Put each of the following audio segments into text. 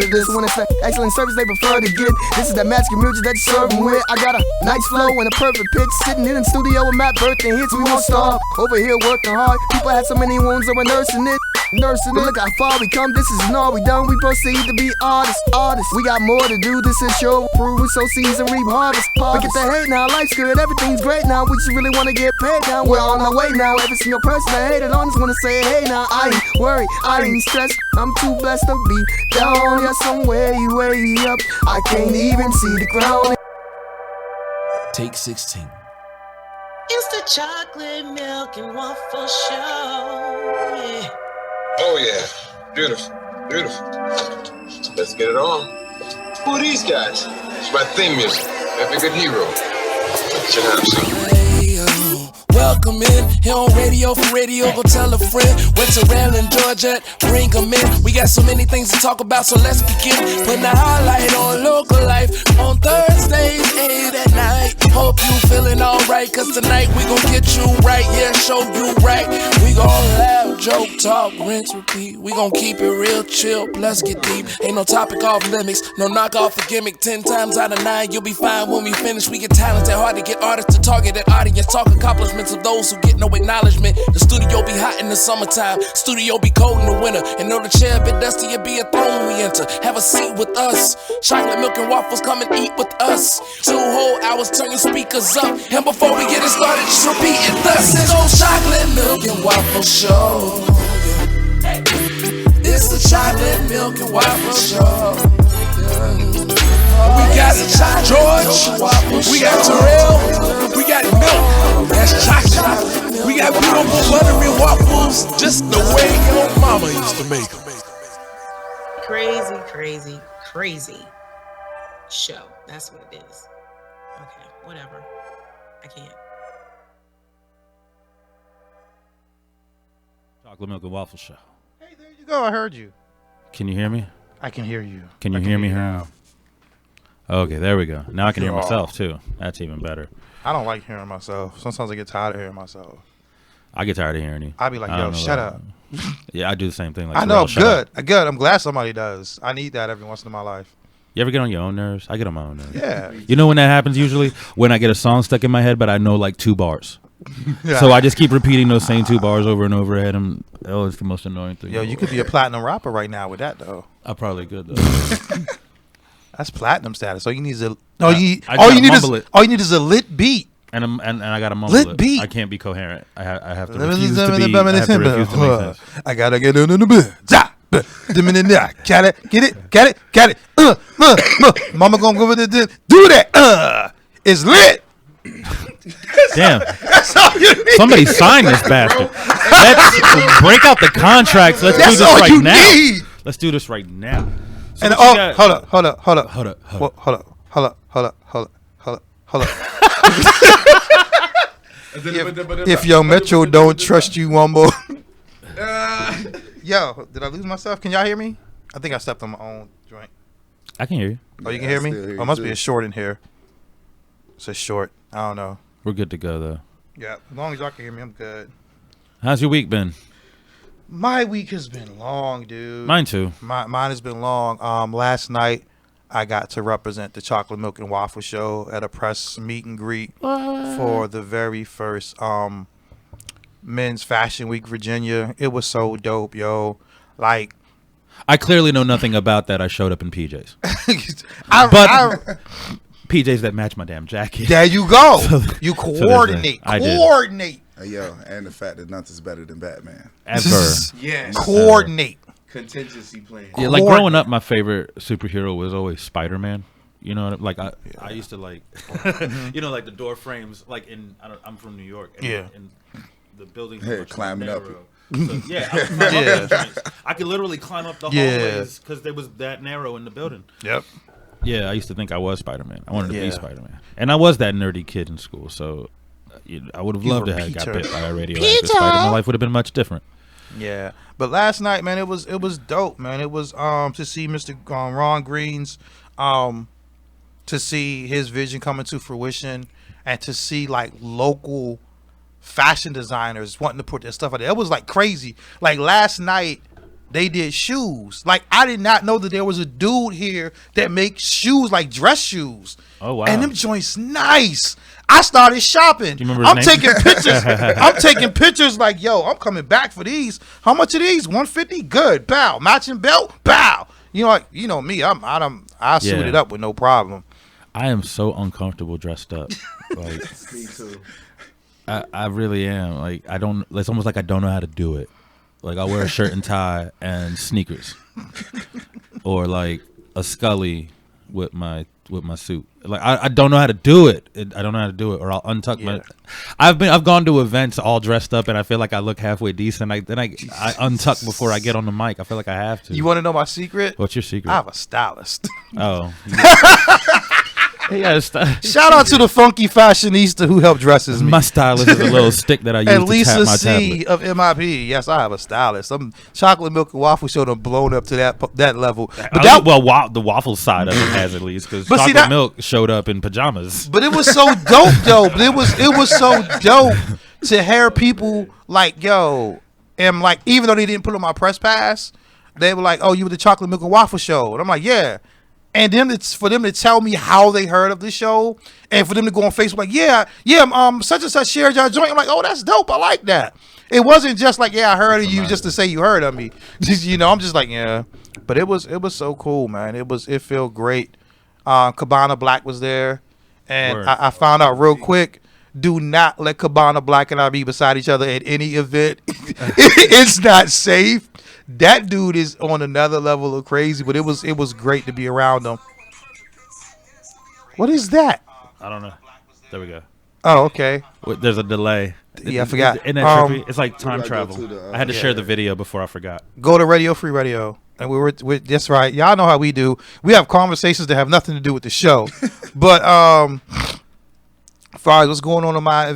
to this. When it's an excellent service they prefer to get. This is that magic music that you serve them with. I got a nice flow and a perfect pitch. Sitting in the studio with my birthday hits. We won't stop. Over here working hard. People had so many wounds that we're nursing it. But look how far we come. This isn't all we done. We proceed to be artists. We got more to do. This is show proof. We sow seeds and reap harvest. Forget the hate now. Life's good. Everything's great now. We just really wanna get paid now. We're on our way now. Every single person that hated on us wanna say hey now. I ain't worried. I ain't stressed. I'm too blessed to be down here somewhere way up. I can't even see the ground. Take 16. It's the chocolate milk and waffle show. Yeah. Oh yeah, beautiful, beautiful. Let's get it on. Who are these guys? It's my theme music. Epic good hero. Check it out, son. Welcome in, here on radio for radio, go tell a friend. Went to Raleigh, Georgia, bring them in. We got so many things to talk about, so let's begin. Putting a highlight on local life on Thursdays, 8 at night. Hope you feeling alright, cause tonight we gon' get you right, yeah, show you right. We gon' laugh, joke, talk, rinse, repeat. We gon' keep it real chill, plus get deep. Ain't no topic off limits, no knock off a gimmick. 10 times out of 9, you'll be fine when we finish. We get talented, hard to get artists to target an audience. Talk accomplishments of those who get no acknowledgement. The studio be hot in the summertime, studio be cold in the winter. And know the chair a bit dusty, it be a throne we enter. Have a seat with us, chocolate milk and waffles, come and eat with us. 2 whole hours, turn your speakers up. And before we get it started, just repeat it thus. It's old chocolate milk and waffle show. It's the chocolate milk and waffle show. We got George, we got Terrell, we got milk, that's chocolate. We got beautiful buttery waffles, just the way your mama used to make them. Crazy, crazy, crazy show. That's what it is. Okay, whatever. I can't. Chocolate milk and waffle show. Hey, there you go. I heard you. Can you hear me? I can hear you. Can you hear me now? Okay, there we go. Now I can hear myself too. That's even better. I don't like hearing myself. Sometimes I get tired of hearing myself. I get tired of hearing you. I be like, yo, shut up. Yeah, I do the same thing. Like, I know, good. Good. I'm glad somebody does. I need that every once in my life. You ever get on your own nerves? I get on my own nerves. Yeah. You know when that happens usually? When I get a song stuck in my head, but I know like 2 bars. Yeah. So I just keep repeating those same 2 bars over and over again. And it's the most annoying thing. Yo, you could be a platinum rapper right now with that, though. I probably could, though. That's platinum status. All you need is a all you need is a lit beat. And I gotta mumble lit beat. I can't be coherent. I have to refuse to be. I have to refuse to make sense. I gotta get in the bed. Get it. Mama gonna go over there. Do that. It's lit. Damn. That's all you need. Somebody sign this bastard. Let's break out the contracts. Let's do this right now. Need. Let's do this right now. So and hold up. If your Metro don't trust you, Wumbo. Yo, did I lose myself? Can y'all hear me? I think I stepped on my own joint. I can hear you. Oh, you can hear me? Oh, it must be a short in here. It's a short. I don't know. We're good to go, though. Yeah, as long as y'all can hear me, I'm good. How's your week been? My week has been long, dude. Mine too. Mine has been long. Last night, I got to represent the Chocolate Milk and Waffle Show at a press meet and greet for the very first Men's Fashion Week Virginia. It was so dope, yo. Like, I clearly know nothing about that. I showed up in PJs. PJs that match my damn jacket. There you go. You coordinate. Coordinate. Yo, and the fact that nothing's better than Batman. Ever. Yes. Coordinate. Contingency plan. Yeah, like growing up, my favorite superhero was always Spider-Man. You know, like I used to like, you know, like the door frames. Like I'm from New York. And, and the buildings were climbing up. So, yeah, I could literally climb up the hallways because they was that narrow in the building. Yep. Yeah, I used to think I was Spider-Man. I wanted to be Spider-Man, and I was that nerdy kid in school. So I would have loved to have got bit by a radioactive spider. My life would have been much different. Yeah, but last night, man, it was dope, man. It was to see Mr. Ron Green's to see his vision coming to fruition, and to see like local fashion designers wanting to put their stuff out there. It was like crazy. Like last night, they did shoes. Like, I did not know that there was a dude here that makes shoes, like dress shoes. Oh, wow. And them joints nice. I started shopping. Do you remember his name? Taking pictures. I'm taking pictures like, yo, I'm coming back for these. How much are these? $150? Good. Bow. Matching belt? Bow. You know, like, you know me. I suit it up with no problem. I am so uncomfortable dressed up. Like, Me too. I really am. Like, I don't. It's almost like I don't know how to do it. Like, I'll wear a shirt and tie and sneakers, or like a Scully with my suit. Like, I don't know how to do it. I don't know how to do it, or I'll untuck my. I've gone to events all dressed up, and I feel like I look halfway decent. Then I untuck before I get on the mic. I feel like I have to. You want to know my secret? What's your secret? I have a stylist. Oh. Yeah, Shout out to the funky fashionista who helped dresses me. My stylist is a little stick that I use and to Lisa tap my C tablet. of MIP. Yes, I have a stylist. Some chocolate milk and waffle show done blown up to that level. But The waffles side of it has at least, because But see, chocolate milk showed up in pajamas. But it was so dope though. But it was so dope to hear people like, yo, and like, even though they didn't put on my press pass, they were like, oh, you were the chocolate milk and waffle show. And I'm like, yeah. And then it's for them to tell me how they heard of the show, and for them to go on Facebook like, yeah, such and such shared your joint. I'm like, oh, that's dope. I like that. It wasn't just like, yeah, I heard of you just to say you heard of me. You know, I'm just like, yeah. But it was so cool, man. It felt great. Cabana Black was there, and I found out real quick. Do not let Cabana Black and I be beside each other at any event. It's not safe. That dude is on another level of crazy, but it was great to be around him. What is that? I don't know. There we go. Oh, okay. There's a delay. Yeah, I forgot. Isn't that trippy? It's like time travel. the, I had to share the video before I forgot. Go to Radio Free Radio. And we're that's right. Y'all know how we do. We have conversations that have nothing to do with the show. But as far as what's going on in my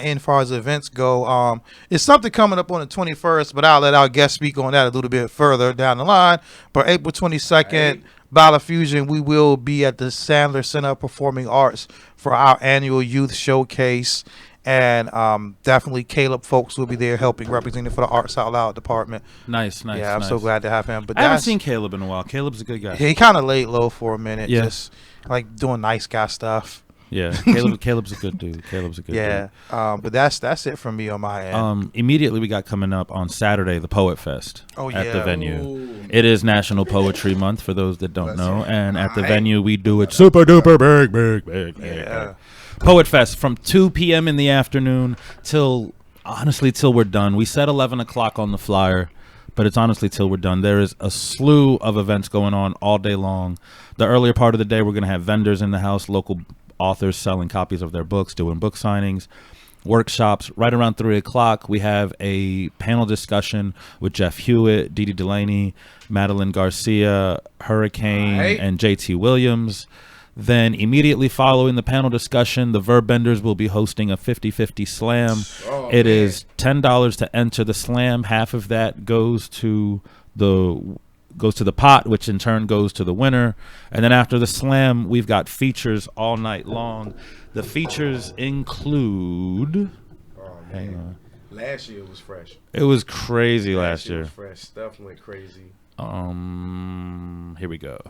end, as far as events go, it's something coming up on the 21st, but I'll let our guest speak on that a little bit further down the line. But April 22nd, Bala Fusion, we will be at the Sandler Center of Performing Arts for our annual youth showcase. And definitely Caleb Folks will be there helping, representing for the Arts Out Loud department. Nice. Yeah, I'm so glad to have him. But I haven't seen Caleb in a while. Caleb's a good guy. He kind of laid low for a minute, Yes. just like doing nice guy stuff. Yeah, Caleb's a good dude. Yeah, but that's it from me on my end. Immediately we got coming up on Saturday the Poet Fest at the venue. Ooh. It is National Poetry Month for those that don't know, and at the venue we do it super duper big. Poet Fest from 2 p.m. in the afternoon till we're done. We said 11 o'clock on the flyer, but it's honestly till we're done. There is a slew of events going on all day long. The earlier part of the day, we're going to have vendors in the house, local authors selling copies of their books, doing book signings, workshops. Right around 3 o'clock, we have a panel discussion with Jeff Hewitt, Dee Dee Delaney, Madeline Garcia, Hurricane, and JT Williams. Then immediately following the panel discussion, the Verb Benders will be hosting a 50-50 slam. It is $10 to enter the slam. Half of that goes to the pot, which in turn goes to the winner. And then after the slam, we've got features all night long. The features include... hang on. Last year was fresh. It was crazy last year. Was fresh. Stuff went crazy. Here we go.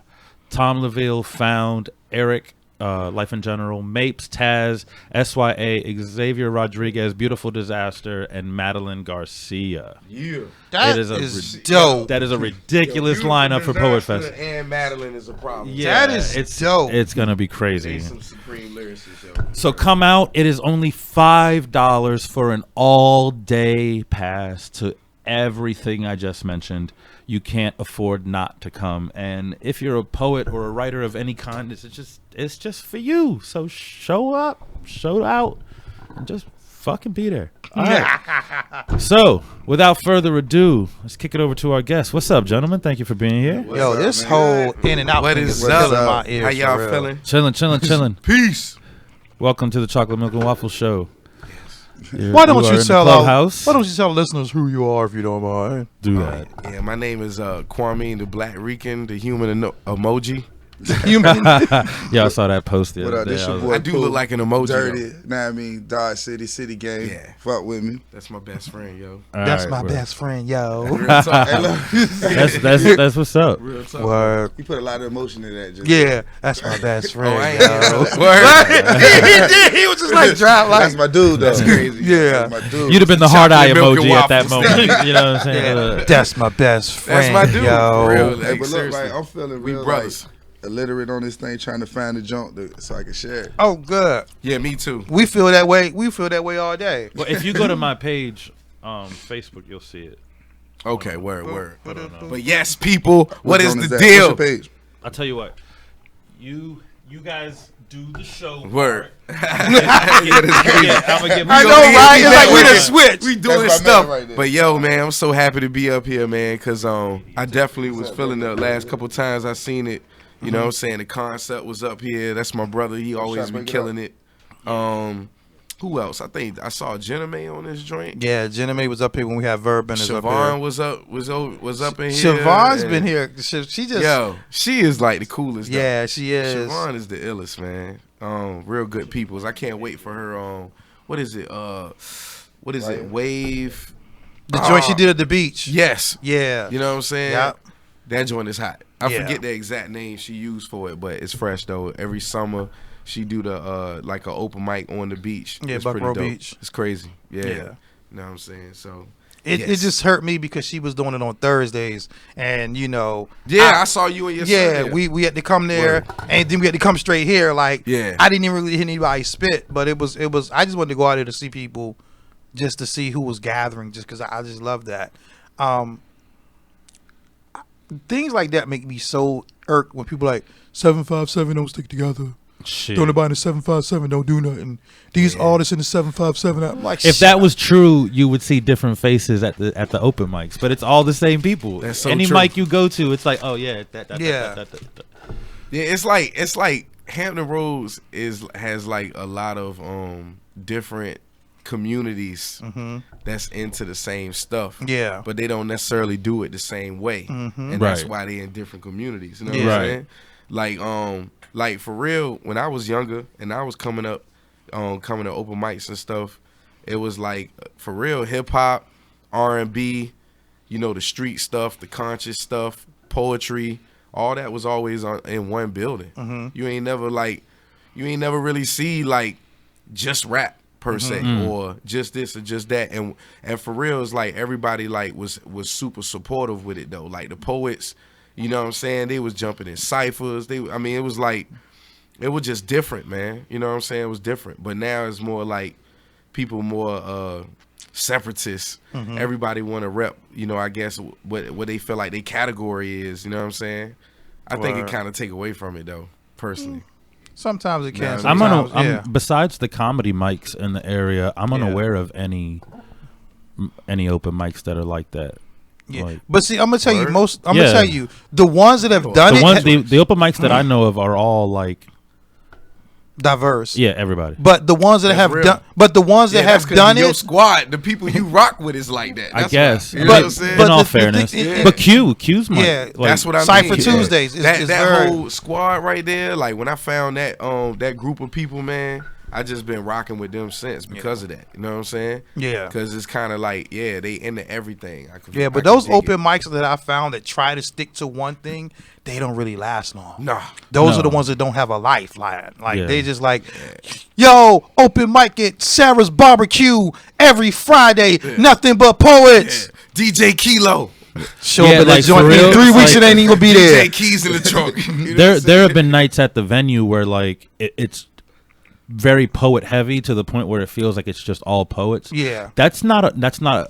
Tom LaVille, Found, Eric, Life in General, Mapes, Taz, SYA, Xavier Rodriguez, Beautiful Disaster, and Madeline Garcia. Yeah. That is dope. That is a ridiculous lineup for Poet Fest. And Madeline is a problem. Yeah, that is dope. It's going to be crazy. Some supreme lyricists, yo. So come out. It is only $5 for an all-day pass to everything I just mentioned. You can't afford not to come. And if you're a poet or a writer of any kind, it's just for you. So show up, show out, and just fucking be there. All right. So without further ado, let's kick it over to our guest. What's up, gentlemen? Thank you for being here. Yo, this whole in and out What thing is is up? killing my ears. How y'all for real. feeling? Chilling. Peace. Welcome to the Chocolate Milk and Waffle Show. Why don't you tell Clubhouse? why don't you tell listeners who you are if you don't mind? Do that? Yeah, my name is Quamin Blckrican, the human emoji. You mean? Yeah, I saw that post the What other up? day. This I your was boy like, I do Pooh, look like an emoji. Dirty. Though. Nah, I mean Dodge City gang. Yeah. Fuck with me. That's my best friend, yo. all That's right, my bro. best friend, yo. Real talk. Hey, look. That's what's up. Real talk. Word. You put a lot of emotion in that. Just Yeah, that's my best friend, I ain't yo. Word. He was just like drop like. That's my dude, though. That's crazy. Yeah. That's my dude. You'd have been the hard eye Chocolate milk emoji and at that waffles. moment. You know what I'm saying? Yeah, that's my best friend. That's my dude. yo. For real. Hey, Like, but look, seriously. like, I'm feeling We real brothers. like illiterate on this thing, trying to find the junk so I can share it. Oh, good. Yeah, me too. We feel that way. We feel that way all day. Well, if you go to my page, Facebook, you'll see it. Okay, word. I don't know. But yes, people, what is zone the that? deal? What's your page? I'll tell you what. You guys do the show. Word. I'm gonna get I We know, gonna be right? in It's like we that done way. switched. We doing That's my stuff. man right there. But yo, man, I'm so happy to be up here, man, because I definitely was feeling the last couple times I seen it. You know what I'm saying? The concept was up here. That's my brother. He always shots been make it killing it. Who else? I think I saw Jenna May on this joint. Yeah, Jenna May was up here when we had Verb and is up Siobhan here. was up in here. Siobhan's and- been here. She just. Yo, she is like the coolest. though. Yeah, she is. Siobhan is the illest, man. Real good peoples. I can't wait for her. What is it? What is it? Wave. The joint she did at the beach. Yes. Yeah. You know what I'm saying? Yep. That joint is hot. I Yeah. forget the exact name she used for it, but it's fresh though. Every summer she do the like an open mic on the beach. Yeah, It's Buckrow pretty dope. Beach. It's crazy. Yeah. Yeah. You know what I'm saying? So It yes. just hurt me because she was doing it on Thursdays, and you know. Yeah, I saw you and your son Yeah, there. we had to come there, and then we had to come straight here. Like, Yeah. I didn't even really hear anybody spit, but it was. I just wanted to go out there to see people, just to see who was gathering, just because I just love that. Things like that make me so irked when people like 757 don't stick together. Shit. Don't nobody in the 757 don't do nothing. These artists in the 757. I'm like, If that was true, you would see different faces at the open mics, but it's all the same people. That's so Any true. mic you go to, it's like, oh yeah, that. Yeah. Yeah, it's like Hampton Roads has like a lot of different communities that's into the same stuff. Yeah. But they don't necessarily do it the same way. And that's Right. why they in different communities. You know Yeah. what I'm Right. saying? Like for real, when I was younger and I was coming up, coming to open mics and stuff, it was like for real hip hop, R&B, you know, the street stuff, the conscious stuff, poetry, all that was always in one building. You ain't never really see like just rap per se or just this or just that. And for real, it's like everybody like was super supportive with it though. Like the poets, you know what I'm saying? They was jumping in ciphers. It was like, it was just different, man. You know what I'm saying? It was different. But now it's more like people more separatists. Everybody want to rep, you know, I guess what they feel like their category is. You know what I'm saying? I think it Word. kind of take away from it though, personally. sometimes it can. Nah, Sometimes, besides the comedy mics in the area, I'm unaware of any open mics that are like that. Yeah. Like, But see, I'm gonna tell you Word? most. I'm gonna Yeah. tell you the ones that have done the it ones, the open mics that I know of are all like, diverse. yeah, everybody. But the ones that That's have real. done, but the ones that that's have 'cause done your it, squad, the people you rock with is like that. I That's guess, why. You know but, what I'm saying? but in all the thing- fairness, it- but Q's might, Yeah, like, That's what I mean. Cypher Yeah. Tuesdays is that very. whole squad right there. Like when I found that that group of people, man, I just been rocking with them since because of that. You know what I'm saying? Yeah. Because it's kind of like, yeah, they into everything. Yeah, but those open mics that I found that try to stick to one thing, they don't really last long. Nah. Those No. are the ones that don't have a lifeline. Like Yeah. they just like, yo, open mic at Sarah's Barbecue every Friday. Nothing but poets. DJ Kilo. Show Yeah, up at like, that joint for in real, 3 weeks. like- It ain't even gonna be there. DJ Keys in the trunk. You know what I'm there saying? have been nights at the venue where like it's very poet heavy to the point where it feels like it's just all poets. Yeah. That's not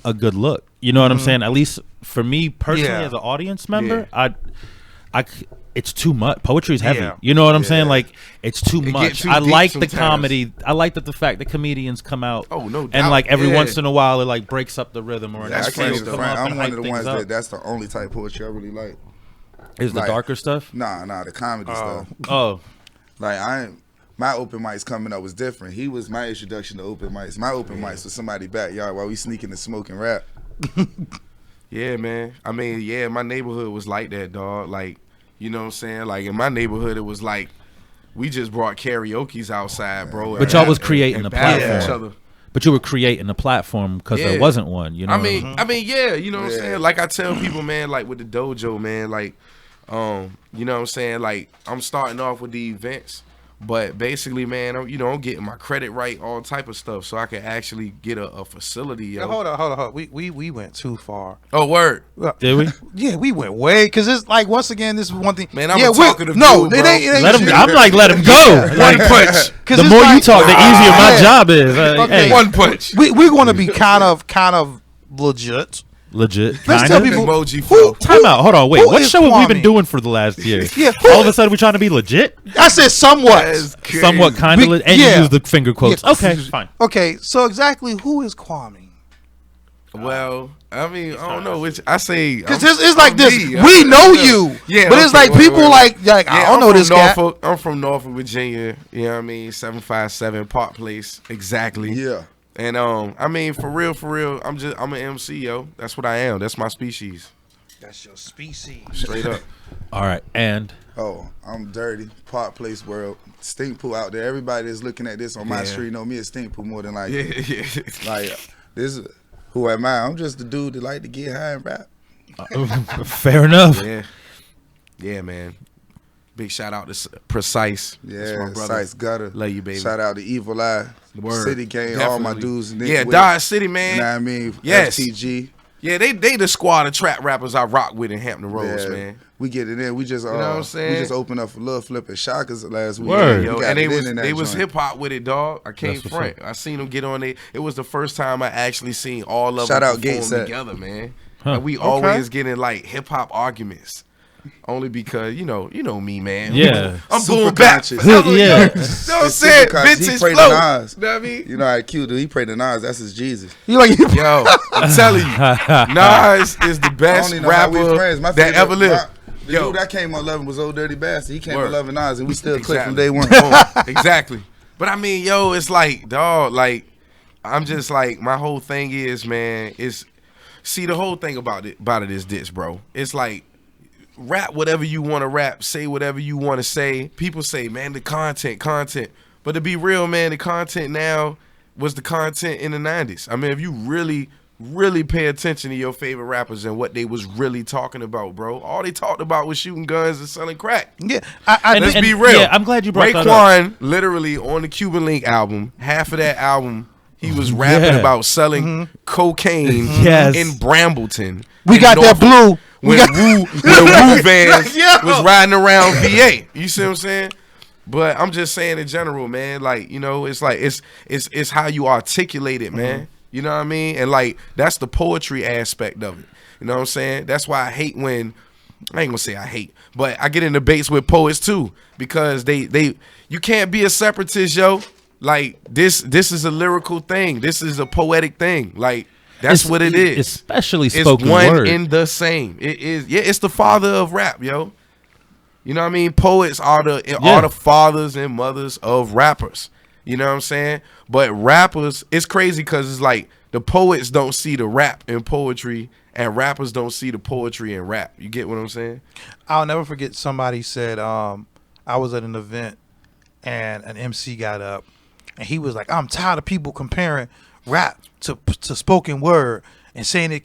a good look. You know what I'm saying? At least for me personally, Yeah. as an audience member, it's too much. Poetry is heavy. Yeah. You know what I'm saying? Like it's too get much. too I deep like the sometimes. comedy. I like that the fact that comedians come out. Oh, no And doubt. like every Yeah. once in a while, it like breaks up the rhythm or an That's I extra can't crazy. even come front. up I'm and one hype of the things ones up. that's the only type of poetry I really like. Is the like- darker stuff? Nah, the comedy stuff. Oh, Like my open mics coming up was different. He was my introduction to open mics. My open mics was somebody backyard while we sneaking and smoking rap. Yeah, man. I mean, yeah, my neighborhood was like that, dog. Like, You know what I'm saying? Like in my neighborhood, it was like we just brought karaoke's outside, bro. But y'all was creating a battled each platform. other. But you were creating a platform because there wasn't one. You know. I mean, yeah. You know what I'm saying? Like I tell people, man, like with the dojo, man, like, you know what I'm saying? Like I'm starting off with the events. But basically, man, I'm getting my credit right, all type of stuff, so I can actually get a facility. Yo. Hold on. We went too far. Oh, word. Did we? Yeah, we went way, because it's like, once again, this is one thing. Man, I'm a talkative dude, no, bro. it ain't Let him. I'm like, let him go. One punch. The more you talk, the easier my job is. Okay. Hey, One punch. We're going to be kind of legit. legit. Let's Kinda. tell people. Emoji flow. Time out. Hold on. Wait. who What is show have we been Quamin? doing for the last year? Yeah, All of a sudden, we're trying to be legit. I said somewhat. That's crazy. Somewhat, kind of, and yeah. you use the finger quotes. Yeah. Okay, fine. Okay, so exactly who is Quamin? Well, I mean, I don't know which I say. Because it's like I'm this. me. We know you. Yeah, but it's okay, like wait, people wait. like Yeah, I don't know from this guy. Norfolk. I'm from Norfolk, Virginia. You know what I mean? 757 Park Place, exactly. Yeah. And I mean, for real, I'm an MC, yo. That's what I am. That's my species. That's your species. Straight up. All right, and Oh, I'm dirty. Park Place World. Stink poo out there. Everybody that's looking at this on my Yeah. street know me as stink poo more than like Yeah. like this. Who am I? I'm just the dude that like to get high and rap. fair enough. Yeah, man. Big shout out to Precise. That's Yeah, my brother. Sice Gutter. Love you, baby. Shout out to Evil Eye, Word. City Gang, all my Definitely. dudes. Yeah, Dodge City, man. You know what I mean? Yes. FTG. Yeah, they the squad of trap rappers I rock with in Hampton Roads, Yeah, man. we get it in. We just know what I'm saying? we just opened up for Lil Flip and Shockers last week. Word. We Yo, got and it in that they was joint. hip hop with it, dog. I can't That's what's front. I seen them get on it. It was the first time I actually seen all of Shout them out Gate perform Set. together, man. Huh. And we always getting like hip hop arguments. Only because you know me, man. Yeah. I'm Super boom back. conscious. You know Yeah. what I'm saying? super conscious. He Vintage prayed flow. to Nas. You know what I mean? You know how cute dude. He prayed to Nas. That's his Jesus. You like Yo, I'm telling you, Nas is the I best don't even know how we rapper friends. My that favorite- ever lived. The Yo. dude I came on loving was Old Dirty Bastard. He came Word. on loving Nas, and we still click from Exactly. day one. Boom. Exactly. But I mean, yo, it's like, dog, like, I'm just like, my whole thing is, man, see, the whole thing about it is this, bro. It's like, rap whatever you want to rap, say whatever you want to say. People say, man, the content. But to be real, man, the content now was the content in the 90s. I mean, if you really pay attention to your favorite rappers and what they was really talking about, bro, all they talked about was shooting guns and selling crack. Yeah, Let's be real. Yeah, I'm glad you brought that up. Raekwon, literally on the Cuban Link album, half of that album, he was rapping Yeah. about selling cocaine Yes. in Brambleton. we in got that Norfolk, blue. When Woo Vans Yo. was riding around VA. You see what I'm saying? But I'm just saying in general, man, like, you know, it's like it's how you articulate it, man. You know what I mean? And like that's the poetry aspect of it. You know what I'm saying? That's why I hate when I ain't gonna say I hate, but I get in debates with poets too because they you can't be a separatist, yo. Like this is a lyrical thing. This is a poetic thing. Like that's It's- what it is. especially It's spoken one word. in the same. It is. Yeah, it's the father of rap, yo. You know what I mean? Poets are the fathers and mothers of rappers. You know what I'm saying? But rappers, it's crazy because it's like the poets don't see the rap in poetry, and rappers don't see the poetry in rap. You get what I'm saying? I'll never forget somebody said, I was at an event and an MC got up and he was like, I'm tired of people comparing rap to spoken word and saying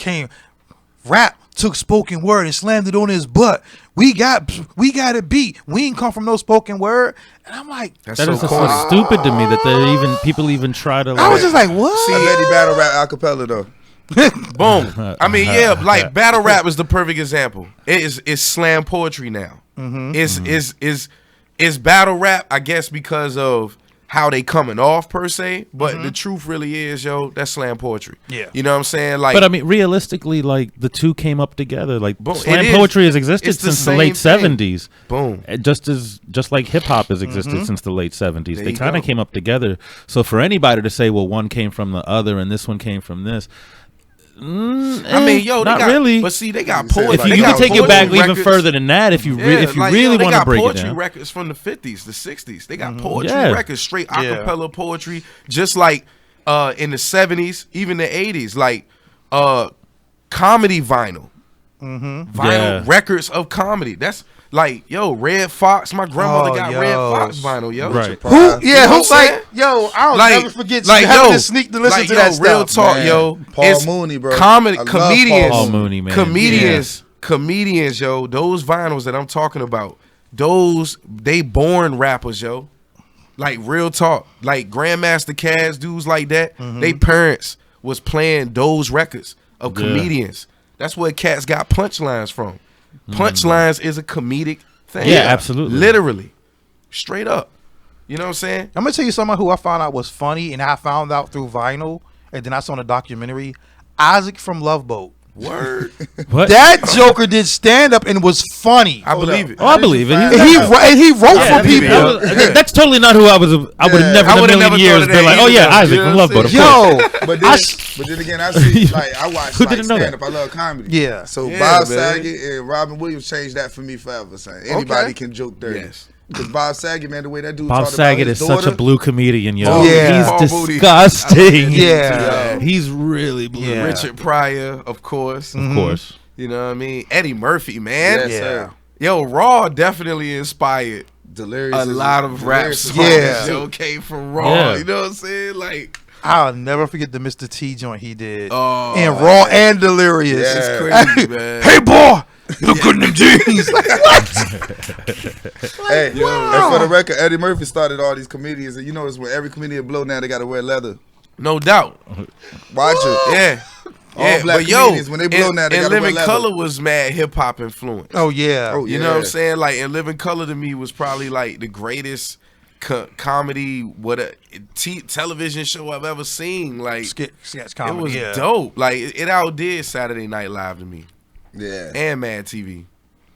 rap took spoken word and slammed it on his butt. We got it beat. We ain't come from no spoken word. And I'm like, That's That so is just corny. so stupid to me that people even try to. I was just like, what? I bet he battle rap acapella though. Boom. I mean, yeah, like battle rap is the perfect example. It's slam poetry now. It's battle rap, I guess, because of how they coming off per se. But the truth really is, yo, that's slam poetry. Yeah. You know what I'm saying? Like, But I mean, realistically, like the two came up together. Like Boom. slam It is. poetry has existed It's the since the late same thing. '70s. boom. Just like hip hop has existed since the late '70s. There They you kind go. of came up together. So for anybody to say, well, one came from the other and this one came from this, I mean, yo, they not got, really. But see, they got You said poetry. If like you they can got take it back poetry even records. further than that, if you Like, really they want to got break it poetry down. records from the 50s, the 60s. They got poetry Yeah. records, straight acapella poetry, just like in the 70s, even the 80s, like comedy vinyl. Vinyl Yeah. records of comedy. That's Like, yo, Red Fox. My grandmother got yo. Red Fox vinyl, yo. Right. Who? Yeah, You know who's what I'm like, yo, I'll Like- never forget like, having yo, to sneak to listen like, to yo, that real stuff. talk, Man, yo. Paul It's Mooney, bro. Comedy, I love comedians, Paul Mooney, man. comedians, yo. Those vinyls that I'm talking about, those they born rappers, yo. Like real talk, like Grandmaster Caz, dudes like that. They parents was playing those records of Yeah. comedians. That's where cats got punchlines from. Punchlines is a comedic thing. Yeah, absolutely. Literally, straight up. You know what I'm saying? I'm gonna tell you someone who I found out was funny, and I found out through vinyl, and then I saw in a documentary. Isaac from Love Boat. Word. What? That Joker did stand up and was funny. I believe it. Oh, I believe it. And he wrote for believe it. people. That's totally not who I was. I would have never I in a would've million never years thought of been that like, oh yeah, either. Isaac You know from what Love I'm Boat. Of course. Yo, But then again, I see like I watch Who like didn't know that? stand up. I love comedy. Yeah. So Yeah, Bob man. Saget and Robin Williams changed that for me forever. Son. Anybody can joke dirty. Yes. Because Bob Saget, man, the way that dude Bob talked Saget about is his such a daughter, blue comedian, yo. Oh, yeah. He's Paul Mooney. disgusting. Yeah. He's really blue. Yeah. Richard Pryor, of course. Of course. You know what I mean? Eddie Murphy, man. Yes, Yeah. sir. Yo, Raw definitely inspired Delirious. a is- lot of rap Delirious is songs. Yeah. Yo, came from Raw. Yeah. You know what I'm saying? Like, I'll never forget the Mr. T joint he did. oh, And Raw and Delirious. Yeah. it's crazy, man. Hey boy, you look good in them jeans. Like, what? Hey, and for the record, Eddie Murphy started all these comedians, and you know it's when every comedian blow now they got to wear leather. No doubt. Watch it. Yeah. All Yeah, black but yo, comedians, when they blow now, they and gotta wear Living leather. Color was mad hip hop influence. Oh yeah. Oh, You know what I'm saying? Like, and Living Color to me was probably like the greatest comedy, television show I've ever seen. Like, Sketch it comedy. was yeah. dope. Like, it outdid Saturday Night Live to me Yeah. and Mad TV.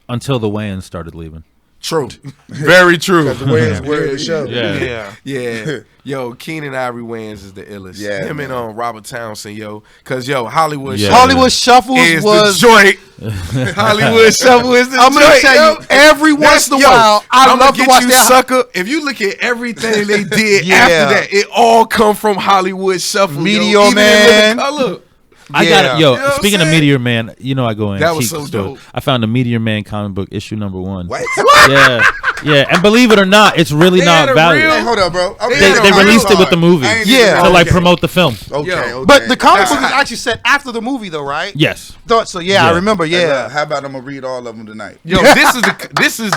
Until the Wayans started leaving. True. Very true. The way it's word of the show. Yeah. Yeah. Yeah. Yo, Keenan Ivory Wayans is the illest. Yeah, Him man. and Robert Townsend, yo. Because, yo, Hollywood Yeah. Shuffle Hollywood Shuffles is was. the joint. Hollywood Shuffle is the I'm joint, gonna tell yo. you, every once in a while, I I'ma love to get watch you, that. sucker. If you look at everything they did Yeah. after that, it all come from Hollywood Shuffle. Meteor yo. Even Man. In Living Color. I got Yeah. it. Yo, You know what I'm speaking of saying? Meteor Man, you know I go in. That was antique so store. dope. I found a Meteor Man comic book issue #1. What? Yeah, yeah, and believe it or not, it's really They had not a valuable. real- Hey, hold up, bro. I'm They They, being they honest. released it with the movie, I ain't Yeah. even- to like okay. promote the film. Okay, Yo. okay. But the comic That's book is hot. actually set after the movie, though, right? Yes. Thought so. Yeah, I Yeah. remember. Hey, Yeah. look, how about I'm gonna read all of them tonight? Yo, this is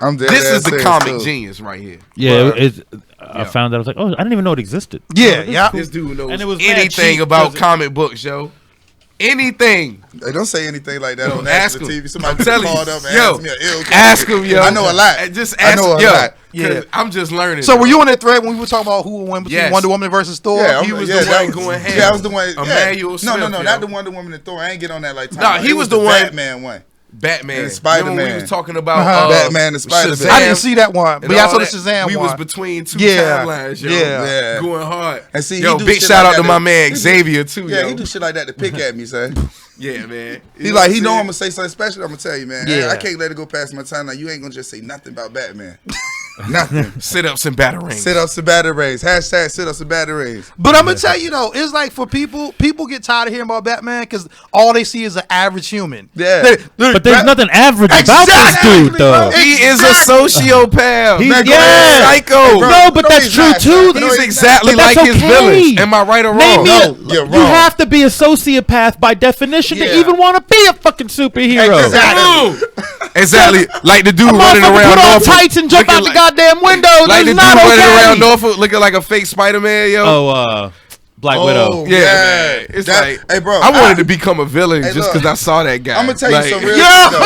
I'm dead this ass is the serious, comic too. genius right here. Yeah, Word. I Yeah. found out. I was like, oh, I didn't even know it existed. Yeah. Yeah. This dude knows And it was mad anything cheap about 'cause it- comic books, yo. Anything. Hey, don't say anything like that Yo, on ask national him. TV. Somebody I'm telling called you. up and Yo, asked me an ill question. ask him, yo. I know a lot. Just I ask know him, a yo. lot. Yeah. I'm just learning. So yo. were you on that thread when we were talking about who would win between Yes. Wonder Woman versus Thor? Yeah, He I'm- was yeah, the that one was- going ham. Yeah, I was the one. Emmanuel No, Smith, not yo. the Wonder Woman and Thor. I ain't get on that like time. Nah, he It was the the one- Batman one. Batman And Spider-Man. Remember when we was talking about Batman and Spider-Man. Shazam I didn't see that one, but and yeah, I all saw the that? Shazam We one. was between two Yeah. timelines, yo. Yeah. Yeah. Going hard. And see, yo, he do big shit shout like out to that my to- man he do- Xavier too, Yeah, yo. he do shit like that to pick at me, son. Yeah, man. He like he know I'm gonna say something special. I'm gonna tell you, man. Yeah. I can't let it go past my time. Now you ain't gonna just say nothing about Batman. Nothing. Sit ups and batterings. Sit ups and batteries. Hashtag sit ups and batteries. But I'm gonna tell you though, it's like for people get tired of hearing about Batman because all they see is an average human. Yeah. But there's nothing average about this Exactly, dude, though. bro. He is a sociopath. He's- Man, yeah. psycho. Bro, No, but no, that's he's true not, too. son. He's No, he's exactly But like that's his okay. villains. Am I right or Name wrong? me No, you're you wrong. have to be a sociopath by definition to Yeah. even want to be a fucking superhero. Exactly. Exactly. Like the dude A running motherfucker around put on Norfolk. tights and jump looking out the like- goddamn window. Like the That's dude not running okay. around Norfolk looking like a fake Spider-Man, yo. Oh, Black Widow. Yeah, Yeah. man. It's That- like, hey, bro, I wanted to become a villain Hey, just look. because I saw that guy. I'm gonna tell you Like, some real yo, shit though.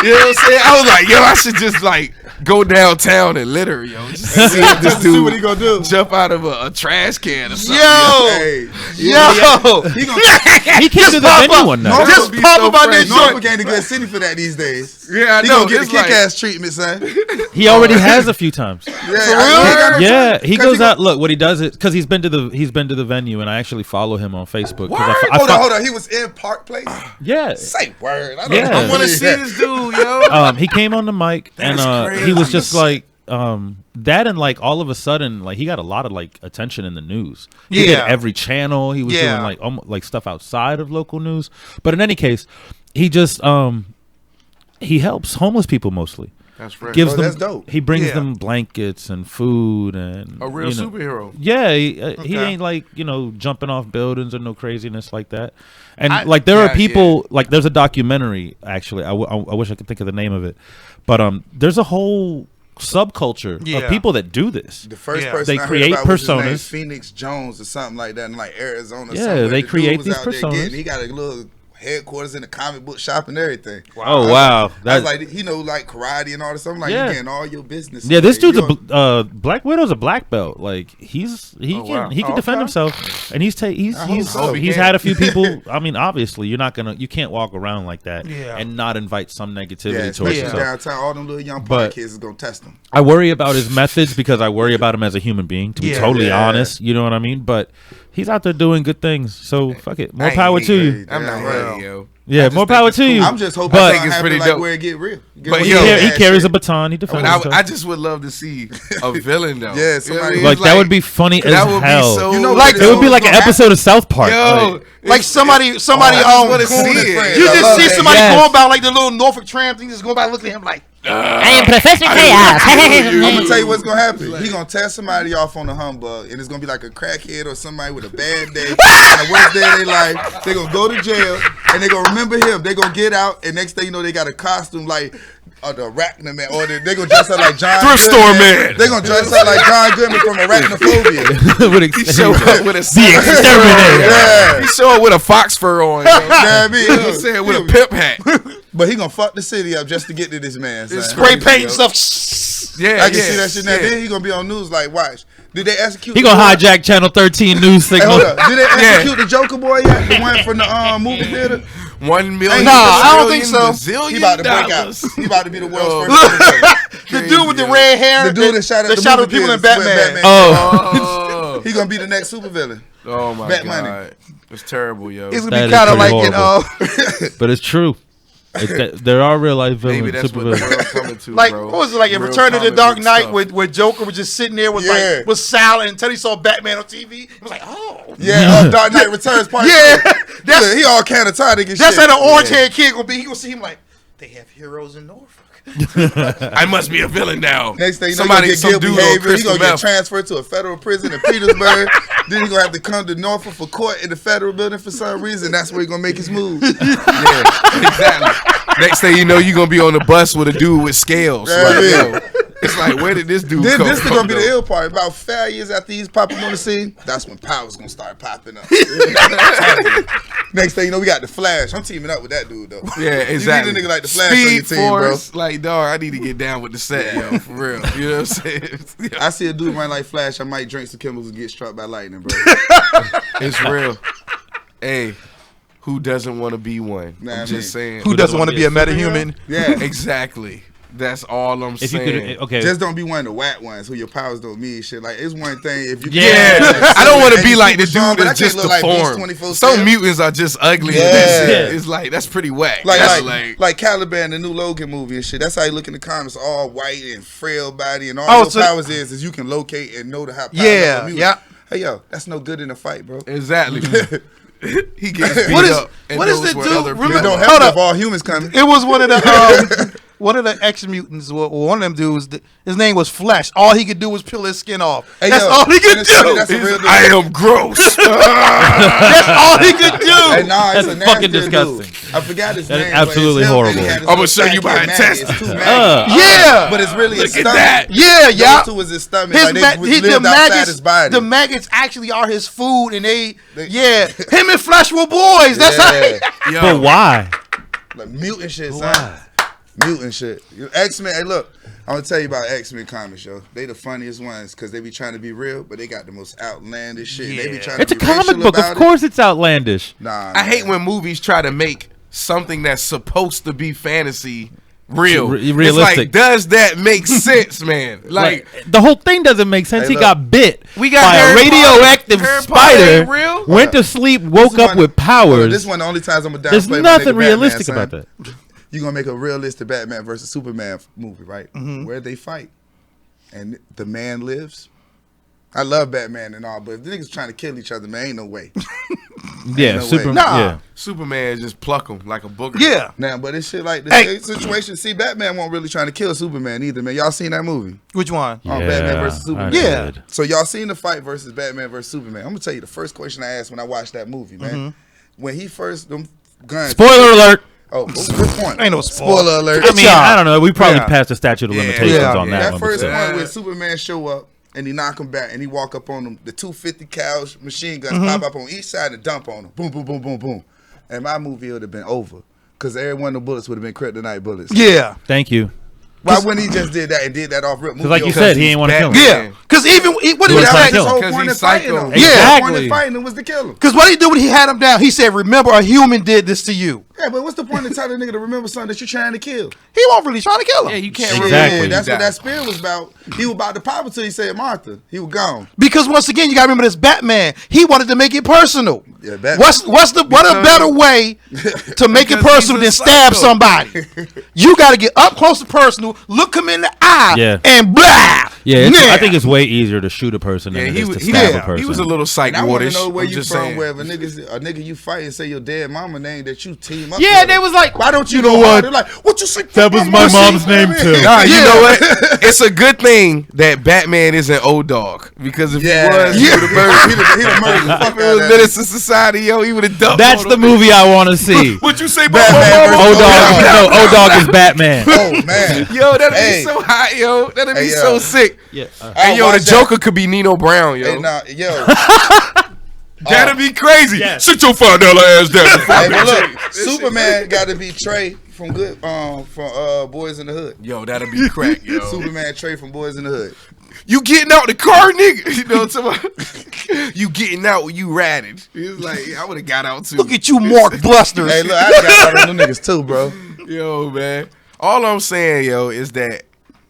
you know what I'm saying? I was like, yo, I should just like go downtown and litter, yo. Just see if this Just to see what he dude gonna do. jump out of a trash can or something. Hey, Yo, he gonna He came to the pop venue up. one night. Norfolk just be pop so about fresh. this joint. Norfolk ain't a good city for that these days. Yeah, I He know. gonna get It's the like, kick-ass treatment, son. He already has a few times. Yeah, Yeah, he 'Cause goes he out. Look, what he does is because he's been to the venue, and I actually follow him on Facebook. 'cause Word? Hold on. He was in Park Place. Yeah, Say word. I don't Yeah. I want to see this dude, yo. he came on the mic, and That's he was crazy. just like that, and like all of a sudden, like he got a lot of like attention in the news. He did Yeah. every channel. He was Yeah. doing like like stuff outside of local news. But in any case, he just he helps homeless people mostly. That's right. Gives them. That's dope. He brings Yeah. them blankets and food and A real superhero. Yeah, he Okay. ain't like jumping off buildings or no craziness like that. And I- there are people like there's a documentary actually. I wish I could think of the name of it, but there's a whole subculture Yeah. of people that do this. The first Yeah. person They I create heard about was his name, personas. Phoenix Jones or something like that in like Arizona. Yeah, somewhere. they The dude create was these out there personas. getting- He got a little headquarters in the comic book shop and everything. Oh wow, I was that's like, he know like karate and all this. I'm like, Yeah. you getting all your business. yeah. This Like, dude's you a Black Widow's a black belt. Like he wow. can defend Okay. himself, and he's hope so. he's had a few people. I mean, obviously, you can't walk around like that Yeah. and not invite some negativity Yeah, towards especially yourself. downtown, all them little young But- kids is gonna test him. I worry about his methods because I worry about him as a human being. To be Yeah. totally Yeah. honest, you know what I mean. But he's out there doing good things. So fuck it, more I ain't power hate to it. you. I'm not Yeah. hating, yo. Yeah, just more think power it's to cool. you. I'm just hoping But- it I think it's happen pretty like dope. where it get real. Get But real yo, bad He carries a shit. baton. He defends But himself. I just would love to see a villain though. Yeah, You know somebody- what I mean? Like It's that would be funny as that would hell. be so. You know Like, what It would be like an gonna episode of South Park. yo, Like somebody I just wanna see it. You I just love see that. somebody Yes. going by like the little Norfolk tram thing, just go by looking at him like, I am Professor Chaos. I'm gonna tell you what's gonna happen. He gonna test somebody off on the humbug, and it's gonna be like a crackhead or somebody with a bad day, and the worst day of their life. They gonna go to jail, and they gonna remember him. They gonna get out, and next thing you know, they got a costume like the Arachnoid Man, or they gonna dress up like John Thrift Goodman. store man. They gonna dress up like John Goodman from Arachnophobia. With He show up with a exterminator. Yeah. He show up with a fox fur on. Yo. Yeah, I mean, You know what I'm saying? With a pimp hat. but he gonna fuck the city up just to get to this man. son. spray paint and stuff. Yeah, I can yeah, see that shit now. yeah. Then he gonna be on news like, watch. Did they execute? He the gonna boy? hijack Channel 13 news Hey, signal. hold up. Did they execute the Joker boy yet? The one from the movie theater? $1 million. Nah, I don't think so. Bazillion He about to break out. dollars. He about to be the world's Yo. first supervillain. The dude with the red hair, The dude that shot at the shot movie people in theaters when Batman. Oh, Oh, He gonna be the next supervillain. oh my Bet god, money. it's terrible, yo. It's gonna That be is kind of pretty like horrible. But it's true. There are real life villains. Maybe that's what the supervillains. world's coming to, like bro. what was it like in Real Return of the comic Dark book Knight stuff. where Joker was just sitting there with Yeah. like was silent until he saw Batman on TV. He was like, oh, Yeah, Dark Knight Returns part yeah, 2. that's He all catatonic and that's shit. how the orange haired kid gonna be. He gonna see him like they have heroes in Norfolk. I must be a villain now. Next thing you know, somebody, he some gonna get dude guilt on behavior. He crystal gonna get meth. transferred to a federal prison in Petersburg. Then he gonna have to come to Norfolk for court in the federal building for some reason. That's where he gonna make his move. Yeah, exactly. Next thing you know, you gonna be on the bus with a dude with scales. Yeah, Like, yeah. yo, it's like, where did this dude Then come this is from? gonna be the though? ill part. About 5 years after he's popping on the scene, that's when power's gonna start popping up. Next thing you know, we got the Flash. I'm teaming up with that dude though. Yeah, exactly. You need a nigga like the Flash on your Speed team, Force, like dog, I need to get down with the set, yo, for real. You know what I'm saying? bro. I see a dude run like Flash. I might drink some chemicals and get struck by lightning, bro. It's real. Hey, who doesn't want to be one? Nah, I'm I just mean- saying. Who doesn't want to be a metahuman? Yeah. Exactly. That's all I'm If you saying. could, okay. Just don't be one of the whack ones who your powers don't mean shit. Like it's one thing if you Yeah, I don't want to be like the dude but I that's just can't look like Beast deformed. 24/7. Some mutants are just ugly. Yeah. And that's it. It's like that's pretty whack. Like, That's like Caliban, the new Logan movie and shit. That's how you look in the comics, all white and frail body, and all Oh, your so- powers is you can locate and know the how. Yeah, yeah. Hey yo, that's no good in a fight, bro. exactly. He gets beat What is- up. And what is knows the where dude- other remember- It people don't are. help Hold if up. all humans coming. It was one of the one of the ex mutants. One of them dudes. His name was Flesh. All he could do was peel his skin off. Hey, That's yo, all he could and it's funny, do. that's a real dude. I am gross. That's all he could Hey, do. nah, it's That's a nasty fucking disgusting. Dude. I forgot his That is name. but it's absolutely him, and horrible. he had his I'ma little show you fat my kid maggot. intestines. It's too maggot. Yeah, But it's really his Look at stomach. that. yeah, yeah. Those two was his stomach. Like they lived the outside maggots, his body. the maggots actually are his food, and him and Flesh were boys. That's Yeah. how. Yo, But why? Like mutant shit, son. Mutant shit. X-Men, hey look, I'm gonna tell you about X-Men comics, yo. They the funniest ones because they be trying to be real, but they got the most outlandish shit. They be Yeah. trying It's to a be comic racial book. about Of course, it's outlandish. it. Nah, I hate when movies try to make something that's supposed to be fantasy real. Realistic. It's like, does that make sense, man? Like, the whole thing doesn't make sense. Hey, he look. got bit We got by a Harry Potter. radioactive Harry Potter spider. ain't real? Went to sleep, woke This up one- with powers. This one the only times I'm gonna downplay There's my nothing nigga realistic Batman, about son. that. You gonna make a realistic Batman versus Superman movie, right? Where they fight, and the man lives. I love Batman and all, but if the niggas trying to kill each other, man, ain't no way. Yeah, no Superman. way. Yeah. Superman just pluck him like a booger. Yeah. Now, but it's shit like Hey. this situation. See, Batman won't really trying to kill Superman either, man. Y'all seen that movie? Which one? On Batman versus Superman. I Yeah. did. So y'all seen the fight versus Batman versus Superman? I'm gonna tell you the first question I asked when I watched that movie, man. When he first them guns. Spoiler alert. Oh, good point. Ain't no Spoiler alert. I mean, I don't know. We probably Yeah. passed the statute of limitations Yeah. on that That one. first but still. one when Superman show up and he knock him back and he walk up on him, the 250 cal machine guns pop up on each side and dump on him. Boom, boom, boom, boom, boom. And my movie would have been over because every one of the bullets would have been kryptonite bullets. Yeah. Thank you. Why wouldn't he just did that and did that off rip? Because like you said, he ain't want to kill him. Yeah. Because even what He did he was trying say? to kill His him. whole 'Cause point he's of fighting psycho. him. Yeah. The point Exactly. of fighting him was to kill him. Because what he did when he had him down, he said, "Remember, a human did this to you." Yeah, but what's the point of telling a nigga to remember something that you're trying to kill? He wasn't really trying to kill him. Yeah, you can't Exactly. remember. That's what that spirit was about. He was about to pop until he said Martha. He was gone. Because once again, you gotta remember this Batman. He wanted to make it personal. Yeah, Batman. What a better way to make it Because personal he's than a stab psycho. somebody? You gotta get up close and personal, look him in the eye, Yeah. and blah. Yeah, Nah. I think it's way easier to shoot a person than Yeah, it he is was to stab a yeah, person. he was a little And I want to psych-wardish. know where I'm you just from, saying. where if a nigga you fight and say your dead mama name that you team up. Yeah, with they him. was like, why don't you know go what? hard? They're like, what you say? That was my mom's name too. Nah, you Yeah. know what? It's a good thing that Batman isn't old dog, because if Yeah, he was, he would have murdered. He'd have murdered the fuck If it out was of Menace to Society, yo, he would have dumped. That's on the him. movie I want to see. What you say about Batman my mama? versus O-Dog, no, O-Dog is Batman. Oh man, Yo, that'd Hey. be so hot, yo. That'd be Hey, so yo. sick. Yeah. And yo, the watch that. Joker could be Nino Brown, yo. Hey, nah, yo. That'd be crazy. Yes. Sit your $5 ass down. Hey, but look, Superman got to be Trey from Boys in the Hood. Yo, that'd be crack, yo. Superman Trey from Boys in the Hood. You getting out the car, nigga? You know what I'm talking about? You getting out when you riding. He was like, I would have got out too. Look at you, Mark Blusters. Hey, look, I got out on them niggas too, bro. Yo, man. All I'm saying, yo, is that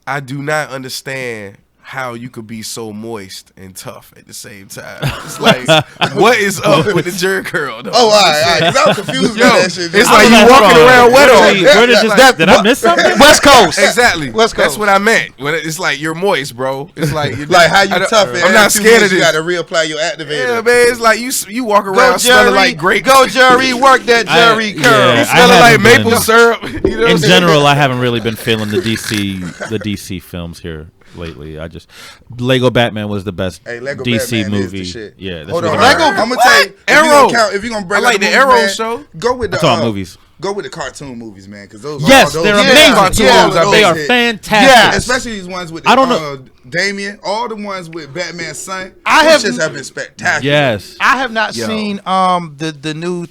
I do not understand how you could be so moist and tough at the same time. It's like, what is up with the jerk curl, though? Oh, all right, because I was confused Yo, by that shit. it's I like was you walking around wet on. Where did this? Like, Did I miss something? West Coast. Exactly. West That's Coast. what I meant. When it's like you're moist, bro. It's like you're like how you I don't- tough. I'm not scared of You this. got to reapply your activator. Yeah, man. It's like you walk Go around smelling Jerry, like grape. go Jerry, work that Jerry curl. yeah. You smelling I like haven't maple been- syrup. You know what I'm In saying? general, I haven't really been feeling the DC films here lately. I just Lego Batman was the best Hey, Lego DC Batman is movie. the shit. Yeah, this Hold was on, the Lego- best. I'm gonna tell you. Arrow. If you gonna bring I like up the movies, Arrow man, show. Go with the I'm talking movies. Go with the cartoon movies, man, because those. Yes, all those, they're Yeah, amazing. cartoons, Yeah, they are hit. fantastic. Yes. Especially these ones with I don't know. Damien, all the ones with Batman's son. I those have- just have been spectacular. Yes. I have not Yo. seen the new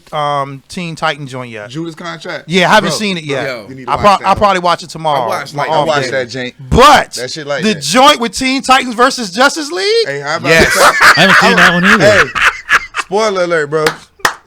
Teen Titan joint yet. Judas Contract. Yeah, I haven't Bro, seen it yet. yo, you need to I'll watch that. probably watch it tomorrow. I watched, My like, I off watched day. that, Jank. But That shit like the that. joint with Teen Titans versus Justice League. Hey, how about Yes. that? I haven't seen that one either. Hey, spoiler alert, bro.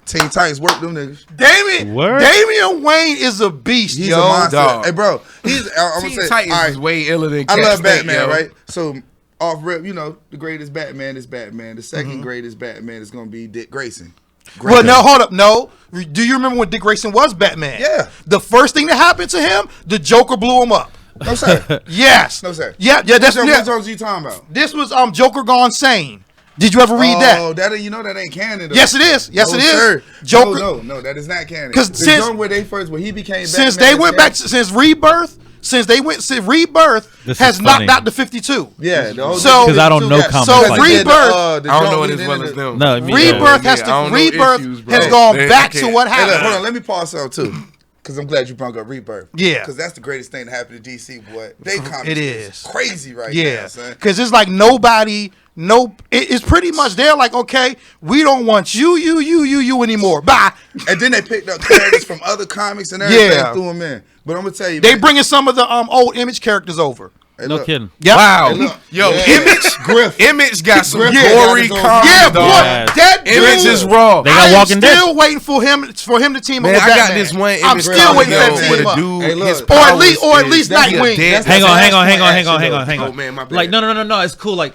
Teen Titans work them niggas. Word? Damian Wayne is a beast, He's yo. a monster. dog. Hey, bro. He's. I'm Teen gonna say. Titans all right, is way iller than I Cat love Snake, Batman, yo. right? So off rip, you know, the greatest Batman is Batman. The 2nd greatest Batman is gonna be Dick Grayson. Well, no, hold up. No. Do you remember when Dick Grayson was Batman? Yeah. The first thing that happened to him, the Joker blew him up. No sir. Yes. No sir. Yeah, that's What yeah. songs you talking about? This was Joker Gone Sane. Did you ever read that? Oh, that you know that ain't canon. Though. Yes, it is. Yes, no, it is. Sir. Joker. No, that is not canon. 'Cause the since- joint where they first when he became Since Batman, they went back, since Rebirth, since Rebirth This has is knocked funny. out the 52. yeah, the whole So- Because I don't know yeah, comics so like Rebirth- that. I don't know it as well as them. No, me Rebirth neither. has I don't know Rebirth issues, bro. has gone Man, back I to can't. what Hey, look, happened. hold on, let me pause something too. Because I'm glad you brought up Rebirth. Yeah. Because that's the greatest thing to happen to DC, boy. They comics It is. crazy right Yeah, now, son. because it's like it's pretty much they're like, okay, we don't want you anymore. Bye. And then they picked up characters from other comics and everything Yeah. and threw them in. But I'm gonna tell you, They man, bringing some of the old Image characters over. hey, No look, kidding. Yep. Wow. Hey, look. Yo, Yeah. Image. Griff. Image got some Griff gory got his own- comedy, Yeah, dog. boy, Yes. that Image dude, is raw. They got I am Walking Dead. still waiting for him to team Man, up with I got Batman. this one I'm Image still comic, waiting for yo, that with team a up. dude. Hey, look. his Or at least- powers or at least is that he a Nightwing. dead- Hang on. Flashpoint action, man, my bad. Like no. It's cool. Like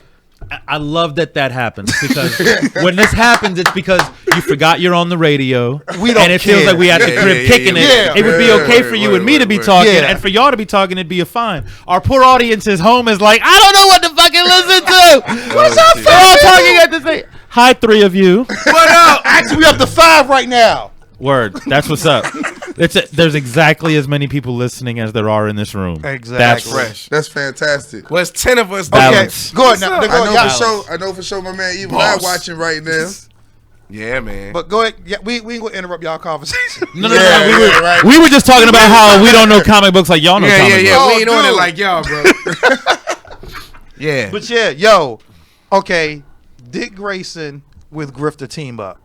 I love that happens because when this happens, it's because you forgot you're on the radio. We don't and it feels care. like we at the Yeah, crib yeah, kicking yeah, it. yeah. It would be Yeah, okay word, for you word, and me to be word. talking, Yeah. and for y'all to be talking, it'd be a fine. Our poor audience is home is like, I don't know what to fucking listen to. What's up? They're all talking at the same. Hi, three of you. What up? Actually, we up to 5 right now. Word. That's what's up. There's exactly as many people listening as there are in this room. Exactly. That's fresh. That's fantastic. Well, it's 10 of us. Balance. Go ahead now. I know for sure my man Evil Eye watching right now. Yeah, man. But go ahead. Yeah, we ain't gonna interrupt y'all conversation. No. We were just talking about how we don't know comic books like y'all know comic books. Yeah. We ain't on it like y'all, bro. Yeah. But yeah, yo. Okay. Dick Grayson with Grifter team up.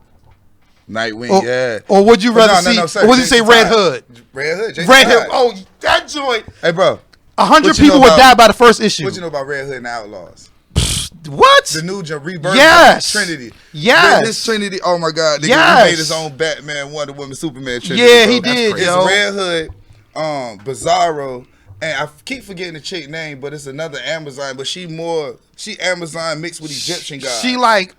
Nightwing, yeah. Or would you rather see? sir, Or would you say Jason Red Todd. Hood? Red Hood. Jason Red Hood. Todd. Oh, that joint. Hey, bro. 100 What you people know would about- die by the first issue. What you know about Red Hood and the Outlaws? What? The new rebirth Yes. Trinity. Yes. This Trinity, oh my God. He Yes. made his own Batman, Wonder Woman, Superman Trinity. Yeah, bro. he did, It's yo. Red Hood, Bizarro, and I keep forgetting the chick name, but it's another Amazon, but she Amazon mixed with Egyptian guys. She like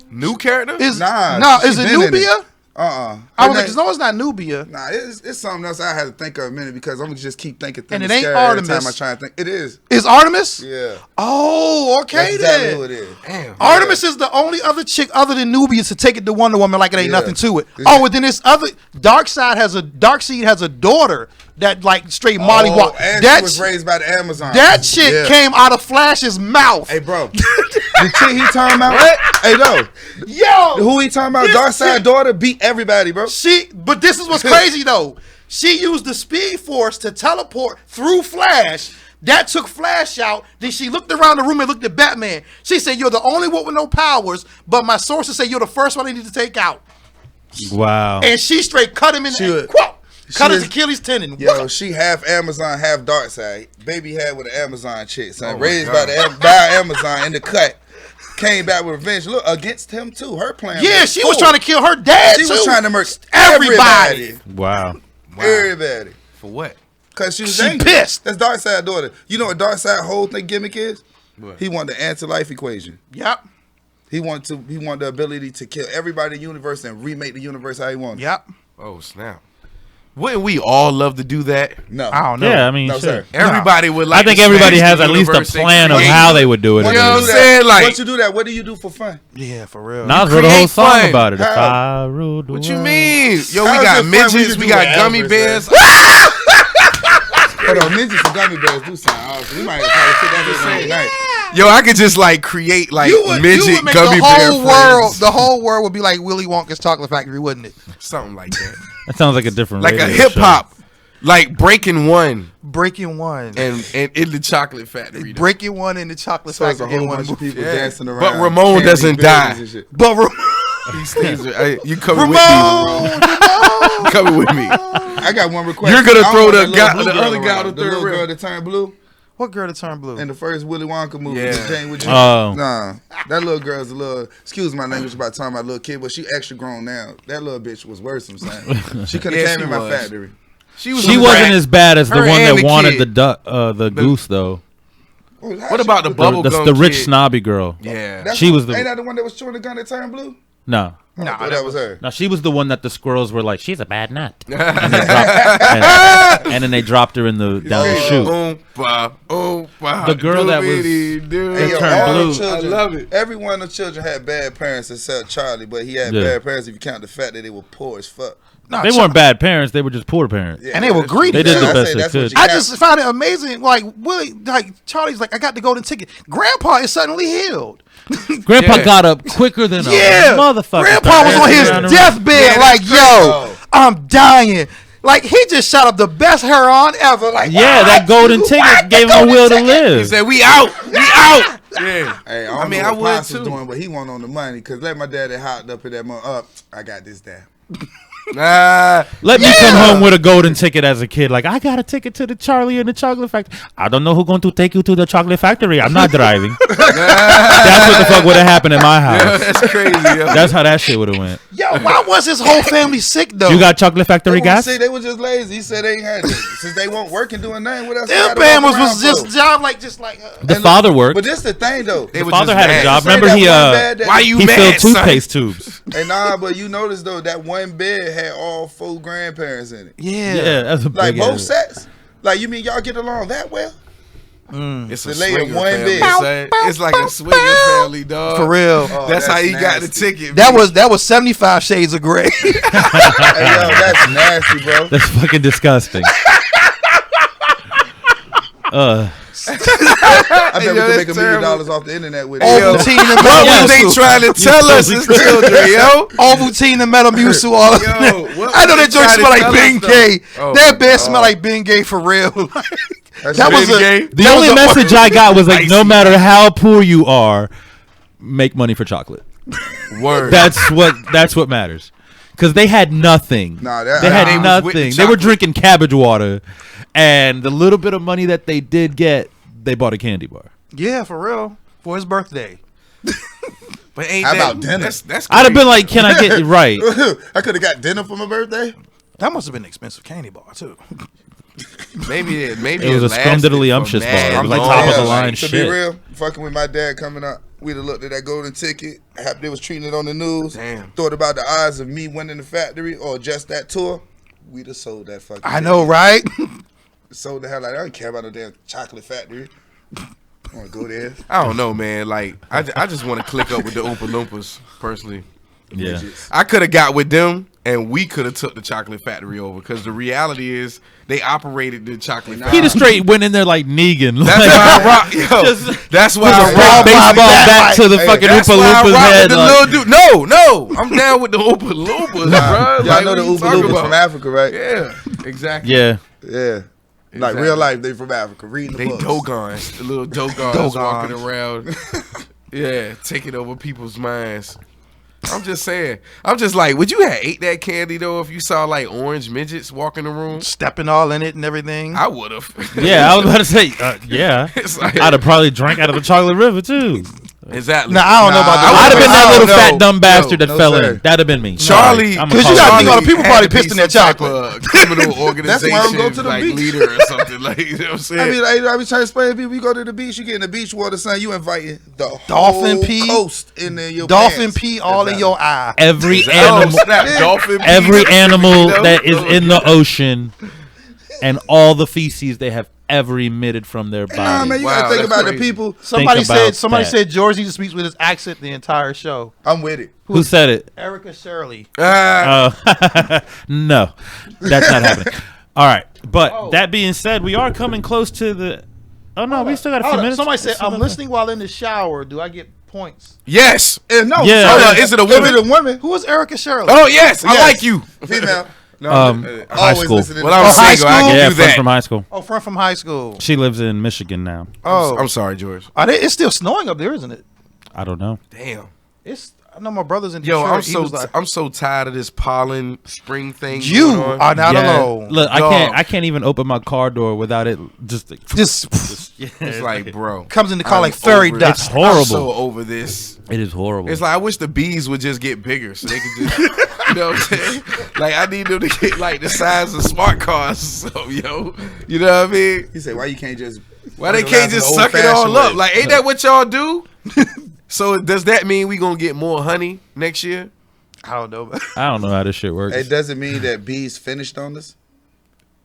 New character? is Nah, is she it been in Nubia? it. I I was like, no, it's not Nubia. Nah, it's something else I had to think of a minute because I'm gonna just keep thinking things. And it ain't scary Artemis. Every time I try to think. It is. Is Artemis? Yeah. Oh, okay That's exactly then. who it is. Damn. Artemis is the only other chick other than Nubia to take it to Wonder Woman like it ain't Yeah. nothing to it. Oh, and then this other Darkseid has a daughter that like straight Molly Walk. And That she was raised by the Amazon. that shit Yeah. came out of Flash's mouth. Hey, bro. The chick he talking about? What? Hey, no. Yo, Who he talking about? This Darkseid chick- daughter beat everybody, bro. but this is what's crazy though. She used the Speed Force to teleport through Flash. That took Flash out. Then she looked around the room and looked at Batman. She said, "You're the only one with no powers, but my sources say you're the first one I need to take out." Wow. And she straight cut him in the cut his Achilles tendon. Yo, she half Amazon, half Darkseid. Baby had with an Amazon chick, son. Oh, Raised my by Amazon in the cut. Came back with revenge. Look, against him too. Her plan. Yeah, she was trying to kill her dad She too. was trying to murder Everybody. Wow. Everybody. For what? Cause she was She angry. pissed. That's Darkseid daughter. You know what Darkseid whole thing gimmick is? What? He wanted the anti-life equation. Yep. He wanted the ability to kill everybody in the universe and remake the universe how he wanted. Yep. Oh, snap. Wouldn't we all love to do that? No. I don't know. Yeah, I mean, No, shit. sir. Everybody would like I think to everybody smash has the at least a universe and plan of create- how they would do it. You know Once what I'm you do saying? that- Like- once you do that, what do you do for fun? Yeah, for real. Nas wrote a whole create song fun. about it. If How? I ruled the What you world. mean? Yo, we How's it got fun when midgets, you we do got whatever, gummy son? bears. Hold on, ninjas and gummy bears do sound awesome. We might probably put that in tonight. Yo, I could just like create like midget make gummy the bear whole world. friends. The whole world would be like Willy Wonka's Chocolate Factory, wouldn't it? Something like that. That sounds like a different Like a radio hip show. hop. Like Breaking One Breaking One. and in the Chocolate Factory. though. Breaking One in the Chocolate So it's a Factory in whole one bunch of movie. people Yeah. dancing around. But Ramon candy doesn't buildings die. and shit. But These things are, you coming with Ramon, me? Coming with me. I got one request. You're gonna I don't throw want the that little guy- blue the girl other guy around. on the the third little rail. girl that turned blue what girl to turn blue? in the first Willy Wonka movie. Yeah. with Jane with Jane. Oh. Nah, that little girl's a little. Excuse my language about talking about little kid, but she extra grown now. That little bitch was worse. I'm saying she could have Yeah, came she in my was. factory. She wasn't as bad as the Her one and that the wanted kid. the duck, the goose though. What about the bubble gum The rich kid? snobby girl. Yeah. She was the- Ain't that the one that was chewing the gun that turned blue? No. Nah, that was her. No, she was the one that the squirrels were like, she's a bad nut. And then they dropped her in the down the chute. The girl that was Hey, that yo, turned all blue. the children, I love it. Every one of the children had bad parents except Charlie, but he had Yeah. bad parents if you count the fact that they were poor as fuck. No, They weren't bad parents. They were just poor parents. Yeah, And they were that's greedy. true. They did the I best say they that's what could. you I count. just found it amazing. Like Willie, like Charlie's like, I got the golden ticket. Grandpa is suddenly healed. Grandpa Yeah. got up quicker than a Yeah, motherfucker. Grandpa was on his deathbed, Yeah, like, that's yo, crazy. I'm dying. Like he just shot up the best heroin ever. Like, Yeah, that golden ticket gave him a will to He live. said, "We out, we out." Yeah. Hey, I mean, know I what would Pops was too. doing, but he wasn't on the money because let my daddy hopped up in that month. Up, I got this down. Nah. Let me come home with a golden ticket as a kid. Like, I got a ticket to the Charlie and the Chocolate Factory. I don't know who's going to take you to the Chocolate Factory. I'm not driving. That's what the fuck would have happened in my house. That's crazy. Yo. That's how that shit would have went. yo, why was his whole family sick though? You got Chocolate Factory They gas? say they were just lazy. He said they ain't had it since they weren't working doing nothing. What else? they them gotta walk Bama's around was just for? job like. The father worked. But this the thing though. They The were father just had mad. a job. Say Remember that he one bad that- Why you he mad, filled son? toothpaste tubes. Hey, nah, but you notice though that one bed had all 4 grandparents in it. Yeah. Yeah, that's a Like big both ass- sets. Like you mean y'all get along that well? It's a The lady swinger one family. bed. Son. It's like a swinger family, dog. For real. Oh, That's how he got the nasty. ticket. That man. was 75 Shades of Grey. Hey, yo, that's nasty, bro. That's fucking disgusting. I bet we yo, could make $1 that's million terrible. off the internet with Yo, it. Ovaltine and what was they Metamucil. trying to tell us as children, yo? Ovaltine and Metamucil. All of that. Yo, what I know was that they joint trying smell to like tell Ben us, though? Gay. Oh, That bed my smell God. like Ben Gay for real. That's That was Ben a Gay? The only message I got was like, no Icy. matter how poor you are, make money for chocolate. Word. That's what matters. Because they had nothing. Nah, that- they had They was with the nothing. They were chocolate. drinking cabbage water, and the little bit of money that they did get, they bought a candy bar. Yeah, for real. For his birthday. But ain't How that, about dinner? That's I'd have been crazy. like, "Can I get it right?" I could have got dinner for my birthday. That must have been an expensive candy bar too. maybe It was a scrumdiddlyumptious bar. It was like top of the line To shit. be real, fucking with my dad coming up, we'd have looked at that golden ticket. They was treating it on the news. Damn. Thought about the odds of me winning the factory or just that tour. We'd have sold that fucking. I know, right? Sold the hell out. I don't care about no damn chocolate factory. I want to go there. I don't know, man. Like, I just want to click up with the Oompa Loompas, personally. Yeah. I could have got with them, and we could have took the chocolate factory over. Because the reality is, they operated the chocolate He factory. just straight went in there like Negan. That's why I rock, yo. That's why I rock. baseball back to the fucking That's Oompa why I Loompas rock head. with the like- little dude. No, I'm down with the Oompa Loompas, bro. Y'all Like, know what the you Oompa talking Loompas about? from Africa, right? Yeah, exactly. yeah. Yeah. Like Exactly. real life, they from Africa. Reading the They books. Dogons, the little Dogons walking around. Yeah, taking over people's minds. I'm just saying. I'm just like, would you have ate that candy though if you saw like orange midgets walk in the room? Stepping all in it and everything. I would have. Yeah, I was about to say, yeah. It's like- I'd have probably drank out of the chocolate river too. Exactly. Now I don't know about Nah, the. I'd have been that little no, fat dumb bastard that no, fell sir. in. That'd have been me. Charlie, Sorry, I'm a Cause you gotta call think all the people had probably to be pissed in that some type chocolate. of criminal organization, That's why I don't go to the like beach. leader or something. Like, you know what I'm saying? I mean, I be trying to explain to people, you go to the beach, you get in the beach water, son, you inviting the Dolphin whole pee, coast in there, your Dolphin pants. pee all in your eye. Every Oh, animal, snap, dolphin every pee, animal you know? that is in the ocean, and all the feces they have ever emitted from their body. Nah, man, you Wow, gotta think that's about crazy. the people. Somebody about said that. George needs to speak with his accent the entire show. I'm with it. Who said it? Erica Shirley. No, that's not happening. All right, but that being said, we are coming close to the. Oh no, we still got a few Hold on. minutes. Somebody said, Let's see I'm about listening while in the shower. Do I get points? Yes. No, Yeah. Hold on, is it a If woman? it's a woman, Who is Erica Shirley? Oh yes, I Yes. like you. female, No, High always school. listening to Well, I'm high single. I school? can Yeah, do friend that. from high school. Oh, friend from high school. She lives in Michigan now. Oh, I'm sorry, George. it's still snowing up there, isn't it? I don't know. Damn. I know my brother's in Yo, Detroit. I'm so tired of this pollen spring thing. You going on. are not Yeah. alone. Look, Dog. I can't even open my car door without it just. This It's like, bro, comes in the car I'm like fairy over it. dust. It's horrible. I'm so over this. It is horrible. It's like I wish the bees would just get bigger so they could just, you know what I'm saying? Like I need them to get like the size of smart cars. So yo, you know what I mean? he said, "Why you can't just? Why they can't just suck it all up? Like ain't that what y'all do? So does that mean we gonna get more honey next year? I don't know. I don't know how this shit works. It doesn't mean that bees finished on us.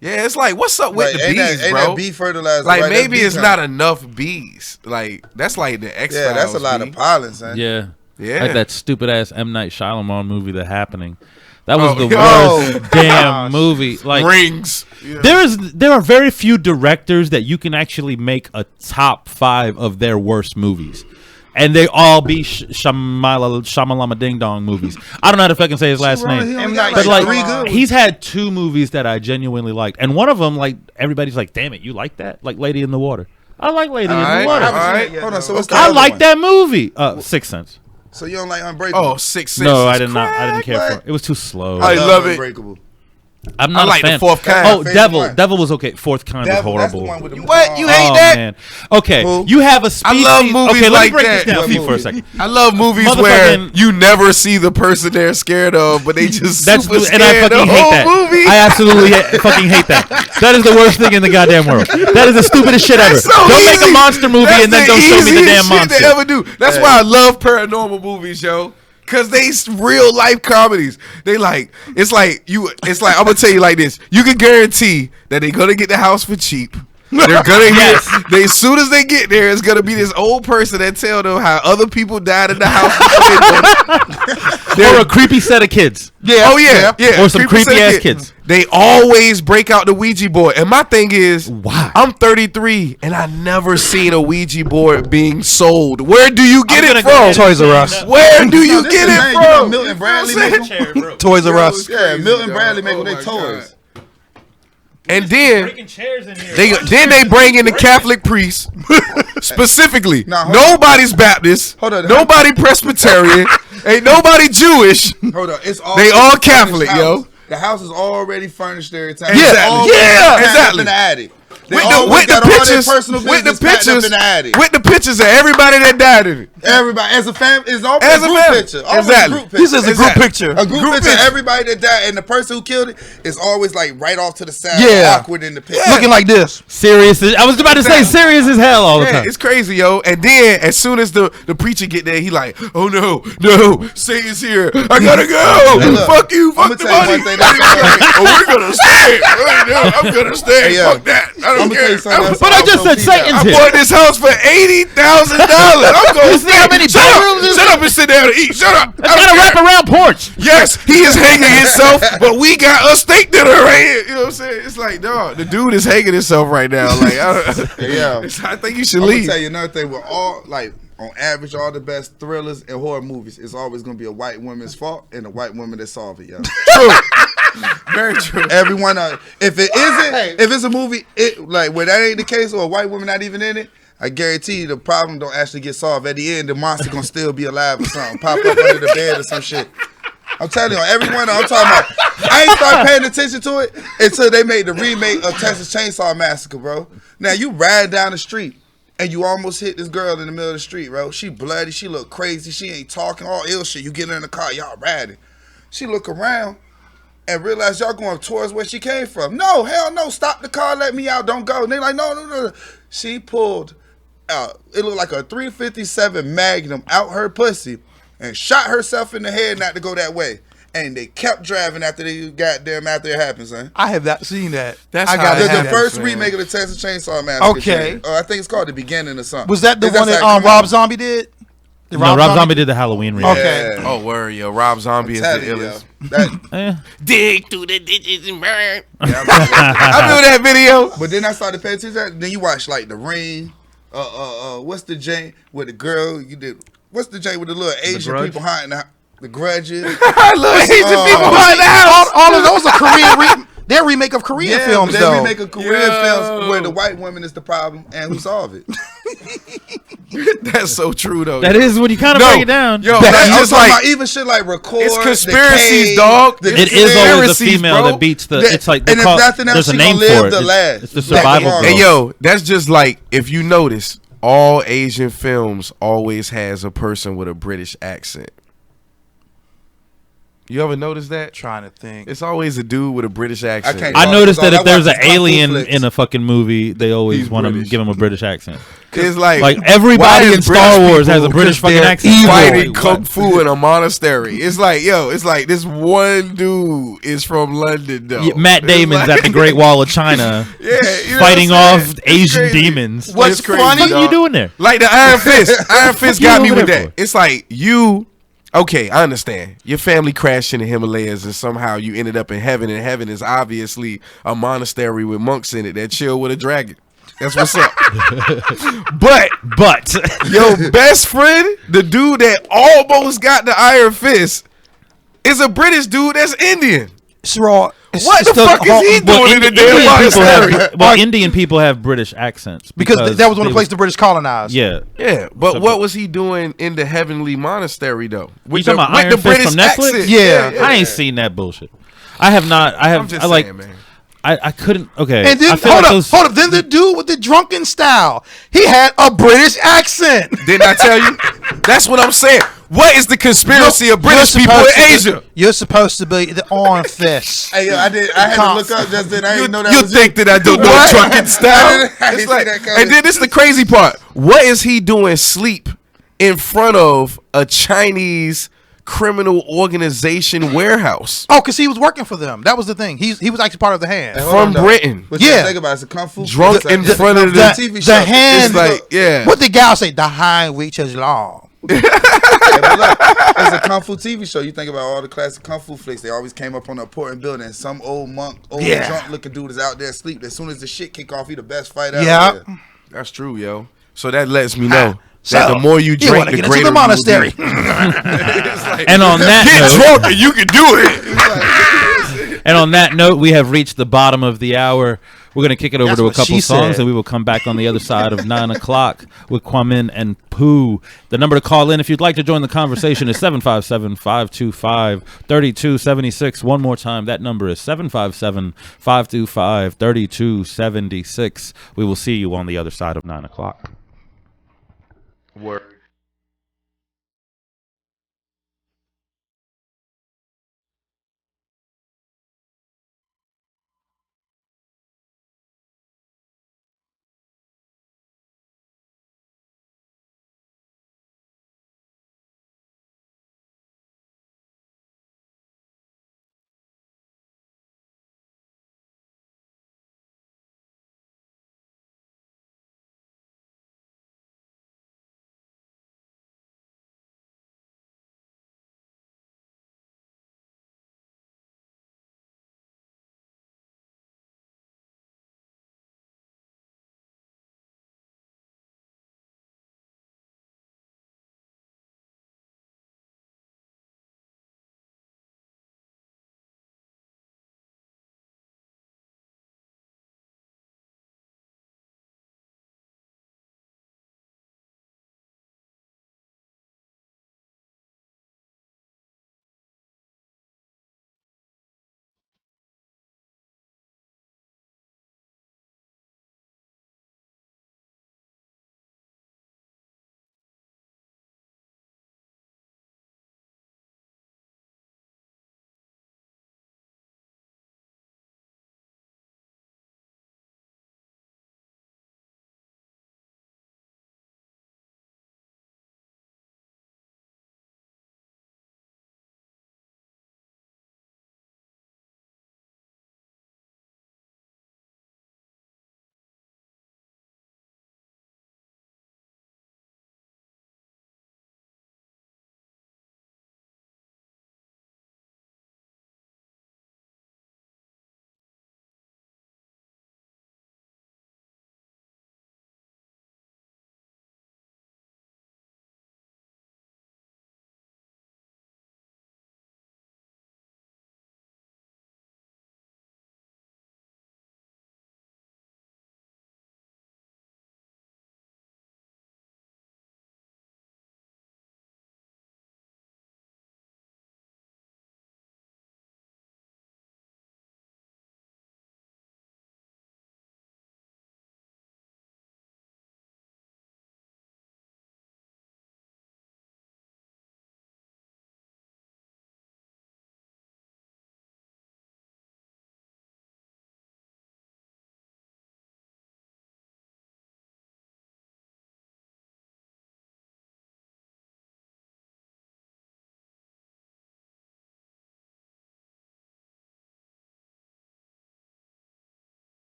Yeah, it's like what's up with Like, the ain't bees, that, ain't bro? that bee fertilizer? Like right? That's maybe bee it's time. not enough bees. Like that's like the X Files. Yeah, that's a lot of pollen, son. Yeah. Yeah. Like that stupid ass M. Night Shyamalan movie, The Happening. That was Oh, the oh, worst damn movie. Like Rings. Yeah. there are very few directors that you can actually make a top 5 of their worst movies. And they all be Shamalama Ding Dong movies. I don't know how to fucking say his last Wrong, he name. only got But like, three good ones. he's had 2 movies that I genuinely liked. And one of them, like, everybody's like, damn it, you like that? Like Lady in the Water. I like Lady in the Alright, Water. alright. Hold on, so what's the I other like one? that movie. Sixth Sense. So you don't like Unbreakable? Oh, 6 Sense. No, I is did not. I didn't care crack, for it. It was too slow. I love it. Unbreakable. I'm not I like a fan. the Fourth Kind. Oh, Favorite Devil. one. Devil was okay. Fourth Kind Devil, was that's the horrible. one with the What? You hate Oh, that? man. Okay, Who? you have a species. love movies okay, let like me break that. this down What for you for a movie? second. I love movies where Motherfucking- you never see the person they're scared of, but they just That's super and I scared fucking the hate whole that. movie. I absolutely fucking hate that. That is the worst thing in the goddamn world. That is the stupidest shit ever. That's so Don't make easy. a monster movie That's and then the don't show me the damn easiest shit monster. to ever do. That's why I love paranormal movies, yo. Cause they real life comedies. They like it's like I'm gonna tell you like this. You can guarantee that they're gonna get the house for cheap. They're gonna as soon as they get there, it's gonna be this old person that tell them how other people died in the house before they Or a creepy set of kids. Yeah. Oh yeah. Or some creepy ass kids. They always break out the Ouija board. And my thing is, why? I'm 33 and I never seen a Ouija board being sold. Where do you get it from? Toys R Us. Where do you get it man, from? you know Milton Bradley make them? Toys R Us. Yeah, Milton Bradley make them their toys. And then chairs in here. they bring in the Catholic priests specifically. Nah, hold Nobody's Baptist. Hold on. Nobody Presbyterian. Ain't nobody Jewish. Hold on, it's all They all furnished Catholic, house. yo. The house is already furnished every time. Yeah, It's always yeah, packed exactly. Up in the attic. They With always the got all their pictures, personal with the business packed up pictures, in the attic. with the pictures of everybody that died in it. Everybody, as a family, it's always As a a group family. picture. Always Exactly. a group He picture. says a group Exactly. picture. A group picture of everybody that died, and the person who killed it is always like right off to the side, Yeah. awkward in the picture. Looking like this. Serious. I was about to say serious as hell all the Yeah, time. it's crazy, yo. And then as soon as the preacher get there, he like, oh no, Satan's here. I gotta go. Hey, look, Fuck you. Fuck I'ma the tell you money. one thing that's Oh, we're gonna stay. I'm gonna stay. Hey, yo, Fuck that. I don't I'ma tell care. you something else But I just also said peep out. Satan's I here. bought this house for $80,000. I'm going to see how many bedrooms is Shut up and sit down and eat. Shut up. It's got a wraparound porch. Yes, he is hanging himself, but we got a steak dinner right here. You know what I'm saying? It's like, dog, the dude is hanging himself right now. Like, I think you should I'm leave. gonna tell you another thing. We're all like, on average, all the best thrillers and horror movies is always gonna be a white woman's fault and a white woman that solve it, yo. True. Very true. Everyone, if it isn't, if it's a movie, like where that ain't the case, or a white woman not even in it, I guarantee you the problem don't actually get solved. At the end, the monster gonna still be alive or something, pop up under the bed or some shit. I'm telling you, everyone I'm talking about, I ain't start paying attention to it until they made the remake of Texas Chainsaw Massacre, bro. Now you ride down the street and you almost hit this girl in the middle of the street, bro. She bloody, she look crazy, she ain't talking, all ill shit. You get her in the car, y'all riding. She look around and realize y'all going towards where she came from. No, hell no, stop the car, let me out, don't go. And they like, no. She pulled out, it looked like a .357 Magnum out her pussy and shot herself in the head not to go that way. And they kept driving after it happened, son. I have not seen that. That's I how got it The happens, first man. remake of the Texas Chainsaw Massacre. Okay. I think it's called The Beginning or something. Was that the That's one that how it come Rob out. Zombie did? No, Rob Zombie did the Halloween remake. Okay. Yeah. Oh, word, yo. Rob Zombie is the Tell you, illest. yo. That- Eh. Dig through the ditches and burn. I remember I remember that video. But then I started paying attention to that. Then you watch like The Ring. What's the Jane with the girl? You did. What's the Jane with the little Asian Grudge? people hiding the Grudges? I love Asian people behind the house. All of those are Korean. They're remake of Korean films, they though. remake a Korean films where the white woman is the problem and who solve it. That's so true, though. That is when you kind of break it down. Yo, I'm that's talking just like about even shit like Record. it's The conspiracies, Cave, dog. the It is always the Conspiracies, female bro. that beats the. That- It's like and if nothing else, there's a she name gonna live for it. the last. It's the Like survival tomorrow. girl. Hey, yo, that's just like, if you notice, all Asian films always has a person with a British accent. You ever notice that? Trying to think. It's always a dude with a British accent. can't- I noticed that I if there's watch an these kung fu alien flicks. in a fucking movie, they always He's want to British. give him a British accent. It's like Like why everybody is in Star British Wars has a people- British fucking they're accent. fighting What? kung fu in a monastery. It's like, yo, it's like this one dude is from London, though. Yeah, Matt It's Damon's like- at the Great Wall of China, Yeah, you know fighting what I'm off saying? It's Asian crazy. demons. What's What crazy, the fuck are you dog? doing there? Like the Iron Fist. Iron Fist you got me over with there that. for? It's like you. Okay, I understand. Your family crashed in the Himalayas and somehow you ended up in heaven, and heaven is obviously a monastery with monks in it that chill with a dragon. That's what's up. But your best friend, the dude that almost got the Iron Fist, is a British dude that's Indian. It's raw. It's What the still- fuck is he doing in the damn monastery? Indian people have British accents Because that was one of the they- places the British colonized. Yeah, Yeah, but what was he doing in the heavenly monastery though? you talking about Iron Fist from Netflix? Yeah. I ain't seen that bullshit. I have not. I have. I'm just I like. saying, man. I couldn't. Okay. And then I feel hold like up, those- hold up. Then the dude with the drunken style, he had a British accent. Didn't I tell you? That's what I'm saying. What is the conspiracy of British people in Asia? You're supposed to be the Iron Fist. Hey, yo, I had to look up just then. I didn't know that You was think that I don't know What? drunken style? I didn't It's see like- that coming. and then this is the crazy part. What is he doing sleep in front of a Chinese criminal organization warehouse. Oh, because he was working for them. That was the thing. He was actually part of the hand. Hey, From Britain. But Yeah. think about it, it's a kung fu. Drunk in front of the TV The show. hand. It's like, yeah. What the gal say? The hind reaches long. Yeah, but look, it's a kung fu TV show. You think about all the classic kung fu flicks. They always came up on an important building. And some old monk, drunk looking dude is out there asleep. As soon as the shit kick off, he the best fighter out there. That's true, yo. So that lets me know So, that the more you drink, wanna the get greater into the monastery. You will be. And on that Get note, drunk and you can do it. and on that note, we have reached the bottom of the hour. We're going to kick it over That's to a what couple she songs, said. and we will come back on the other side of 9 o'clock with Quamin and Pooh. The number to call in if you'd like to join the conversation is 757-525-3276. One more time, that number is 757-525-3276. We will see you on the other side of 9 o'clock. Word.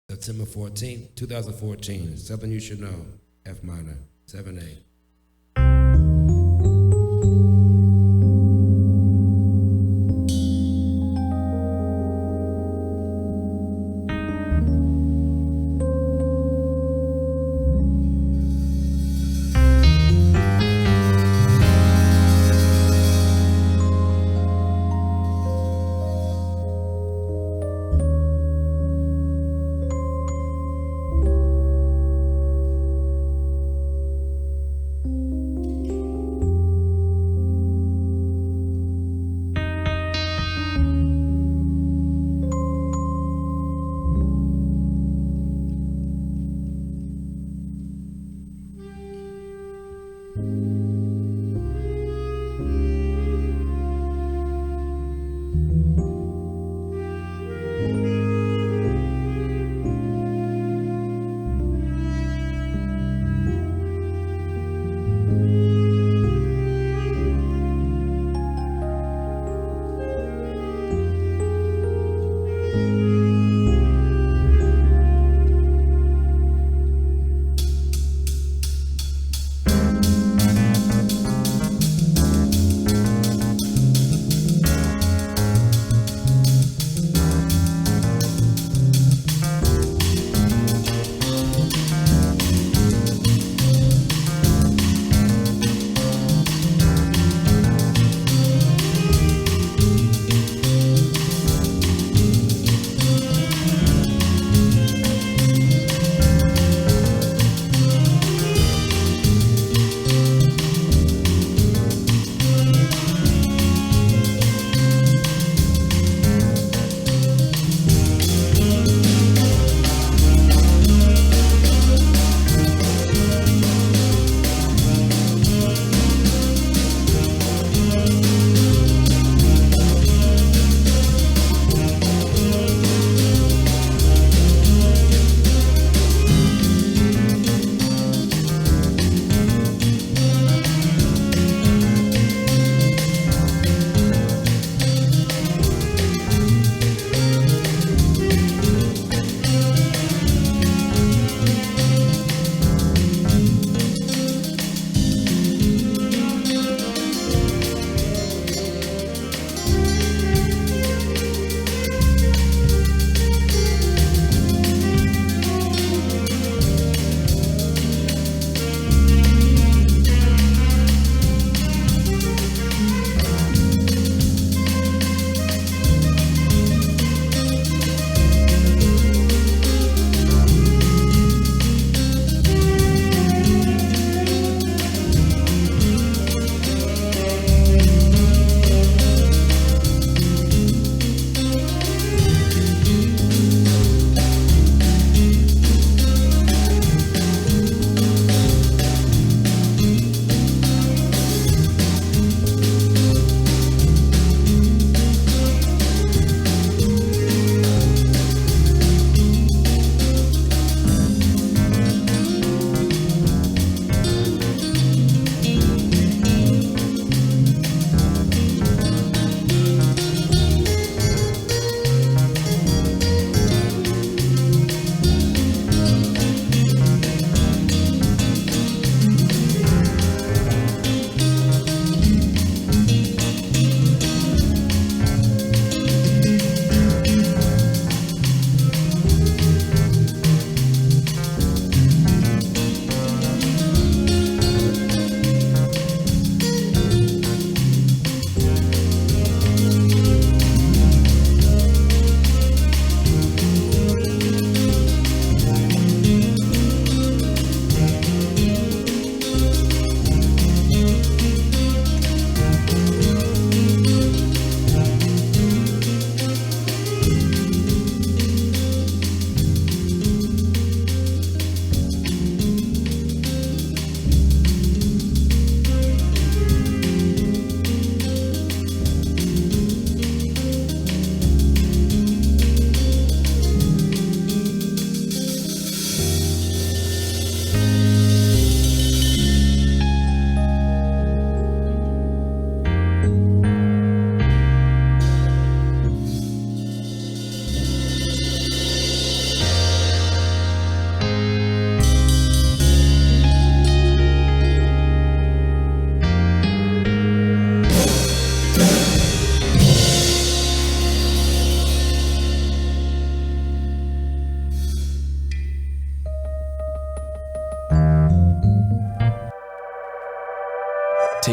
September 14th, 2014. Something you should know. F minor, 7/8.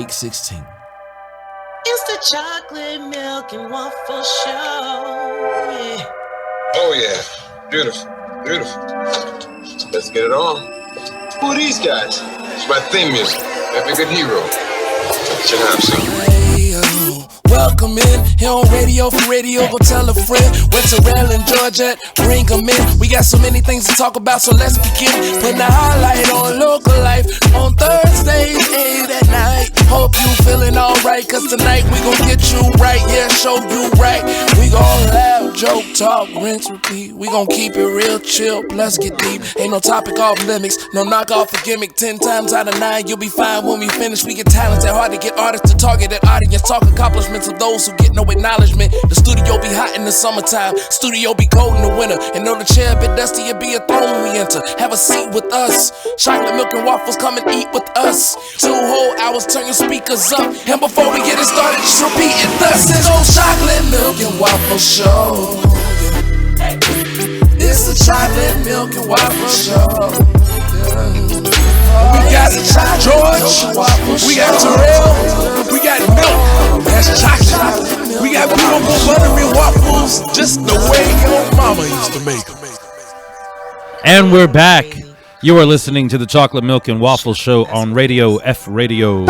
Week 16. It's the chocolate milk and waffle show. Yeah. Oh yeah, beautiful, beautiful. Let's get it on. Who are these guys? It's my theme music. Every good hero should have some. Hey, yo. Welcome in, here on Radio for Radio, go tell a friend. Went to Raleigh, Georgia, bring them in. We got so many things to talk about, so let's begin. Putting the highlight on local life on Thursdays, 8 at night. Hope you feeling alright, cause tonight we gon' get you right, yeah, show you right. We gon' laugh, joke, talk, rinse, repeat. We gon' keep it real chill, plus get deep. Ain't no topic off limits, no knock off a gimmick. 10 times out of 9, you'll be fine when we finish. We get talented, hard to get artists to target that audience. Talk accomplishments of those who get no acknowledgement. The studio be hot in the summertime, studio be cold in the winter. And though the chair a bit dusty, it be a throne we enter. Have a seat with us, chocolate milk and waffles, come and eat with us. 2 whole hours, turn your speakers up. And before we get it started, just repeat it thus. It's old chocolate milk and waffle show. It's the chocolate milk and waffle show. We got George, we got Terrell, we got milk, that's chocolate. We got beautiful buttery waffles, just the way your mama used to make them. And we're back. You are listening to the Chocolate Milk and Waffle Show on Radio F Radio.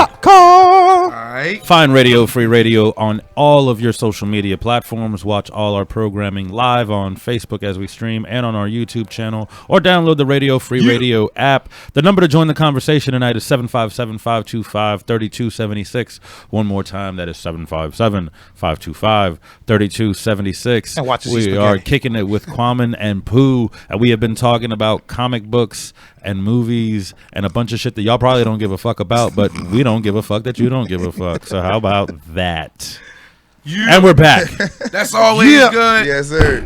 Find Radio Free Radio on all of your social media platforms. Watch all our programming live on Facebook as we stream and on our YouTube channel, or download the Radio Free Radio app. The number to join the conversation tonight is 757-525-3276. One more time, that is 757-525-3276. And watch we are kicking it with Quamin and Pooh, and we have been talking about comic books and movies and a bunch of shit that y'all probably don't give a fuck about, but we don't give a fuck that you don't give a fuck. So how about that? And we're back. That's always good. Yes, sir.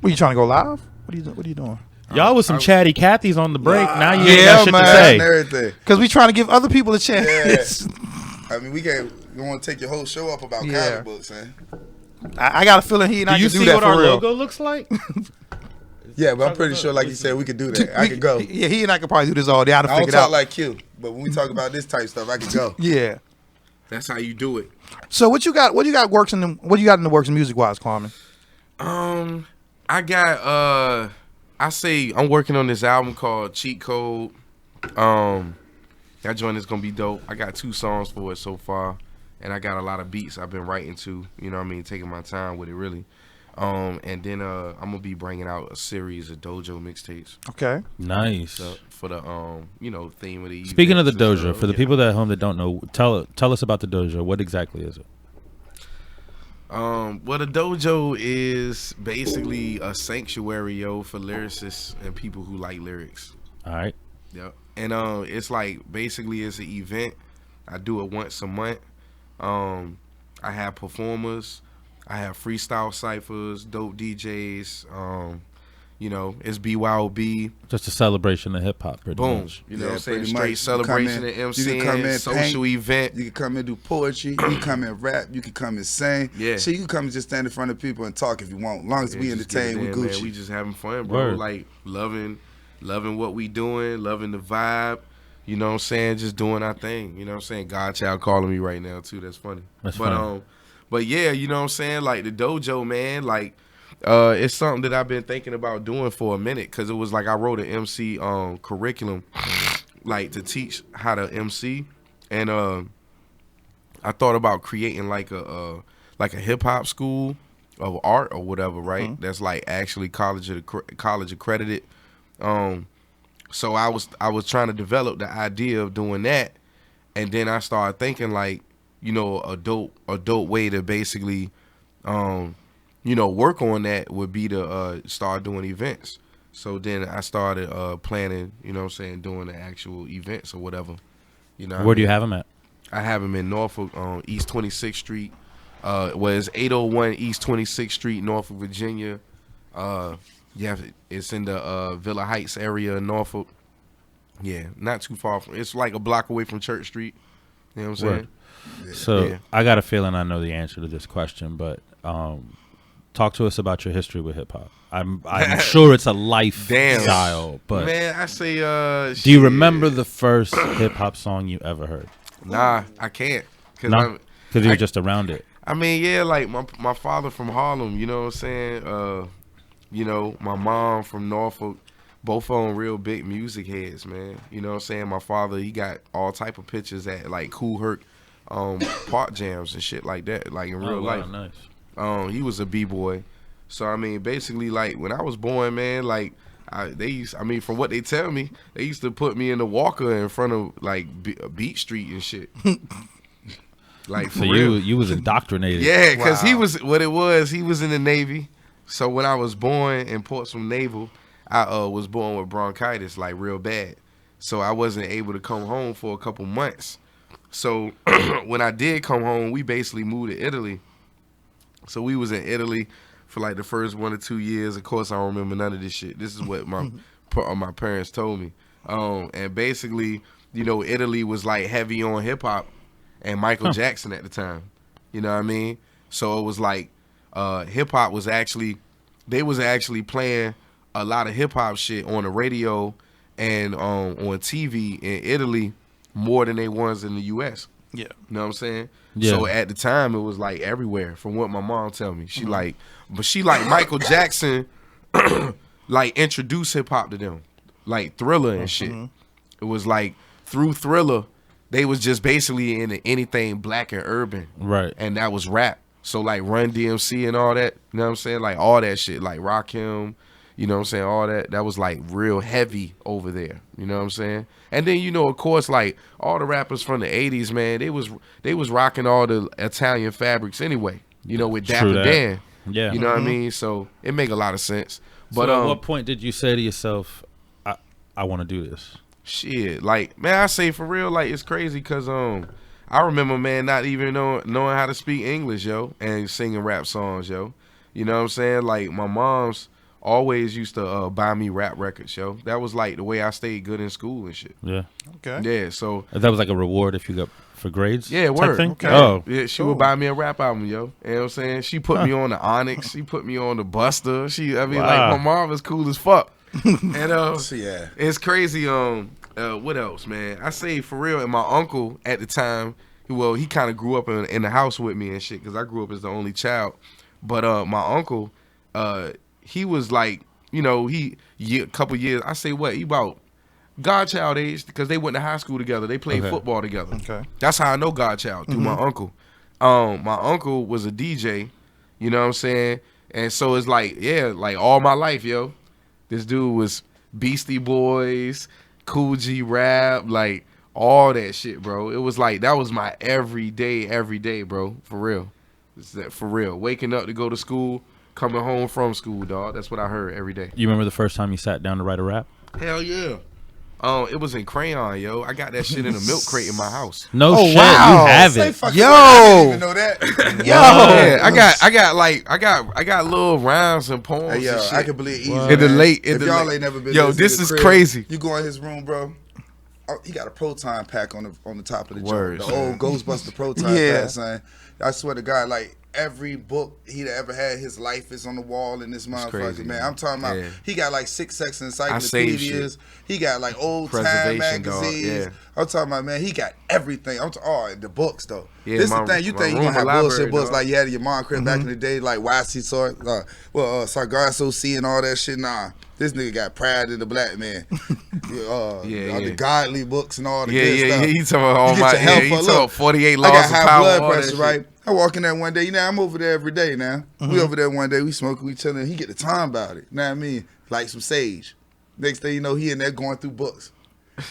What, you trying to go live? What are you doing? Y'all with some chatty Cathys on the break. Now you ain't got shit to say. Because we trying to give other people a chance. Yeah. I mean, we want to take your whole show up about comic books, man. I got a feeling he and I can do that for real. Do you see what our logo looks like? Yeah, but I'm pretty sure, like you said, we could do that. I could go. Yeah, he and I could probably do this all day. I don't talk like Q, but when we talk about this type stuff, I could go. Yeah, that's how you do it. So what you got? What you got works in the? What you got in the works music wise, Quamin? I got I say I'm working on this album called Cheat Code. That joint is gonna be dope. I got 2 songs for it so far, and I got a lot of beats I've been writing to. You know what I mean? Taking my time with it, really. And then I'm gonna be bringing out a series of dojo mixtapes. Okay, nice. For the theme of the. Speaking of the dojo, for the people at home that don't know, tell us about the dojo. What exactly is it? Well, the dojo is basically a sanctuary, for lyricists and people who like lyrics. All right. Yep. And it's like basically it's an event. I do it once a month. I have performers. I have freestyle ciphers, dope DJs. It's BYOB. Just a celebration of hip hop, pretty much. You know what I'm saying? Straight celebration of MCing, social event. You can come and do poetry. You can come and rap. You can come and sing. Yeah. So you can come and just stand in front of people and talk if you want. As long as we entertain, we Gucci. Man, we just having fun, bro. Word. Like loving what we doing, loving the vibe. You know what I'm saying? Just doing our thing. You know what I'm saying? Godchild calling me right now too. That's funny. That's funny. But yeah, you know what I'm saying? Like the dojo, man, like it's something that I've been thinking about doing for a minute, because it was like I wrote an MC curriculum like to teach how to MC, and I thought about creating like a hip hop school of art or whatever, right? Mm-hmm. That's like actually college accredited. So I was trying to develop the idea of doing that, and then I started thinking like, a dope way to basically, work on that would be to start doing events. So then I started planning, doing the actual events or whatever. Where do you have them at? I have them in Norfolk on East 26th Street. It's 801 East 26th Street, Norfolk, Virginia. It's in the Villa Heights area in Norfolk. Yeah, not too far from. It's like a block away from Church Street. You know what I'm saying? So I got a feeling I know the answer to this question, but talk to us about your history with hip hop. I'm sure it's a lifestyle, but man, I say, do you remember the first hip hop song you ever heard? Nah, I can't. Because you're just around it. I mean, yeah, like my father from Harlem, you know what I'm saying? You know, my mom from Norfolk, both of them real big music heads, man. You know what I'm saying? My father, he got all type of pictures at like Kool Herc park jams and shit like that, like in real life. Nice. He was a b-boy. So I mean, basically, like when I was born, man, like from what they tell me, they used to put me in the walker in front of like Beat Street and shit. Like for so real. you was indoctrinated. Yeah, because he was he was in the Navy. So when I was born in Portsmouth Naval, I was born with bronchitis, like real bad. So I wasn't able to come home for a couple months. So when I did come home, we basically moved to Italy. So we was in Italy for like the first 1 or 2 years. Of course, I don't remember none of this shit. This is what my parents told me. And basically, you know, Italy was like heavy on hip hop and Michael Jackson at the time. You know what I mean? So it was like hip hop was actually playing a lot of hip hop shit on the radio and on TV in Italy more than they was in the US. Yeah. You know what I'm saying? Yeah. So at the time it was like everywhere from what my mom tell me. She like Michael Jackson like introduced hip hop to them. Like Thriller and shit. It was like through Thriller they was just basically into anything black and urban. Right. And that was rap. So like Run DMC and all that, you know what I'm saying? Like all that shit, like Rakim, you know what I'm saying? All that was like real heavy over there. You know what I'm saying? And then, you know, of course, like all the rappers from the 80s, man, they was rocking all the Italian fabrics anyway, you know, with Dapper Dan. Yeah. You know what I mean? So it make a lot of sense. But so at what point did you say to yourself, I want to do this? Shit, like, man, I say for real, like, it's crazy because I remember, man, not even knowing how to speak English, yo, and singing rap songs, yo. You know what I'm saying? Like, my mom's always used to buy me rap records, yo. That was, like, the way I stayed good in school and shit. Yeah. Okay. Yeah, so. That was like a reward if you got for grades? Yeah, word. Thing? Okay. Oh. Yeah, she would buy me a rap album, yo. You know what I'm saying? She put me on the Onyx. She put me on the Buster. Like, my mom was cool as fuck. And yeah, it's crazy. What else, man? I say for real. And my uncle at the time, he kind of grew up in the house with me and shit because I grew up as the only child. But my uncle, he was like, you know, a couple years. I say what? He about Godchild age because they went to high school together. They played football together. Okay, that's how I know Godchild through my uncle. My uncle was a DJ. You know what I'm saying? And so it's like, yeah, like all my life, yo. This dude was Beastie Boys, Cool G Rap, like all that shit, bro. It was like that was my every day, bro. For real. For real. Waking up to go to school, coming home from school, dog. That's what I heard every day. You remember the first time you sat down to write a rap? Hell yeah. It was in crayon, yo. I got that shit in a milk crate in my house. No shit, wow. You have it. Yo, I didn't even know that. Yeah, I got little rhymes and poems. Hey, yo, and shit. I can believe easy. If y'all ain't never been, this is crazy. You go in his room, bro. Oh, he got a proton pack on the top of the Word, joint. The old Ghostbuster proton pack, son. I swear to God, like every book he'd ever had, his life is on the wall in this motherfucker, crazy, man. I'm talking about he got like 6 sex encyclopedias. He got like old time magazines. Yeah. I'm talking about, man, he got everything. The books though. Yeah, this is the thing, you think you gonna have bullshit books dog. like you had in your mom crib back in the day, like YC Sargasso C and all that shit. Nah. This nigga got Pride of the Black Man. The godly books and all the good stuff. Yeah, he talking about all my he talking about 48 laws I got of high power. blood pressure, right? I walk in there one day, you know, I'm over there every day now. We over there one day, we smoking, we chilling, he get the time about it. You know what I mean? Like some sage. Next thing you know, he in there going through books.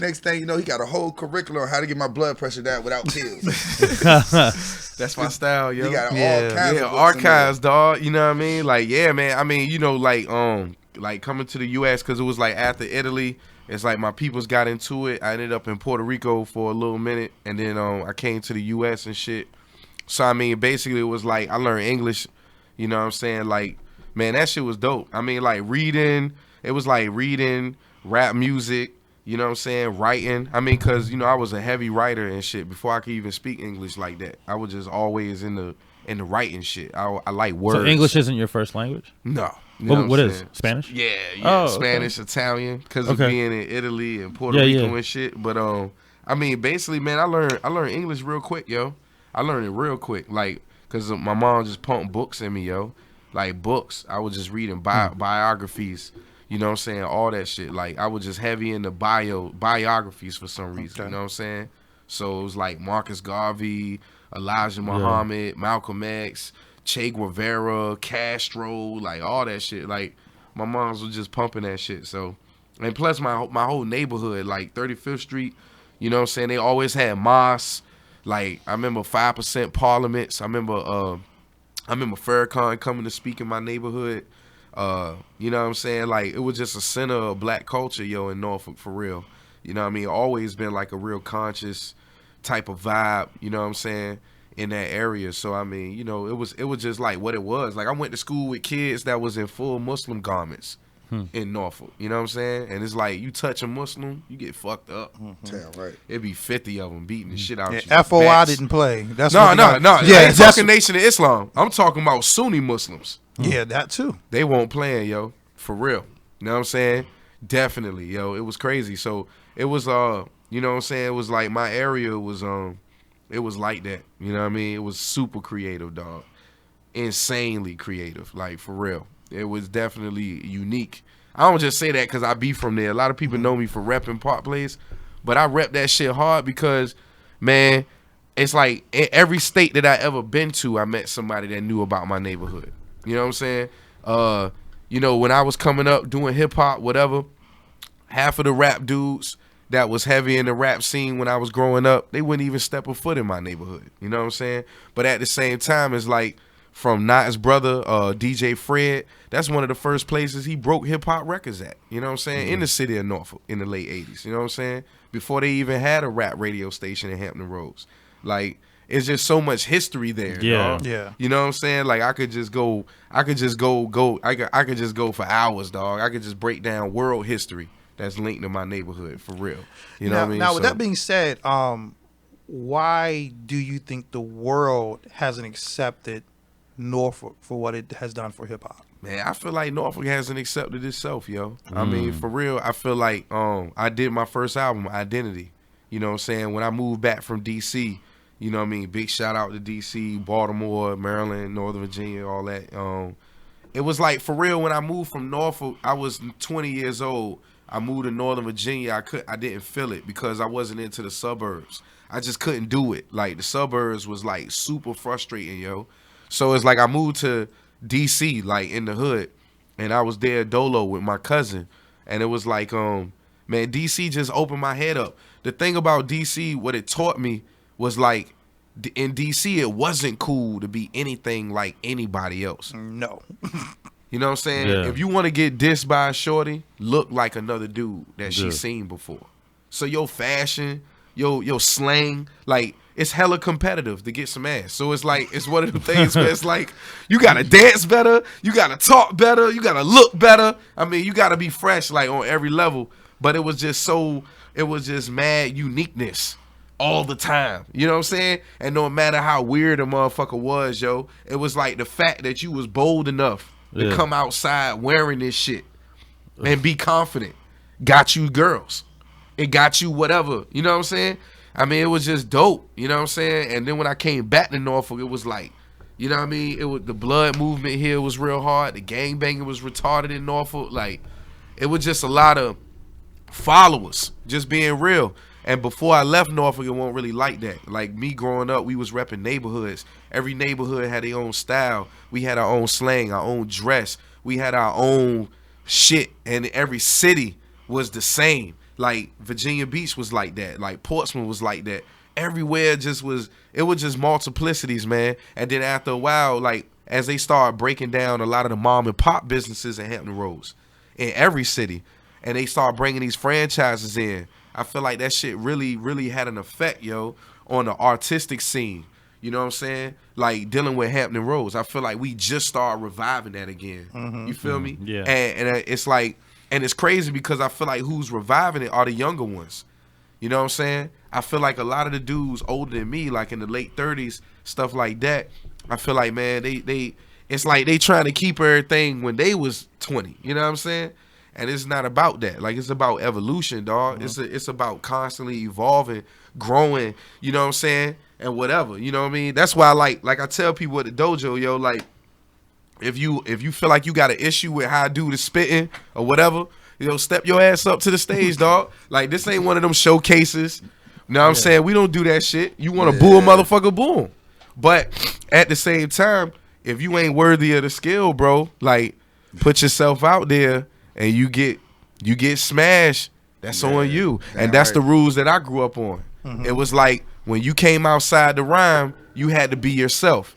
Next thing you know, he got a whole curriculum on how to get my blood pressure down without pills. That's my style, yo. He got all kinds of books archives, dog. You know what I mean? Like, yeah, man. I mean, you know, like coming to the U.S. because it was like after Italy, it's like my peoples got into it. I ended up in Puerto Rico for a little minute, and then I came to the U.S. and shit. So, I mean, basically it was like I learned English, you know what I'm saying? Like, man, that shit was dope. I mean, like reading, rap music, you know what I'm saying? Writing. I mean, because, you know, I was a heavy writer and shit before I could even speak English like that. I was just always in the writing shit. I like words. So English isn't your first language? No. You know what is? Spanish? Yeah. Oh, Spanish, okay. Italian, because of being in Italy and Puerto Rico and shit. But I mean, basically, man, I learned English real quick, yo. I learned it real quick, like, cause my mom just pumped books in me, yo. Like books, I was just reading biographies. You know what I'm saying? All that shit. Like I was just heavy into biographies for some reason. Okay. You know what I'm saying? So it was like Marcus Garvey, Elijah Muhammad, Malcolm X, Che Guevara, Castro, like all that shit. Like my moms was just pumping that shit. So, and plus my whole neighborhood, like 35th Street, you know what I'm saying? They always had mosques. Like I remember 5% parliaments. I remember Farrakhan coming to speak in my neighborhood. You know what I'm saying? Like it was just a center of black culture, yo, in Norfolk for real. You know what I mean? Always been like a real conscious type of vibe, you know what I'm saying, in that area. So I mean, you know, it was just like what it was. Like I went to school with kids that was in full Muslim garments in Norfolk. You know what I'm saying? And it's like you touch a Muslim, you get fucked up. Damn right. It'd be 50 of them beating the shit out you. FOI didn't play. That's no. Yeah, I ain't talking Nation of Islam. I'm talking about Sunni Muslims. Yeah, that too. They won't playing, yo, for real. You know what I'm saying? Definitely, yo. It was crazy. So it was, you know what I'm saying? It was like my area was, it was like that. You know what I mean? It was super creative, dog. Insanely creative, like for real. It was definitely unique. I don't just say that because I be from there. A lot of people know me for repping Park Place, but I rep that shit hard because, man, it's like in every state that I ever been to, I met somebody that knew about my neighborhood. You know what I'm saying? You know, when I was coming up doing hip hop, whatever, half of the rap dudes that was heavy in the rap scene when I was growing up, they wouldn't even step a foot in my neighborhood. You know what I'm saying? But at the same time, it's like from Not's brother, DJ Fred, that's one of the first places he broke hip hop records at. You know what I'm saying? In the city of Norfolk in the late 80s. You know what I'm saying? Before they even had a rap radio station in Hampton Roads. Like, it's just so much history there. Yeah. Dog. Yeah. You know what I'm saying? Like I could just go for hours, dog. I could just break down world history that's linked to my neighborhood for real. You know what I mean? Now with that being said, why do you think the world hasn't accepted Norfolk for what it has done for hip hop? Man, I feel like Norfolk hasn't accepted itself, yo. I mean, for real, I feel like I did my first album, Identity. You know what I'm saying? When I moved back from DC, you know what I mean? Big shout out to DC, Baltimore, Maryland, Northern Virginia, all that. It was like, for real, when I moved from Norfolk, I was 20 years old. I moved to Northern Virginia. I didn't feel it because I wasn't into the suburbs. I just couldn't do it. Like, the suburbs was, like, super frustrating, yo. So it's like I moved to DC, like, in the hood, and I was there dolo with my cousin. And it was like, man, DC just opened my head up. The thing about DC, what it taught me was like, in DC, it wasn't cool to be anything like anybody else. No. You know what I'm saying? Yeah. If you want to get dissed by a shorty, look like another dude that she's seen before. So your fashion, your slang, like, it's hella competitive to get some ass. So it's like, it's one of the things where it's like, you got to dance better, you got to talk better, you got to look better. I mean, you got to be fresh, like, on every level. But it was just mad uniqueness all the time. You know what I'm saying? And no matter how weird a motherfucker was, yo, it was like the fact that you was bold enough to come outside wearing this shit and be confident got you girls. It got you whatever. You know what I'm saying? I mean, it was just dope. You know what I'm saying? And then when I came back to Norfolk, it was like, you know what I mean? It was the blood movement here was real hard. The gangbanging was retarded in Norfolk. Like, it was just a lot of followers, just being real. And before I left Norfolk, it wasn't really like that. Like, me growing up, we was repping neighborhoods. Every neighborhood had their own style. We had our own slang, our own dress. We had our own shit. And every city was the same. Like, Virginia Beach was like that. Like, Portsmouth was like that. Everywhere just was, it was just multiplicities, man. And then after a while, like, as they started breaking down a lot of the mom and pop businesses in Hampton Roads, in every city, and they started bringing these franchises in, I feel like that shit really, really had an effect, yo, on the artistic scene. You know what I'm saying? Like, dealing with Hampton Roads. I feel like we just started reviving that again. You feel me? Yeah. And it's like, and it's crazy because I feel like who's reviving it are the younger ones. You know what I'm saying? I feel like a lot of the dudes older than me, like in the late 30s, stuff like that, I feel like, man, it's like they trying to keep everything when they was 20. You know what I'm saying? And it's not about that. Like, it's about evolution, dog. It's about constantly evolving, growing, you know what I'm saying? And whatever, you know what I mean? That's why like I tell people at the dojo, yo, like, if you feel like you got an issue with how dude is spitting or whatever, you know, step your ass up to the stage, dog. Like, this ain't one of them showcases. You know what I'm saying? We don't do that shit. You want to boo a motherfucker, boo him. But at the same time, if you ain't worthy of the skill, bro, like, put yourself out there and you get smashed, that's on you. And that's the rules that I grew up on. It was like, when you came outside the rhyme, you had to be yourself.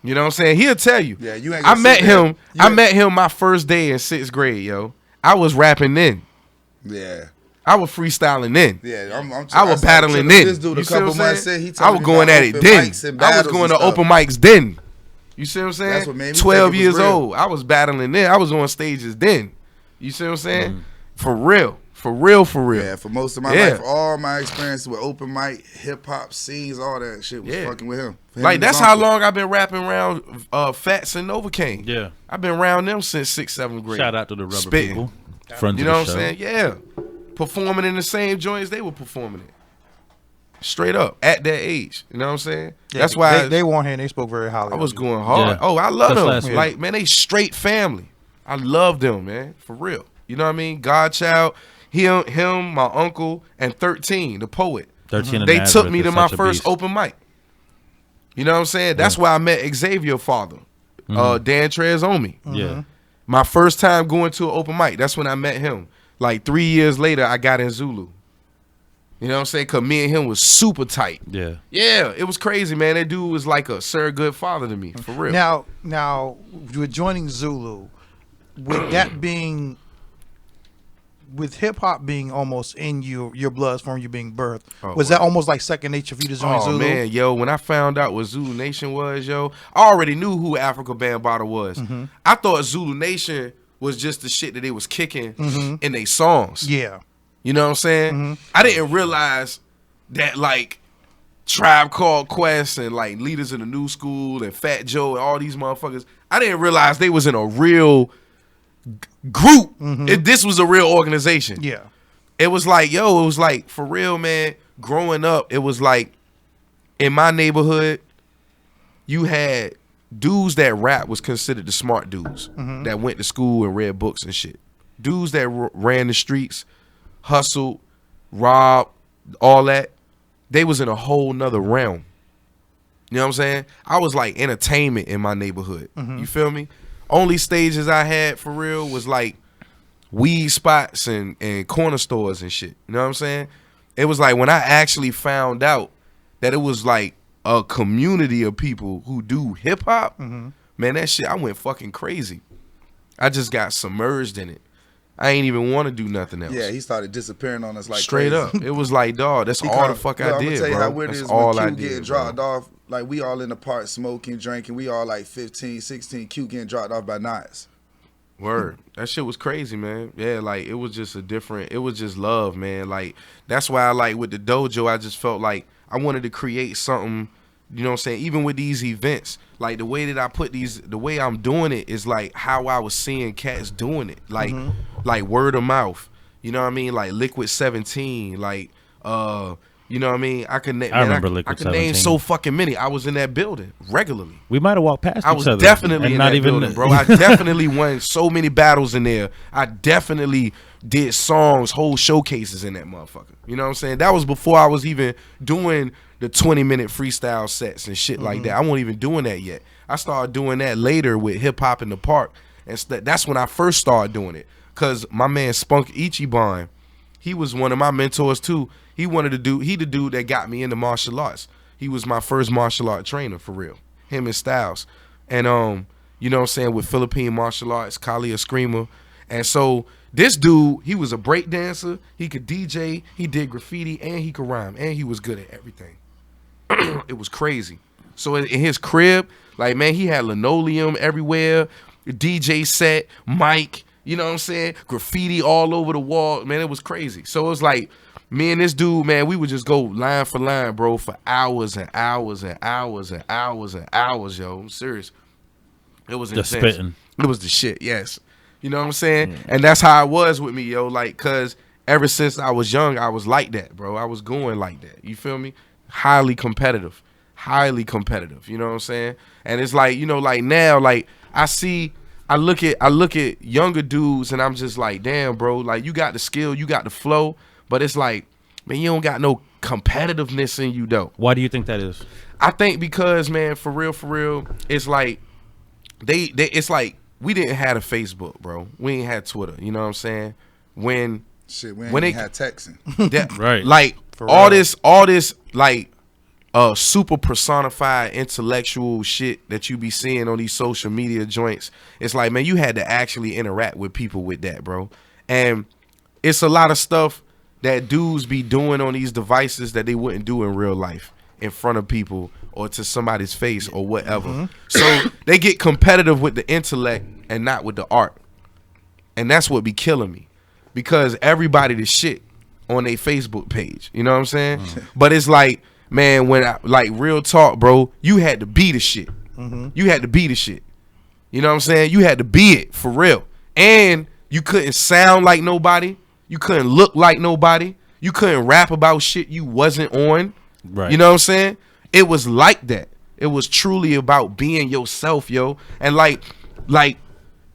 You know what I'm saying? He'll tell you. Yeah, you ain't. I met him my first day in 6th grade, yo. I was rapping then. Yeah. I was freestyling then. Yeah, I was battling then. This dude, you see what I'm saying? I was going at it then. I was going to open mics then. You see what I'm saying? That's what made me 12 years old. I was battling then. I was on stages then. You see what I'm saying? For real. For real. Yeah, for most of my life, all my experiences with open mic, hip hop scenes, all that shit was fucking with him. Like, that's how long I've been rapping around Fats and Novocaine. Yeah. I've been around them since 6th, 7th grade. Shout out to the rubber Spitting. people. Friends you know of the what I'm saying? Yeah. Performing in the same joints they were performing in. Straight up. At that age. You know what I'm saying? Yeah, that's why they weren't here and they spoke very highly. I was going hard. Yeah. Oh, I love That's them. last Like, man, they straight family. I love them, man. For real. You know what I mean? Godchild, him, my uncle, and 13, the poet. 13 and They Nazareth took me is to my such a first beast. open mic. You know what I'm saying? That's why I met Xavier's father, Dan Trezomi. Yeah. My first time going to an open mic, that's when I met him. Like 3 years later, I got in Zulu. You know what I'm saying? Because me and him was super tight. Yeah. Yeah, it was crazy, man. That dude was like a surrogate father to me, for real. Now, you're joining Zulu. With that being, with hip hop being almost in your blood from you being birthed, was that almost like second nature for you to join Zulu? Oh man, yo, when I found out what Zulu Nation was, yo, I already knew who Africa Bambaataa was. I thought Zulu Nation was just the shit that they was kicking in their songs. Yeah. You know what I'm saying? I didn't realize that, like, Tribe Called Quest and, like, Leaders of the New School and Fat Joe and all these motherfuckers, I didn't realize they was in a real group. This was a real organization. Yeah. It was like, yo, it was like, for real, man, growing up, it was like, in my neighborhood, you had dudes that rap was considered the smart dudes that went to school and read books and shit. Dudes that ran the streets, hustled, robbed, all that. They was in a whole nother realm. You know what I'm saying? I was like entertainment in my neighborhood. You feel me? Only stages I had for real was like weed spots and corner stores and shit. You know what I'm saying? It was like when I actually found out that it was like a community of people who do hip hop, man, that shit, I went fucking crazy. I just got submerged in it. I ain't even want to do nothing else. Yeah, he started disappearing on us like straight crazy. up. It was like, dog, that's all the fuck I did, I'm gonna tell you bro. how weird That's it is all when I Q did, getting dropped off. Like, we all in the park smoking, drinking. We all like 15, 16. Q getting dropped off by Nas. Word. That shit was crazy, man. Yeah, like, it was just it was just love, man. Like, that's why I like with the dojo, I just felt like I wanted to create something, you know what I'm saying? Even with these events, like the way that I put these, the way I'm doing it is like how I was seeing cats doing it. Like, like word of mouth. You know what I mean? Like Liquid 17, like, you know what I mean? I remember Liquid 17. I could name so fucking many. I was in that building regularly. We might have walked past each other. I was definitely in that building, bro. I definitely won so many battles in there. I definitely did songs, whole showcases in that motherfucker. You know what I'm saying? That was before I was even doing the 20-minute freestyle sets and shit like that. I wasn't even doing that yet. I started doing that later with Hip Hop in the Park. And that's when I first started doing it. Because my man Spunk Ichiban, he was one of my mentors too. He the dude that got me into martial arts. He was my first martial art trainer for real. Him and Styles. And you know what I'm saying, with Philippine martial arts, Kali a Screamer. And so this dude, he was a break dancer, he could DJ, he did graffiti, and he could rhyme, and he was good at everything. It was crazy. So in his crib, like, man, he had linoleum everywhere, DJ set, mic, you know what I'm saying, graffiti all over the wall. Man, it was crazy. So it was like, me and this dude, man, we would just go line for line, bro, for hours and hours and hours and hours and hours, yo. I'm serious. It was intense. Spitting. It was the shit, yes. You know what I'm saying? And that's how it was with me, yo. Like, cause ever since I was young, I was like that, bro. I was going like that. You feel me? Highly competitive. You know what I'm saying? And it's like, you know, like now, like I look at younger dudes and I'm just like, damn, bro, like you got the skill, you got the flow, but it's like, man, you don't got no competitiveness in you though. Why do you think that is? I think because, man, for real, it's like it's like we didn't have a Facebook, bro. We ain't had Twitter. You know what I'm saying? When we ain't had texting. Right. Like all this like super personified intellectual shit that you be seeing on these social media joints. It's like, man, you had to actually interact with people with that, bro. And it's a lot of stuff that dudes be doing on these devices that they wouldn't do in real life in front of people or to somebody's face or whatever. So they get competitive with the intellect and not with the art. And that's what be killing me. Because everybody the shit on their Facebook page. You know what I'm saying? But it's like, man, when I, like, real talk, bro, you had to be the shit. You had to be the shit. You know what I'm saying? You had to be it for real. And you couldn't sound like nobody. You couldn't look like nobody. You couldn't rap about shit you wasn't on. Right. You know what I'm saying? It was like that. It was truly about being yourself, yo. And like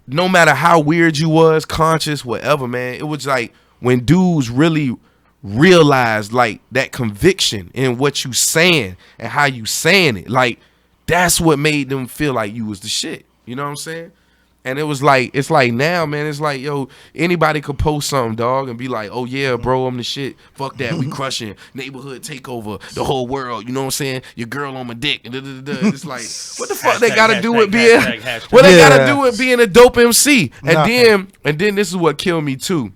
no matter how weird you was, conscious, whatever, man, it was like when dudes really realized like that conviction in what you saying and how you saying it, like that's what made them feel like you was the shit. You know what I'm saying? And it was like, it's like now, man, it's like, yo, anybody could post something, dog, and be like, oh yeah, bro, I'm the shit. Fuck that, we crushing, neighborhood takeover, the whole world. You know what I'm saying? Your girl on my dick. And it's like, what the fuck they gotta do with being? What they gotta do with being a dope MC? And then this is what killed me too.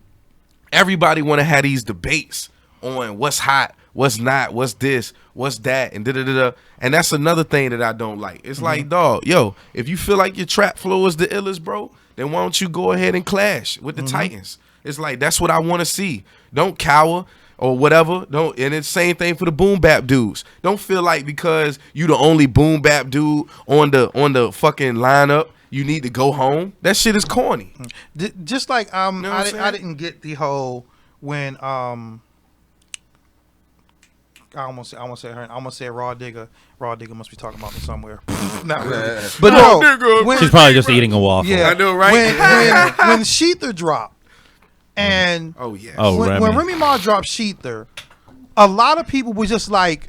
Everybody want to have these debates on what's hot, what's not, what's this, what's that, and da-da-da-da. And that's another thing that I don't like. It's like, dog, yo, if you feel like your trap flow is the illest, bro, then why don't you go ahead and clash with the Titans? It's like, that's what I want to see. Don't cower or whatever. Don't. And it's the same thing for the boom bap dudes. Don't feel like because you the only boom bap dude on the fucking lineup, you need to go home. That shit is corny. Just like you know I didn't get the whole when I almost say her. I almost say Raw Digger. Raw Digger must be talking about me somewhere. Not really. But no, she's probably just eating a waffle. Yeah, I know, right? When Sheether dropped, and when Remy Ma dropped Sheether, a lot of people were just like,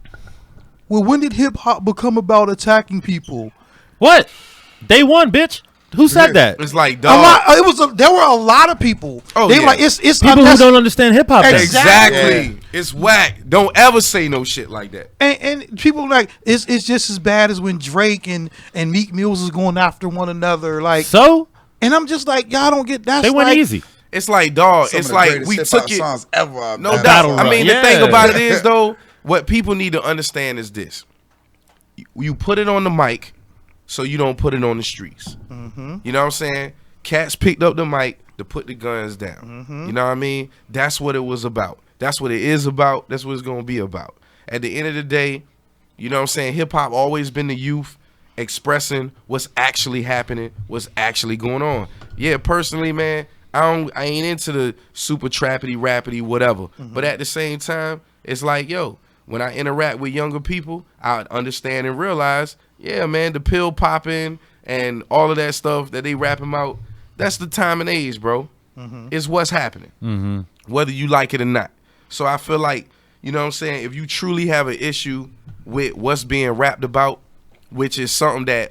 "Well, when did hip hop become about attacking people?" What? Day one, bitch. Who said that? It's like, dog. There were a lot of people. They were like, it's people who don't understand hip hop. Exactly. Yeah. It's whack. Don't ever say no shit like that. And people like it's just as bad as when Drake and Meek Mills is going after one another. Like so. And I'm just like, y'all don't get that. They went easy. It's like, dog. Some it's of the like we took it. Songs ever. No doubt. I mean, the thing about it is though, what people need to understand is this: you put it on the mic. So you don't put it on the streets. You know what I'm saying? Cats picked up the mic to put the guns down. You know what I mean? That's what it was about. That's what it is about. That's what it's going to be about. At the end of the day, you know what I'm saying? Hip hop always been the youth expressing what's actually happening, what's actually going on. Yeah, personally, man, I ain't into the super trappity, rappity, whatever. But at the same time, it's like, yo, when I interact with younger people, I understand and realize, yeah, man, the pill popping and all of that stuff that they rapping about, that's the time and age, bro. It's what's happening, whether you like it or not. So I feel like, you know what I'm saying, if you truly have an issue with what's being rapped about, which is something that,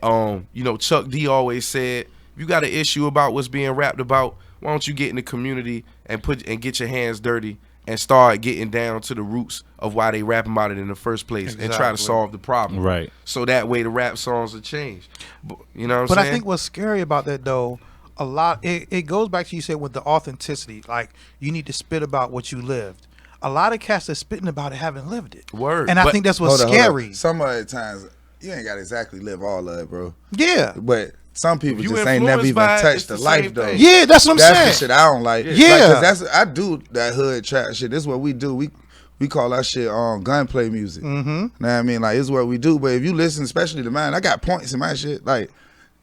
you know, Chuck D always said, if you got an issue about what's being rapped about, why don't you get in the community and get your hands dirty and start getting down to the roots of why they rapping about it in the first place and try to solve the problem. Right. So that way the rap songs will change. You know what I'm saying? But I think what's scary about that, though, a lot, it goes back to you said with the authenticity. Like, you need to spit about what you lived. A lot of cats that spitting about it haven't lived it. Word. And I think that's what's scary. Some of the times, you ain't got to exactly live all of it, bro. Yeah. But some people just ain't never even touched the life, though. Yeah, that's what I'm saying. That's the shit I don't like. Yeah. Like, I do that hood trap shit. This is what we do. We call our shit gunplay music. Know what I mean? Like, it's what we do. But if you listen, especially to mine, I got points in my shit. Like,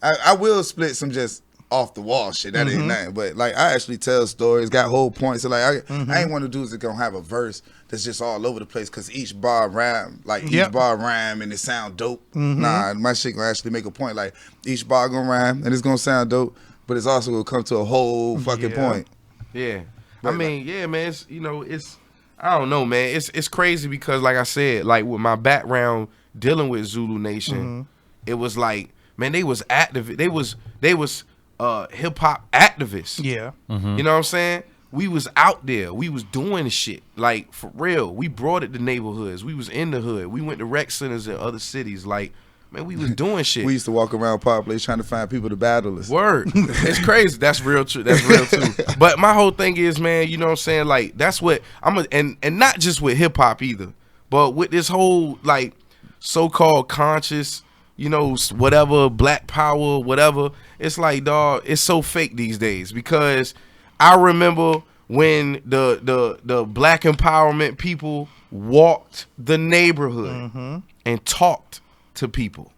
I will split some just off the wall shit. That ain't nothing. But like I actually tell stories, got whole points. So like I ain't one of the dudes that gonna have a verse that's just all over the place because each bar rhyme, and it sound dope. Nah, my shit gonna actually make a point. Like each bar gonna rhyme and it's gonna sound dope, but it's also gonna come to a whole fucking point. Yeah. I mean, yeah, man, it's, you know, it's, I don't know, man. It's crazy because like I said, like with my background dealing with Zulu Nation, it was like, man, they was active. They was hip hop activists. Yeah. You know what I'm saying? We was out there. We was doing shit. Like, for real. We brought it to neighborhoods. We was in the hood. We went to rec centers in other cities. Like, man, we was doing shit. We used to walk around Park Place trying to find people to battle us. Word. It's crazy. That's real true. That's real too. But my whole thing is, man, you know what I'm saying? Like, that's what and not just with hip hop either, but with this whole like so-called conscious, you know, whatever, black power, whatever. It's like, dog, it's so fake these days because I remember when the black empowerment people walked the neighborhood and talked to people.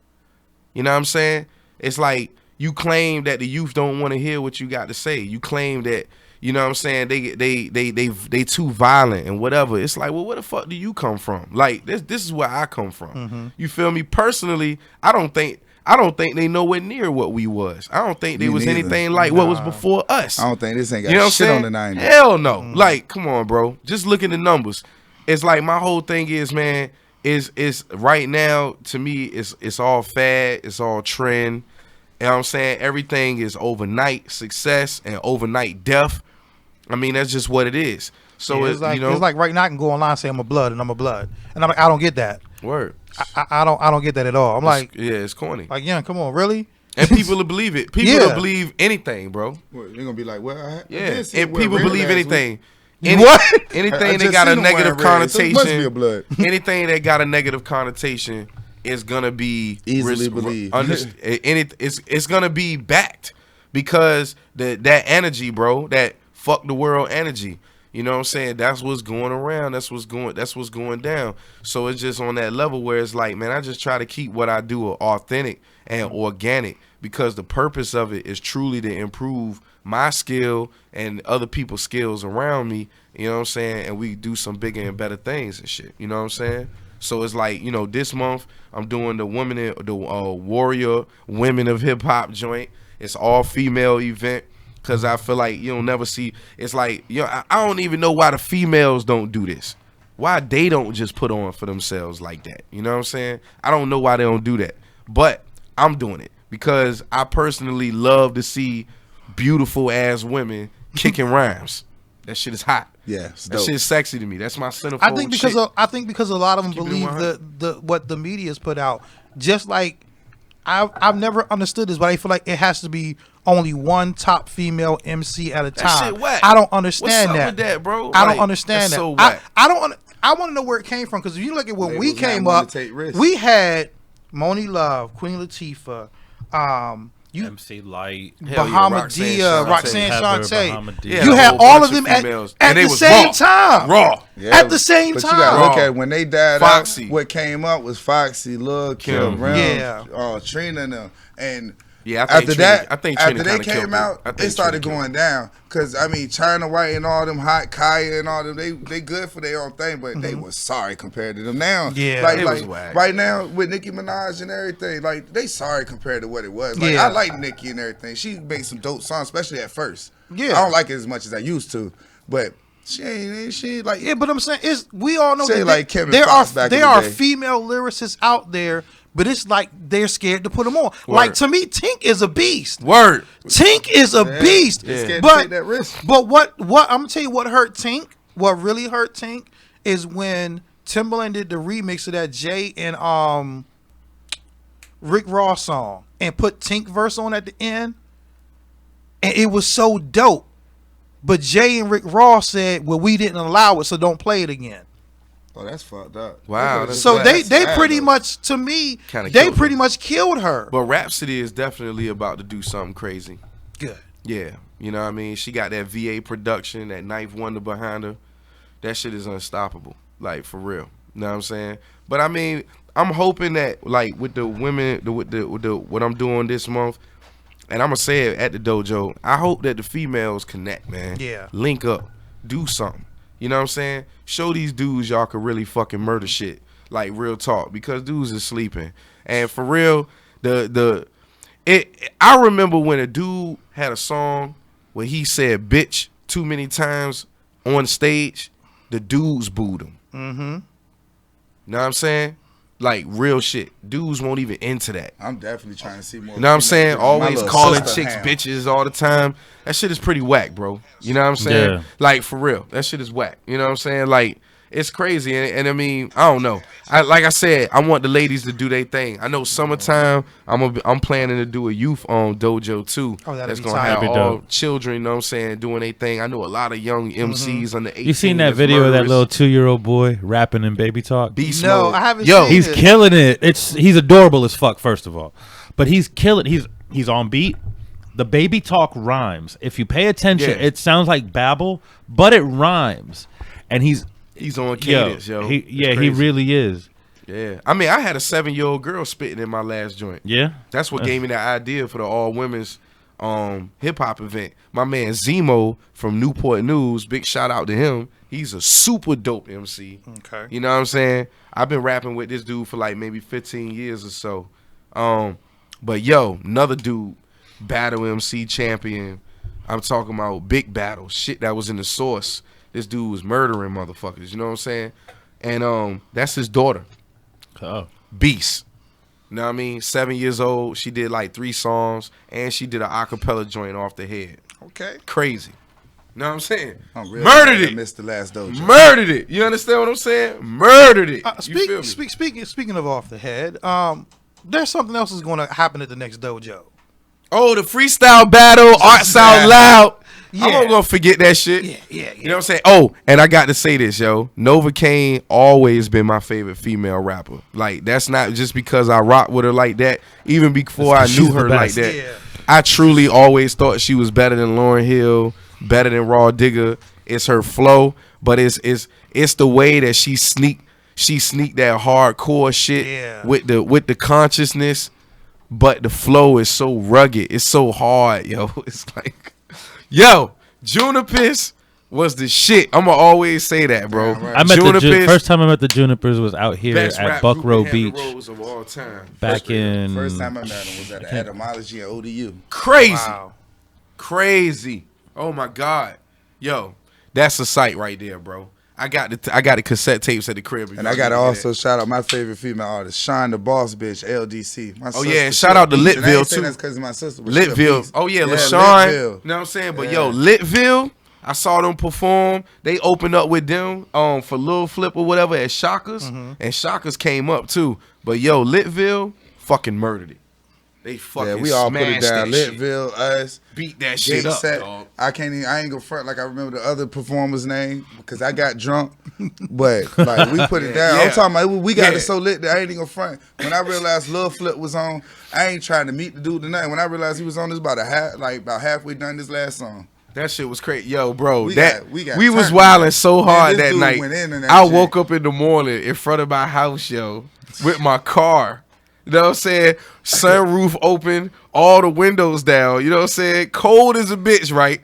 You know what I'm saying? It's like you claim that the youth don't want to hear what you got to say. You claim that, you know what I'm saying, they too violent and whatever. It's like, well, where the fuck do you come from? Like this is where I come from. You feel me? Personally, I don't think they nowhere near what we was. I don't think there was anything like what was before us. I don't think this ain't got shit on the 90s. Hell no. Like, come on, bro. Just look at the numbers. It's like my whole thing is, man, is right now to me it's all fad, it's all trend. You know what I'm saying? Everything is overnight success and overnight death. I mean, that's just what it is. So it's like, you know, it's like right now I can go online and say I'm a blood and I'm a blood. And I'm like, I don't get that. Word. I don't get that at all. I'm like, yeah, it's corny. Like, yeah, come on, really? And people will believe it. People will believe anything, bro. They're gonna be like, well, and people believe anything. What? Anything that got a negative connotation, must be a blood. Anything that got a negative connotation is gonna be easily believed. It's gonna be backed because that energy, bro, that fuck the world energy. You know what I'm saying? That's what's going around. That's what's going down. So it's just on that level where it's like, man, I just try to keep what I do authentic and organic because the purpose of it is truly to improve my skill and other people's skills around me. You know what I'm saying? And we do some bigger and better things and shit. You know what I'm saying? So it's like, you know, this month I'm doing the Warrior Women of Hip Hop joint. It's all female event. Cause I feel like you'll never see. It's like, you know, I don't even know why the females don't do this. Why they don't just put on for themselves like that. You know what I'm saying? I don't know why they don't do that. But I'm doing it because I personally love to see beautiful ass women kicking rhymes. That shit is hot. Yeah, that shit is sexy to me. That's my centerfold. I think because a lot of them believe the what the media's put out. Just like I've never understood this, but I feel like it has to be only one top female MC at a time. That shit whack. I don't understand What's that. up with that, bro? I don't understand that. So whack. I don't. I want to know where it came from because if you look at when we came up, we had Moni Love, Queen Latifah, MC Light, Bahamadia, Roxanne Shante. Yeah, you had all of them at the same time. Raw. Yeah, at the same time. But you gotta look at when they died Foxy. Out, what came up was Foxy, Lil Kim, Trina and them. And after they came out, it started going down. Cause I mean, China White and all them, Hot Kaya and all them, they good for their own thing, but they was sorry compared to them now. Yeah, like right now with Nicki Minaj and everything, like they sorry compared to what it was. Like I like Nicki and everything. She made some dope songs, especially at first. Yeah, I don't like it as much as I used to, but she ain't like. Yeah, but I'm saying we all know that like Kevin there Fox back in the are day. female lyricists out there. But it's like they're scared to put them on. Word. Like to me, Tink is a beast. Word. Tink is a beast. Yeah. Scared to take that risk. But what I'm gonna tell you what hurt Tink. What really hurt Tink is when Timbaland did the remix of that Jay and Rick Ross song and put Tink verse on at the end, and it was so dope. But Jay and Rick Ross said, "Well, we didn't allow it, so don't play it again." Oh, that's fucked up. Wow. So they pretty much, to me, they pretty much killed her. But Rhapsody is definitely about to do something crazy. Good. Yeah. You know what I mean? She got that VA production, that Ninth Wonder behind her. That shit is unstoppable. Like, for real. You know what I'm saying? But I mean, I'm hoping that, like, with the women, with what I'm doing this month, and I'm gonna say it at the dojo. I hope that the females connect, man. Yeah. Link up, do something. You know what I'm saying? Show these dudes y'all can really fucking murder shit, like real talk, because dudes is sleeping. And for real, I remember when a dude had a song where he said bitch too many times on stage, the dudes booed him. Mm-hmm. Know what I'm saying? Like real shit. Dudes won't even into that. I'm definitely trying to see more. You know what I'm saying? Always calling chicks ham. bitches all the time. That shit is pretty whack, bro. You know what I'm saying? Yeah. Like for real. That shit is whack. You know what I'm saying? Like it's crazy. And I mean, I don't know. Like I said, I want the ladies to do their thing. I know summertime, I'm planning to do a youth dojo too. Oh, that'd that's be gonna tight. have That'd be all dope. children, you know what I'm saying, doing their thing. I know a lot of young MCs under 18. You seen that that's video of that murderers. little 2-year-old boy rapping in Baby Talk? Beast No, mode. I haven't Yo, seen He's it. killing it. He's adorable as fuck, first of all, but he's killing. He's on beat. The Baby Talk rhymes. If you pay attention, Yeah. it sounds like babble, but it rhymes. And he's on cadence, yo. He It's he crazy. really is. Yeah. I mean, I had a 7-year-old girl spitting in my last joint. Yeah, That's what gave me that idea for the all women's hip hop event. My man Zemo from Newport News, big shout out to him. He's a super dope MC. Okay. You know what I'm saying? I've been rapping with this dude for like maybe 15 years or so. But yo, another dude, battle MC champion. I'm talking about big battle, shit that was in the source. This dude was murdering motherfuckers, you know what I'm saying? And that's his daughter. Oh. Beast. You know what I mean? 7 years old. She did like 3 songs, and she did an acapella joint off the head. Okay. Crazy. You know what I'm saying? I'm really Murdered glad I it. missed the last dojo. Murdered it. You understand what I'm saying? Murdered it. You feel me? Speaking of off the head, there's something else that's going to happen at the next dojo. Oh, the freestyle battle, Arts Out Loud. Yeah. I'm not gonna forget that shit. Yeah. You know what I'm saying? Oh, and I got to say this, yo. Novocaine always been my favorite female rapper. Like, that's not just because I rock with her like that. Even before I She's knew the her like best. that, Yeah. I truly always thought she was better than Lauryn Hill, better than Raw Digger. It's her flow, but it's the way that she sneak that hardcore shit Yeah. with the consciousness. But the flow is so rugged. It's so hard, yo. It's like, yo, Junipers was the shit. I'm going to always say that, bro. Yeah, right. I met Junipers, first time I met the Junipers was out here best at rap Buckrow group in Beach Hampton Roads of all time. back in. First time I met him was at Etymology at ODU. Crazy. Wow. Crazy. Oh, my God. Yo, that's a sight right there, bro. I got the cassette tapes at the crib. And I got to also shout out my favorite female artist, Shine the Boss Bitch, LDC. My Oh, sister, yeah, she shout a out to beast. And I Litville, ain't saying too. that's because of my sister. But she a Litville. beast. Oh, yeah, Yeah, LaShawn. Litville. You know what I'm saying? But, Yeah. yo, Litville, I saw them perform. They opened up with them for Lil Flip or whatever at Shaka's. And Shaka's came up, too. But, yo, Litville fucking murdered it. They fucking Yeah, we all put it smashed down. that shit. Litville, us. Beat that shit Gate up, set. dog. I ain't gonna front like I remember the other performer's name because I got drunk. But like we put it down. Yeah. I'm talking about we got Yeah. it so lit that I ain't even gonna front. When I realized Lil Flip was on, I ain't trying to meet the dude tonight. When I realized he was on, this about about halfway done this last song. That shit was crazy. Yo, bro, We we got was turned. wilding so Man, hard this that dude night. went in that I shit. woke up in the morning in front of my house, yo, with my car. You know what I'm saying? Sunroof open, all the windows down. You know what I'm saying? Cold as a bitch, right?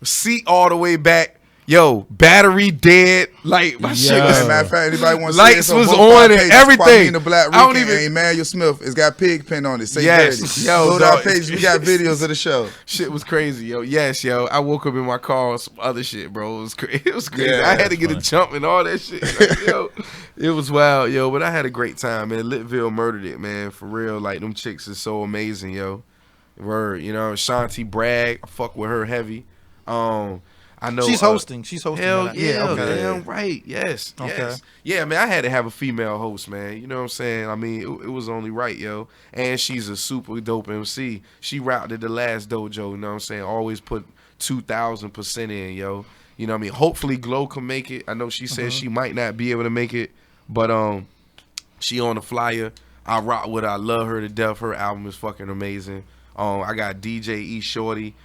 Seat all the way back. Yo, battery dead. Like, my shit Yo. was... As a matter of fact, anybody want to Lights see this was both on our and pages, everything. Quamin Blckrican I don't even- and Emmanuel Smith. It's got pig pen on it. Say Yes. dirty. Yo, Go to our dog. page. We got videos of the show. Shit was crazy, yo. Yes, yo. I woke up in my car on some other shit, bro. It was crazy. It was crazy. Yeah, I had to get fun. a jump and all that shit. Like, yo, it was wild, yo. But I had a great time, man. Litville murdered it, man. For real. Like, them chicks is so amazing, yo. Word, you know. Shanti Bragg, I fuck with her heavy. I know She's hosting. Hell that. yeah, Okay. damn right. Yes. Okay. Yes. Yeah, man, I had to have a female host, man. You know what I'm saying? I mean, it was only right, yo. And she's a super dope MC. She rapped at the last dojo, you know what I'm saying? Always put 2,000% in, yo. You know what I mean? Hopefully Glow can make it. I know she said she might not be able to make it, but she on the flyer. I rock with her. I love her to death. Her album is fucking amazing. I got DJ E Shorty.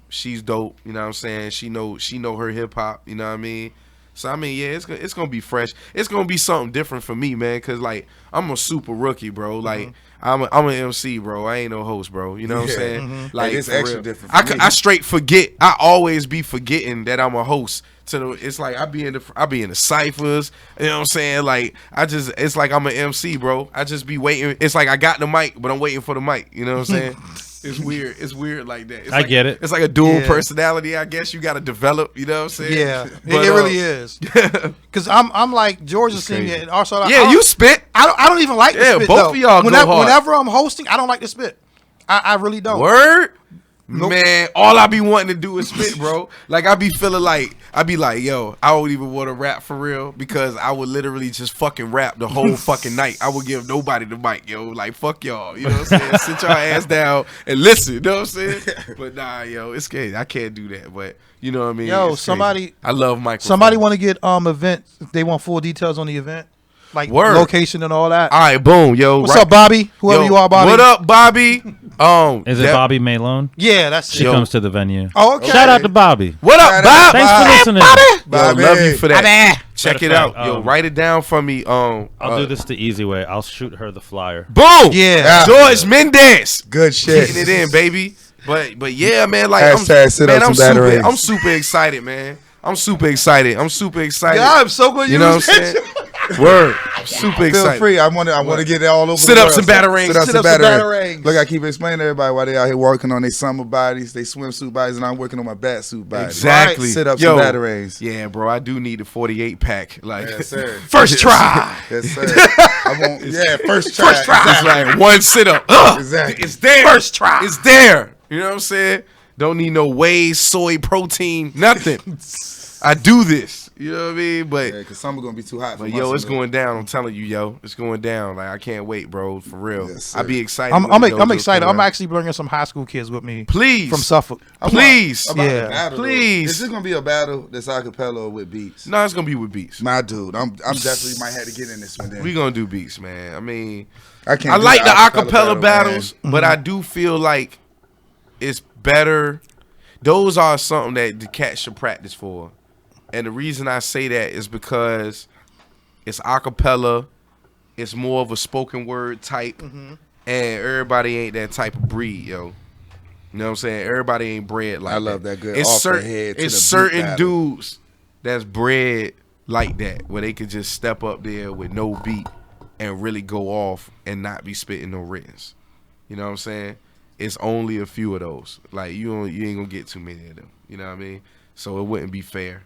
She's dope, you know what I'm saying? She know her hip hop, you know what I mean? So I mean, yeah, it's gonna be fresh. It's gonna be something different for me, man. Cause like I'm a super rookie, bro. Like I'm an MC, bro. I ain't no host, bro. You know what I'm saying? Like it's for extra real. different for me. I straight forget. I always be forgetting that I'm a host. It's like I be in the ciphers. You know what I'm saying? Like it's like I'm an MC, bro. I just be waiting. It's like I got the mic, but I'm waiting for the mic. You know what I'm saying? It's weird. It's weird like that. It's I get it. It's like a dual personality. I guess you got to develop. You know what I'm saying? Yeah, But, it really is. Because I'm like Georgia senior, and also you spit. I don't even like to spit. Both though. of y'all go hard. Whenever I'm hosting, I don't like to spit. I really don't. Word? Nope. Man, all I be wanting to do is spit, bro. Like I be feeling like yo, I don't even want to rap for real because I would literally just fucking rap the whole fucking night. I would give nobody the mic, yo. Like fuck y'all, you know what I'm saying? Sit y'all ass down and listen, you know what I'm saying? But nah, yo, it's crazy. I can't do that, but you know what I mean? Yo, It's somebody, crazy. I love microphones. Somebody want to get event. They want full details on the event, like Word. location and all that. All right, boom, yo. What's up, Bobby? Whoever you are, Bobby. What up, Bobby? Is it Bobby Malone? Yeah, that's She it. comes to the venue. Oh, okay. Shout out to Bobby. What up, Bob? Thanks for listening. Yo, love you for that. Check it Matter of out. Yo, write it down for me. I'll do this the easy way. I'll shoot her the flyer. Boom. Yeah. George Mendez. Good shit. Getting it in, baby. But yeah, man, like I'm super excited, man. I'm super excited. Yeah, I'm so good. You know what I'm saying? Word. I'm super excited. Feel free. I want to get it all over. Sit-ups and batarangs. Sit-ups and batarangs. Look, I keep explaining to everybody why they out here working on their summer bodies, they swimsuit bodies, and I'm working on my bat suit body. Exactly. Right? Sit-ups and batarangs. Yeah, bro. I do need the 48 pack. Like, yes, sir. First try. Yes, sir. First try. First try. It's like one sit-up. Exactly. It's there. First try. It's there. You know what I'm saying? Don't need no whey, soy, protein, nothing. I do this. You know what I mean? But yeah, because summer gonna be too hot. But yo, it's going down. I'm telling you, yo, it's going down. Like I can't wait, bro. For real. Yes, I be excited. I'm excited. I'm actually bringing some high school kids with me. Please, from Suffolk. Please, please. Is this gonna be a battle that's acapella or with beats? No, it's gonna be with beats. My dude, I'm definitely might have to get in this one. Then we gonna do beats, man. I mean, I like the acapella battles, but I do feel like it's better. Those are something that the cats should practice for. And the reason I say that is because it's acapella, it's more of a spoken word type, and everybody ain't that type of breed, yo. You know what I'm saying? Everybody ain't bred like that. I love that good. It's off certain, the head to it's the certain beat dudes that's bred like that, where they could just step up there with no beat and really go off and not be spitting no writtens. You know what I'm saying? It's only a few of those. Like you ain't gonna get too many of them. You know what I mean? So it wouldn't be fair.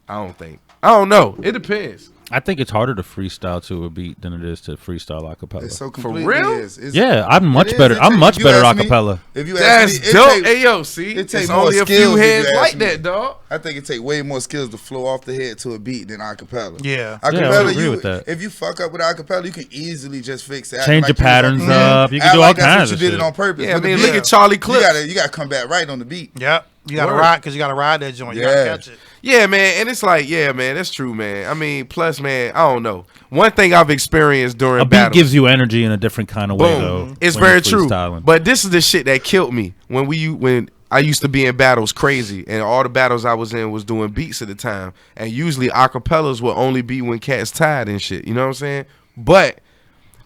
I don't think. I don't know. It depends. I think it's harder to freestyle to a beat than it is to freestyle a cappella. It's so For completely real? Yeah, I'm much better. I'm much better a cappella. If you That's ask me, dope. Hey yo, see, it takes it's more only a skills few if heads you like ask me. that, dog. I think it takes way more skills to flow off the head to a beat than acapella. Yeah. I would agree with that. If you fuck up with acapella, you can easily just fix it. Change your patterns up. You can do all kinds of shit. You did shit. it on purpose. Yeah, I mean, look at Charlie Clips. You gotta come back right on the beat. Yep. You gotta ride because you gotta ride that joint. You gotta catch it. Yeah, man, and it's like, yeah, man, that's true, man. I mean, plus, man, I don't know. One thing I've experienced during a beat battles gives you energy in a different kind of way, though. It's when very you're true. freestyling. But this is the shit that killed me when I used to be in battles crazy, and all the battles I was in was doing beats at the time, and usually acapellas will only be when cats tired and shit. You know what I'm saying? But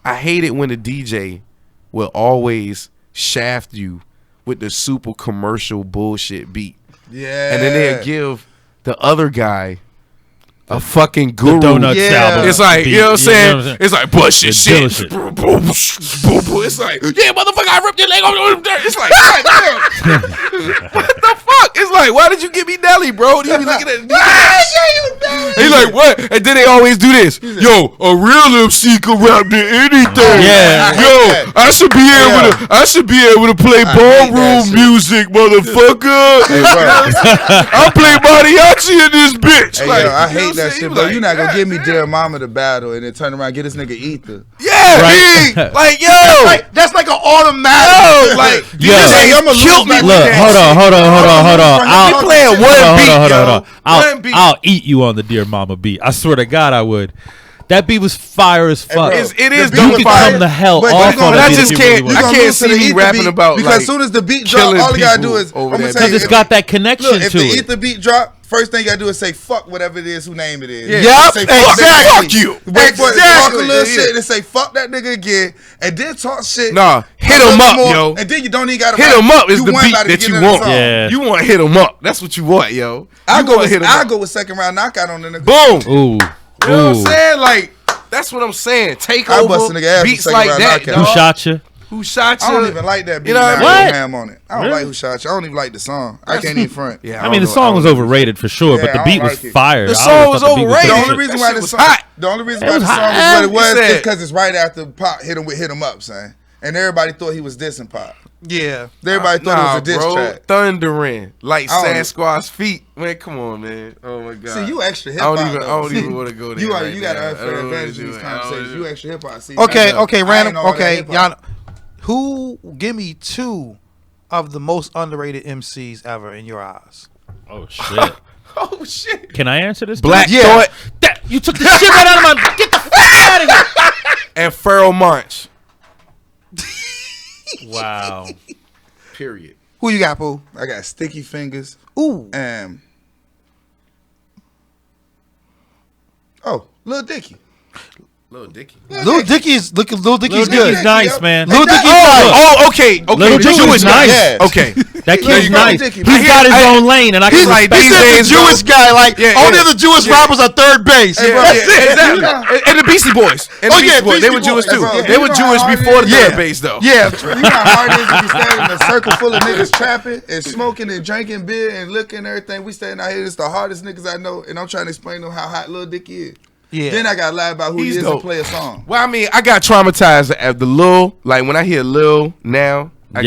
I hate it when the DJ will always shaft you with the super commercial bullshit beat. Yeah. And then they'll give the other guy a fucking guru. Donuts album. It's like, beat. you know what I'm saying? You know what I'm saying? It's like bullshit shit. shit. Boom, boom, boom, boom. It's like, yeah, motherfucker, I ripped your leg off. It's like, God damn. What the fuck? It's like, why did you give me Nelly, bro? You be looking at He's like, what? And then they always do this. Yo, a real MC can rap to anything. Yeah. Yo, I should be able to play ballroom music, motherfucker. I play mariachi in this bitch. Hey, yo, I hate that shit, bro. You're not gonna give me Dear Mama the battle and then turn around and get this nigga Ether. Yeah, right. Like, yo, that's like an automatic. Yo, like, yo, I'm gonna killed me. Look, hold on. I'm playing one beat, yo. I'll eat you on the Dear Mama beat. I swear to God, I would. That beat was fire as fuck. Hey, it is. You can come the hell off on I it. just can't. I can't see me rapping beat, about because as soon as the beat drop, all you gotta do is I'm gonna tell you, because it's got that connection look, if to the it. Ether beat drop, First thing you gotta do is say fuck whatever it is, who name it is. Yep, Say fuck you. Wait for it to talk a Exactly. little shit and say fuck that nigga again, and then talk shit. Nah, hit a him little up, more, yo. and then you don't even gotta Hit him up is you the want beat about to that get you in the want. song. Yeah. You want hit him up. That's what you want, yo. I'll You go wanna hit 'em up. with second round knockout on the nigga. Boom. Ooh. You know what I'm saying? Like, that's what I'm saying. Take I over bust a nigga ass with beats second like round that, knockout. Who dog. shot you? Who shot you? I don't even like that beat. You know what I I mean? go ham on it. I don't Really? like who shot you. I don't even like the song. I can't even front. Yeah, I mean, the song was overrated for sure, but Yeah, the I beat don't was like it. fire. The I song always was thought the beat overrated. The good only shit. reason That why shit the was song, hot. the only reason It why was the song hot. was what it He was is said- because it's right after Pop hit him up, son. And everybody thought he was dissing Pop. Yeah. Everybody thought it was a diss bro. track. Thundering like I don't- Sasquatch's feet. Man, come on, man. Oh my god. See, you extra hip I hop. don't even want to go there. You right you got now. an I unfair don't wanna advantage do in these it. I don't conversations. wanna You do it. extra hip hop. See, Okay, I know. okay, I random. ain't all that Okay, hip-hop. y'all. Who? Give me 2 of the most underrated MCs ever in your eyes. Oh shit! Oh shit. Can I answer this? Black dude? Thought That, you took the shit right out of my. Get the fuck out of here! and Pharoah Monch. Wow. Period. Who you got, Pooh? I got Sticky Fingers Ooh. and Lil Dicky. Lil Dicky. Lil Dicky's Lil Lil Dicky's Dicky's good. nice, man. Lil Dicky's Okay. Lil The Dicky's Jewish nice. guy. Okay. That Lil kid's nice. Dicky. He's got his own lane, and I can He's respect these He's that. days, the Jewish though. guy. Like Yeah, only yeah. of the Jewish rappers are third base. Yeah, exactly. And the Beastie Boys. And the Oh, yeah, Beastie Boys. They were Beastie Jewish Boys. too. Bro, They you were know Jewish how hard before it the is? third base, though. Yeah. You know how hard it is to be standing in a circle full of niggas trapping and smoking and drinking beer and looking and everything. We standing out here. It's the hardest niggas I know, and I'm trying to explain to them how hot Lil Dicky is. Yeah. Then I got to lie about who He's he is dope. and play a song. Well, I mean, I got traumatized at the Lil. Like, when I hear Lil now, I'm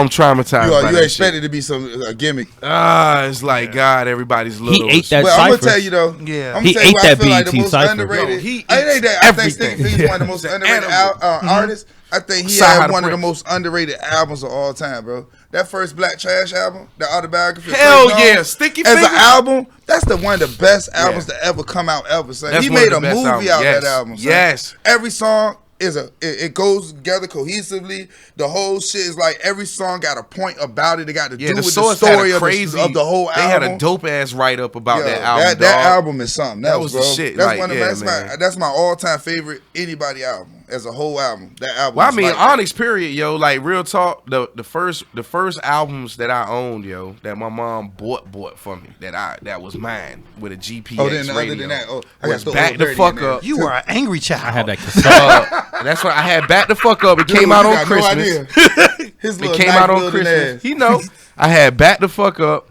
traumatized You, by you that expect shit. it to be a gimmick. It's like, God, everybody's little. ate that But I'm gonna Cypress. tell you though, Yeah. I'm He gonna tell you ate why I that feel like the BET most Cypher. underrated. Yo, he I think eats that. I think Sticky everything. Fingers is one of the most He's an underrated animal. artists. I think he Side had of one of the Prince. most underrated albums of all time, bro. That first Black Trash album, the autobiography. of Hell Chris yeah, Jones, Sticky as Fingers. an album, that's the one of the best albums to ever come out ever. Son. That's He one made of a the best movie albums. out Yes. that album. Son. Yes. Every song is it goes together cohesively. The whole shit is like every song got a point about it. It got to do Yeah, the with the Source story had a of crazy, of the whole album. They had a dope ass write up about Yo, that album. That dog. album is something. That else, was the bro. shit. That's Like, one of yeah, that's man. that's my all time favorite anybody album as a whole album. That album. Well, I is mean, like that. Onyx, period, yo. Like, real talk, the first albums that I owned, yo, that my mom bought for me, that was mine with a GPX Oh, then radio. other than that, I got was the Back Old the Dirty Fuck in there. Up. You were an angry child. I had that cassette. That's why I had Back the Fuck Up. It Dude, came out you on got Christmas. No idea. His It little came knife out on wielding Christmas. ass. You know, I had Back the Fuck Up,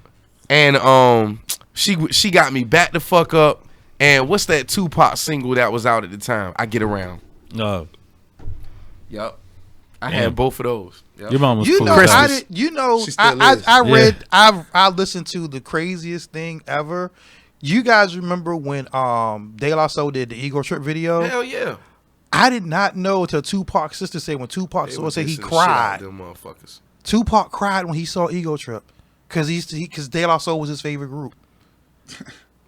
and she got me Back the Fuck Up, and what's that Tupac single that was out at the time? I Get Around. No, Yep, I Damn. had both of those. Yep. your mom was You cool. know, with I that. did. You know, She still I is. read. I listened to the craziest thing ever. You guys remember when De La Soul did the Ego Trip video? Hell yeah. I did not know until Tupac's sister said when Tupac They was said he dissing the shit out cried. of them motherfuckers. Tupac cried when he saw Ego Trip because De La Soul was his favorite group.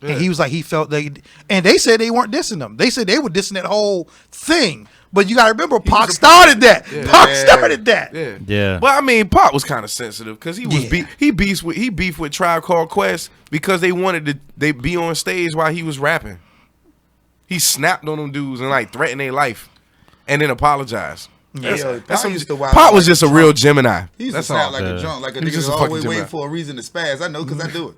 Yeah. And he was like, he felt they said they weren't dissing them. They said they were dissing that whole thing. But you got to remember, Pac started that. Yeah. Pac started that. Yeah. Yeah. But I mean, Pop was kind of sensitive because he was Yeah. he beefed with Tribe Called Quest because they wanted they be on stage while he was rapping. He snapped on them dudes and like threatened their life, and then apologized. Yeah, That's Pop used to wild Pop out was like just a a real drunk. Gemini. He used to That's sound all. like Yeah. a drunk, like a He was nigga just that's a fucking always waiting Gemini. for a reason to spaz. I know because I do it.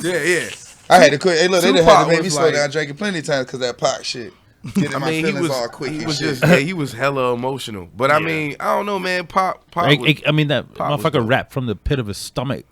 Yeah, yeah. I had to quit. Hey, look, they done had Tupac to make me was slow like- down drinking plenty of times because that Pac shit. Getting my I mean, feelings all quick he and was shit. just he was hella emotional. But I mean, I don't know, man. Pop was, I mean, that Pop was motherfucker dope. rapped from the pit of his stomach.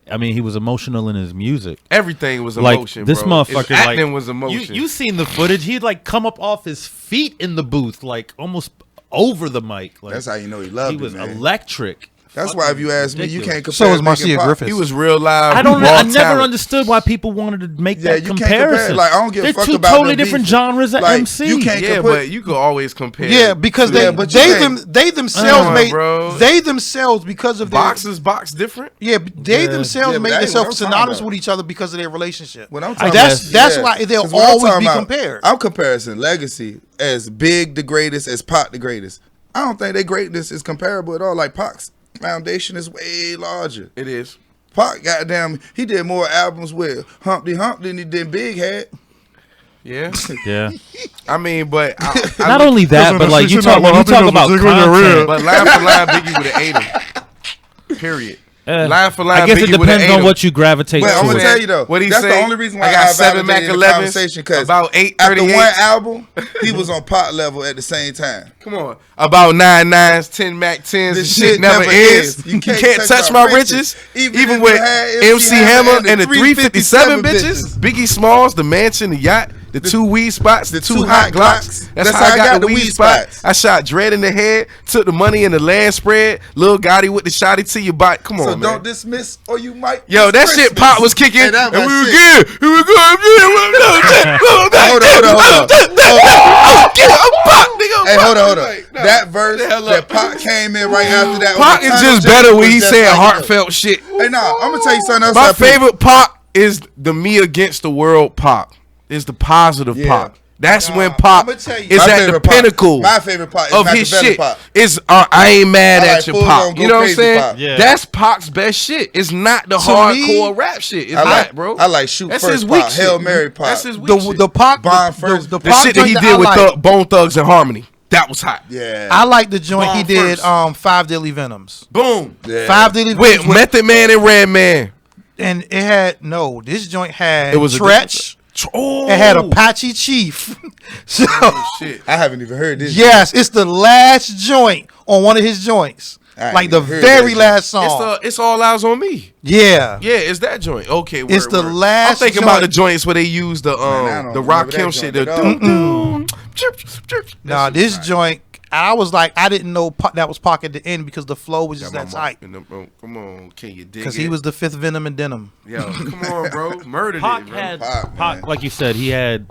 I mean, he was emotional in his music. Everything was Like emotion. this bro. His motherfucker, acting like was emotion. You seen the footage? He'd like come up off his feet in the booth, like almost over the mic. Like, That's how you know he loved he it, was man. electric. That's why if you ask me, you can't compare. So was Big and Marcia Pac. Griffiths. He was real live. I don't. raw I never talent. understood why people wanted to make Yeah, that you can't compare. comparison. Like I don't give They're a fuck two about totally the different beef. genres of Like, MC. you can't Yeah, compare. but you could always compare. Yeah, because Yeah, but you can't. they themselves on, made bro. they themselves because of their box different. yeah they Yeah. themselves Yeah, but made that ain't what I'm themselves talking synonymous about. with each other because of their relationship. What I'm talking That's about, why they'll 'Cause what I'm always talking be about, compared. I'm comparison legacy as Big the greatest as Pac the greatest. I don't think their greatness is comparable at all. Like Pac's foundation is way larger. It is. Pac, goddamn, he did more albums with Humpty Hump than he did Big Head. Yeah. Yeah. I mean, but Not only that, but like you talk about content. But line for line, Biggie would have ate him. Period. Line for line, I guess Biggie it depends on him. what you gravitate But I'm towards. gonna tell you though, What he that's say? the only reason why I got I 7 Mac validated the 11s, conversation, because about 8 after 38s. one album, he was on Pac level at the same time. Come on, about 9 9s, 10 Mac 10s. This shit never ends. You can't touch my riches. Even with MC Hammer and the 357 bitches, Biggie Smalls, the mansion, the yacht. The 2 weed spots, the 2 hot Glocks. That's how I got the weed spots. I shot Dread in the head, took the money in the land spread. Lil Gotti with the shotty to your bot. Come on, so man. don't dismiss, or you might. Yo, that shit Pop was kicking, and we were good. We were good. Hey, hold on. That verse that Pop came in right after that. Pop is just better when he's saying heartfelt shit. Hey, nah, I'm gonna tell you something else. My favorite Pop is the Me Against the World Pop. Is the positive Pop. That's when Pop is at the pinnacle. My favorite Pop is of his shit. Pop. Is I ain't mad at your Pop. You know what I'm saying? Pop. Yeah. That's Pac's best shit. It's not the hardcore rap shit. It's not, bro. I like Shoot That's First his weak Pop, shit. Hail Mary Pop. That's his weak shit. The Pac Bond First. the The Pac shit that he joint did I with like. Bone Thugs and Harmony. That was hot. Yeah. I like the joint he Bond did. First. 5 Deadly Venoms. Boom. Yeah. 5 Deadly With Venoms. Method Man and Redman. And it had this joint had It was a Tretch. Oh. It had Apache Chief. So Shit. I haven't even heard this. yes, it's the last joint on one of his joints. I ain't Like the even heard very that last song. It's All Eyes on Me. Yeah. Yeah, it's that joint. Okay, word, It's the word. last I'm thinking joint. about the joints where they use the I don't the Rock remember Kim that shit. joint The at all. doom, chirp, chirp. Nah, this joint, I was like, I didn't know that was Pac at the end because the flow was just Got that my tight. mouth in the- come on, can you dig Because it? he was the 5th Venom in Denim. Yo, come on, bro. Murdered Pac it, bro. had Pac, Pac, man. like you said, he had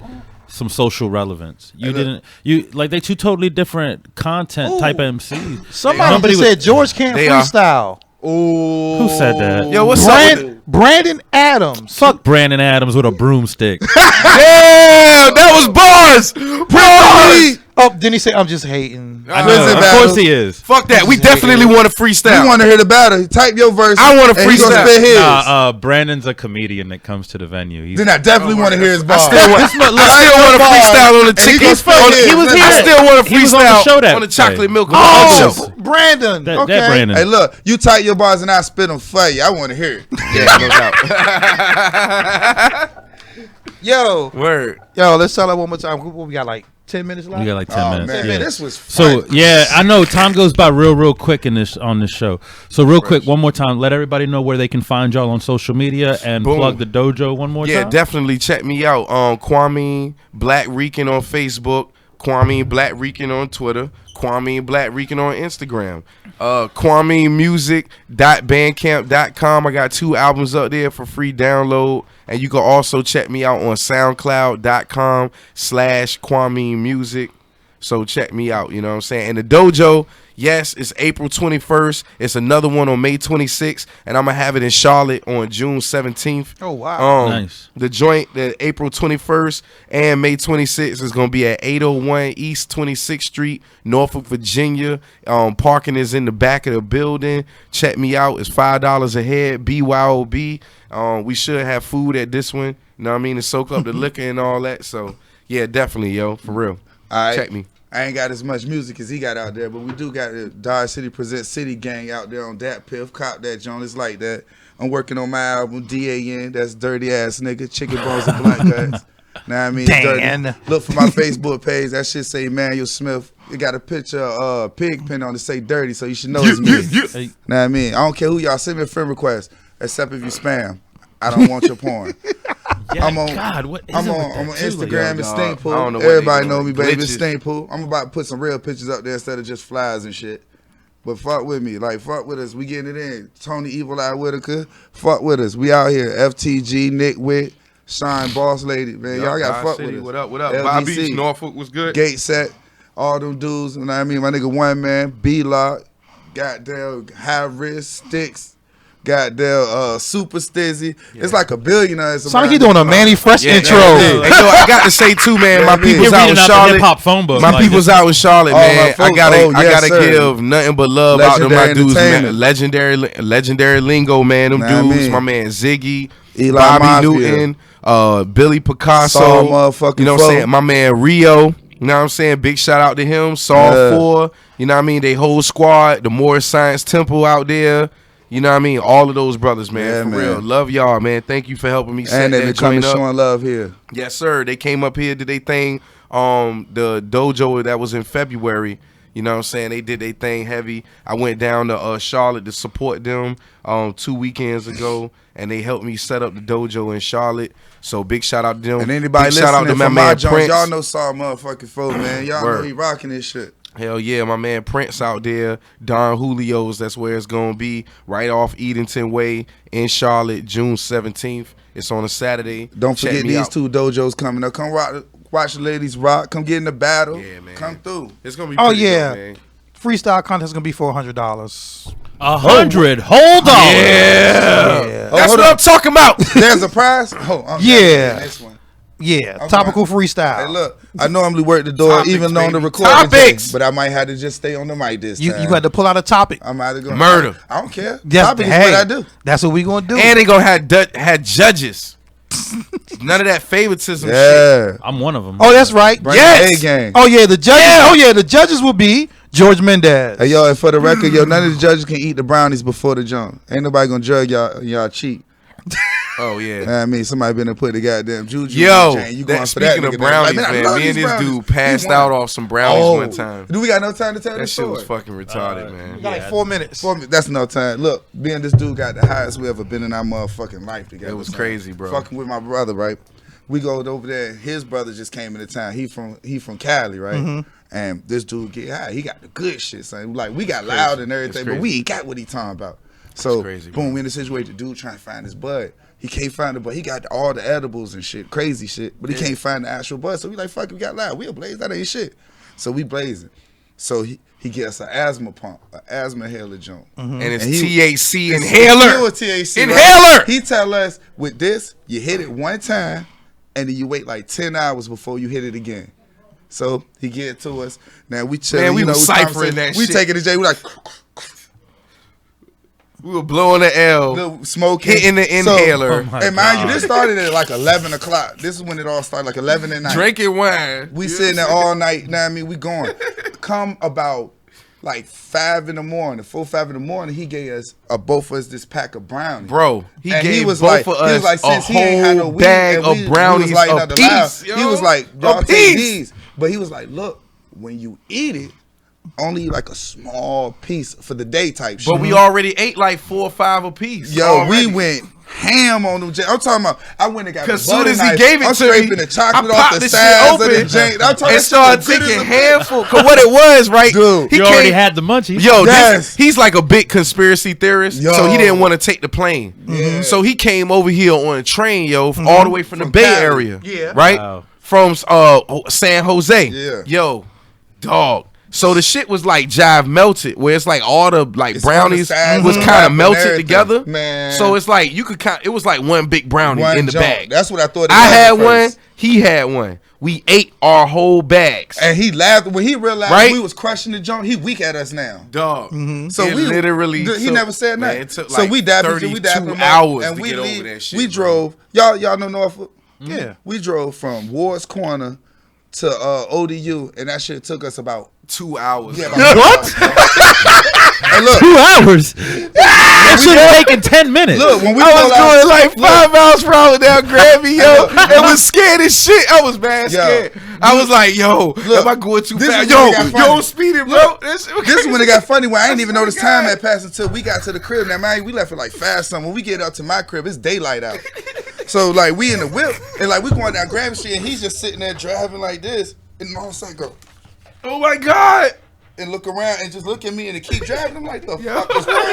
some social relevance. You Hey, look. didn't. You like they two totally different content type of MCs. Somebody Somebody just said George can't They are. freestyle. Ooh. Who said that? Yo, what's up with it? Brandon Adams. Fuck Brandon Adams with a broomstick. Damn, that was bars. Bars. Oh, then he said, I'm just hating. I know, Listen, of battle. course he is. Fuck that. We definitely want to We freestyle. want to hear the battle. Type your verse. I wanna and he gonna freestyle. spit his. Brandon's a comedian that comes to the venue. He's, Then I definitely want to hear his I bars. still want to freestyle on the And he chicken. gonna spit his. he was Listen. here. I still want to He was on the freestyle show that on the day. chocolate milk. Oh, Brandon. that, okay. that Brandon. Hey, look, you type your bars and I spit them for you. I want to hear it. Yeah, no doubt. Yo, Word. let's tell it one more time. What we got, like 10 minutes left? We got like 10 Oh, minutes. man. Yeah. This was So fun. yeah, I know time goes by real quick in this on this show. So real quick, one more time, let everybody know where they can find y'all on social media and Boom. plug the dojo one more Yeah, time. definitely check me out. Quamin Blckrican on Facebook, Quamin Blckrican on Twitter, Quamin Blckrican on Instagram. QuaminMusic.bandcamp.com. I got 2 albums up there for free download. And you can also check me out on SoundCloud.com/QuaminMusic. So check me out, you know what I'm saying? And the dojo, yes, it's April 21st. It's another one on May 26th. And I'm going to have it in Charlotte on June 17th. Oh, wow. Nice. The joint, the April 21st and May 26th is going to be at 801 East 26th Street, Norfolk, Virginia. Parking is in the back of the building. Check me out. It's $5 a head, BYOB. We should have food at this one. You know what I mean? To soak up the liquor and all that. So, yeah, definitely, yo, for real. All right. Check me. I ain't got as much music as he got out there, but we do got the Dodge City Presents City Gang out there on that Piff. Cop that, John. It's like that. I'm working on my album, DAN. That's dirty ass nigga. Chicken bones and blunt cuts. Know what I mean? Dan. Dirty. Look for my Facebook page. That shit say Emmanuel Smith. It got a picture of Pigpen on it say dirty, so you should know it's me. Hey, Know what I mean? I don't care who y'all send me a friend request, except if you spam. I don't want your porn. yeah, I'm on- God, what is I'm it with on that too? Instagram and dog, Stink Pool. I don't know what they Everybody doing. know me, baby. Glitches. Stink Pool. I'm about to put some real pictures up there instead of just flies and shit. But fuck with me. Like, fuck with us. We getting it in. Tony Evil Eye Whitaker. Fuck with us. We out here. FTG, Nick Witt, Shine Boss Lady. Man, y'all got to fuck with us. What up, what up? LBC. Bobby, Norfolk was good. Gate Set. All them dudes. You know what I mean? My nigga One Man. B-Lock. Goddamn High Risk. Sticks. goddamn Super Stizzy. It's like a billionaire. Sound like he doing a Manny Fresh intro. Hey, yo, I got to say too, man. My people's out in Charlotte. Hip-hop phone book. My people's out in Charlotte, man. I gotta give nothing but love out to my dudes, man. Legendary Lingo, man. Them dudes, my man Ziggy, Eli Bobby Mafia. Newton, Billy Picasso. Saul motherfucking you know what I'm Fo. saying? My man Rio. You know what I'm saying? Big shout out to him. Saul 4. You know what I mean? They whole squad. The Morris Science Temple out there. You know what I mean? All of those brothers, man. For real. Love y'all, man. Thank you for helping me set And they that been coming joint up. showing love here. Yes, sir. They came up here, did they thing. The dojo that was in February. You know what I'm saying? They did their thing heavy. I went down to Charlotte to support them 2 weekends ago, and they helped me set up the dojo in Charlotte. So big shout out to them. And anybody big listening shout out to my from man my joint, Prince. y'all know Saul motherfucking Fo, man. Y'all know he rocking this shit. Hell yeah, my man Prince out there, Don Julio's, that's where it's going to be, right off Edenton Way in Charlotte, June 17th. It's on a Saturday. Don't Check forget me these out. 2 dojos coming up. Come watch the ladies rock. Come get in the battle. Yeah, man. Come through. It's going to be pretty dope, man. Freestyle contest is going to be $400. 100. Hold on. Yeah. That's what I'm talking about. There's a prize? Yeah. Next one. Yeah, Okay. topical freestyle. Hey, look, I normally work the door Topics, even on the baby. recording, Topics. but I might have to just stay on the mic this time. You got to pull out a topic. I'm either going Murder. I don't care. Yes, Topic is hey, what I do. That's what we going to do. And they going to have judges. None of that favoritism shit. Yeah. I'm one of them. Oh, that's right. Bring Yes. the A game. Oh yeah, the judges. Yeah. Oh yeah, the judges will be George Mendez. Hey, yo, and for the record, yo, none of the judges can eat the brownies before the jump. Ain't nobody gonna judge y'all cheat. Oh, yeah. You know what I mean, somebody been to put the goddamn juju. Yo, in the chain. You going for that? speaking of nigga. brownies, Like, I man, love me and these this brownies. dude passed He won. out off some brownies one time. Do we got no time to tell That this shit story? was fucking retarded, man. You got like 4 minutes. That's no time. Look, me and this dude got the highest we ever been in our motherfucking life together. It was son. crazy, bro. Fucking with my brother, right? We go over there. His brother just came into town. He from Cali, right? Mm-hmm. And this dude get high. He got the good shit, son. Like we got loud and everything, but we ain't got what he talking about. So crazy, boom, bro. we in the situation. The dude trying to find his bud. He can't find the bud. He got all the edibles and shit, crazy shit, but he can't find the actual bud. So we like, fuck it, we got loud. We a blaze. That ain't shit. So we blazing. So he gets an asthma pump, an asthma inhaler joint. And it's And THC it's inhaler. pure THC, Inhaler. right? He tell us with this, you hit it one time, and then you wait like 10 hours before you hit it again. So he get it to us. Now we chilling. Man, we you know, was ciphering that we shit. taking the J. We like We were blowing the L, little smoking, hitting the inhaler, and mind you, this started at like 11 o'clock. This is when it all started, like 11 at night. drinking wine. We sitting there all night. You know what I mean? We going. Come about like 5 in the morning, 4, 5 in the morning. He gave us both of us this pack of brownies. Bro, he And gave was both like, of he was us like, since a he ain't had no whole weed, bag and of we brownies was lighting up a the loud. piece. He was like, A y'all take piece. these. But he was like, look, when you eat it, only like a small piece for the day type shit. But we already ate like 4 or 5 apiece. Yo, already. we went ham on them. I'm talking about. I went and got. Cause the soon butter as he knife. gave it I'm to me, scraping the chocolate I off popped the this shit sides of the open jank. I'm talking and started that shit taking good as a handful. Cause what it was, right? Dude, he You already had the munchies. Yo, Yes. he's like a big conspiracy theorist, Yo. so he didn't want to take the plane. Yeah. So he came over here on a train, yo, all the way from the Bay Cali. Area, Yeah. right? Wow. From San Jose. Yeah. Yo, dog. So the shit was like jive melted, where it's like all the like It's on the brownies sides was of the kind wrap of and melted everything. together. Man. So it's like you could count. It was like one big brownie One in the junk. bag. That's what I thought. It I was had at one. first. He had one. We ate our whole bags. And he laughed when he realized Right? we was crushing the junk. He weak at us now. Dog. So It we literally. He took- never said man, nothing. it took So like we dapped 32 him up, hours and to we get leave. over that shit. We bro. drove. Y'all know Norfolk. Yeah. We drove from Ward's Corner to ODU, and that shit took us about 2 hours. yeah. bro. About What? Hey, look, 2 hours. That should have taken 10 minutes. look. When we I was pull out- going like 5 miles per hour down Grammy, yo. And was scared as shit. I was mad Yo. scared. I was like, yo, am I going too this fast? is when it got Yo, funny. speeding, bro. This This is when it got funny. When I ain't even That's noticed what time got- had passed until we got to the crib. Now, man, we left it like fast. Something. When we get up to my crib, it's daylight out. So like we in the whip and like we going down Grammy Street and he's just sitting there driving like this, and all of a sudden go Oh my God. and look around and just look at me and keep driving. I'm like, the fuck is wrong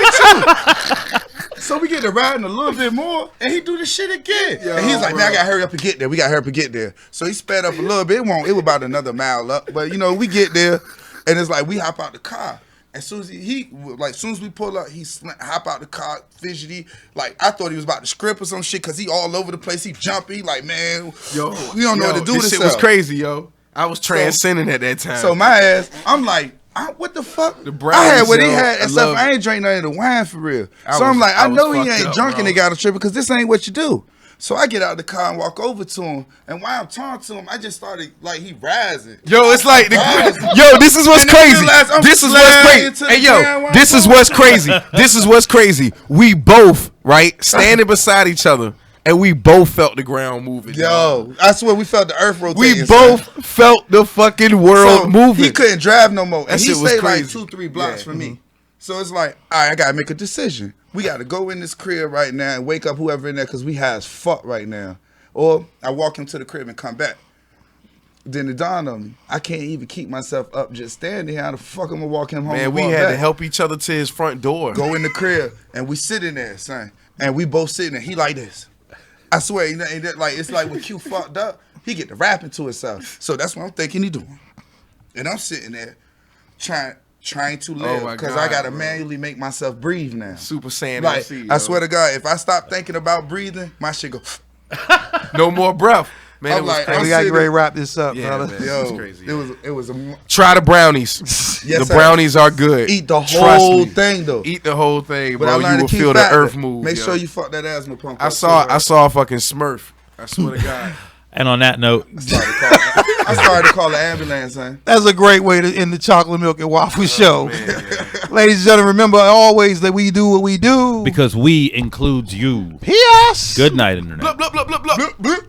with you? So we get to riding a little bit more, and he do the shit again. And he's like, man, I gotta hurry up and get there. We gotta hurry up and get there. So he sped up a little bit. It was about another mile up, but you know, we get there, and it's like we hop out the car. As soon as as soon as we pull up, he hop out the car, fidgety. Like, I thought he was about to script or some shit because he all over the place. He jumpy. Like, man, we don't know what to do with this this shit was crazy, yo. I was transcending at that time. So my ass, I'm like, what the fuck? The brownies, I had what he yo, had, except I ain't drank none of the wine for real. So I'm like, I know he ain't drunk and they got a trip because this ain't what you do. So I get out the car and walk over to him, and while I'm talking to him, I just started like he rising. Yo, it's like this is what's crazy. This is what's crazy. Hey, yo, this is what's crazy. This is what's crazy. We both standing beside each other, and we both felt the ground moving. Yo, I swear we felt the earth rotating. We both felt the fucking world moving. He couldn't drive no more, and That he shit was stayed like crazy. 2-3 blocks from me. So it's like, all right, I gotta make a decision. We gotta go in this crib right now and wake up whoever in there because we high as fuck right now. Or I walk him to the crib and come back. Then it dawned on me, I can't even keep myself up just standing here. How the fuck am I gonna walk him home? Man, we had to help each other to his front door. Go in the crib and we sit in there, son. And we both sitting there. He like this. I swear, it's like when Q fucked up, he get to rapping to himself. So that's what I'm thinking he doing. And I'm sitting there trying to live because I gotta manually make myself breathe now. Super Saiyan. Like, I swear to God, if I stop thinking about breathing, my shit go. No more breath. Man, I'm like, We gotta get ready to wrap this up, brother. Man, yo, it was crazy. It was a. Try the brownies. Yes, the brownies are good. Eat the Trust whole me. thing though. Eat the whole thing, But bro. I learned You to will keep feel the factor. earth move. Make yo. sure you fuck that asthma pump. I saw a fucking Smurf. I swear to God. And on that note, I started to call the ambulance, man. That's a great way to end the Chocolate Milk and Waffle Show. Man, yeah. Ladies and gentlemen, remember always that we do what we do because we includes you. P.S. Good night, Internet. Blup, blup, blup, blup, blup.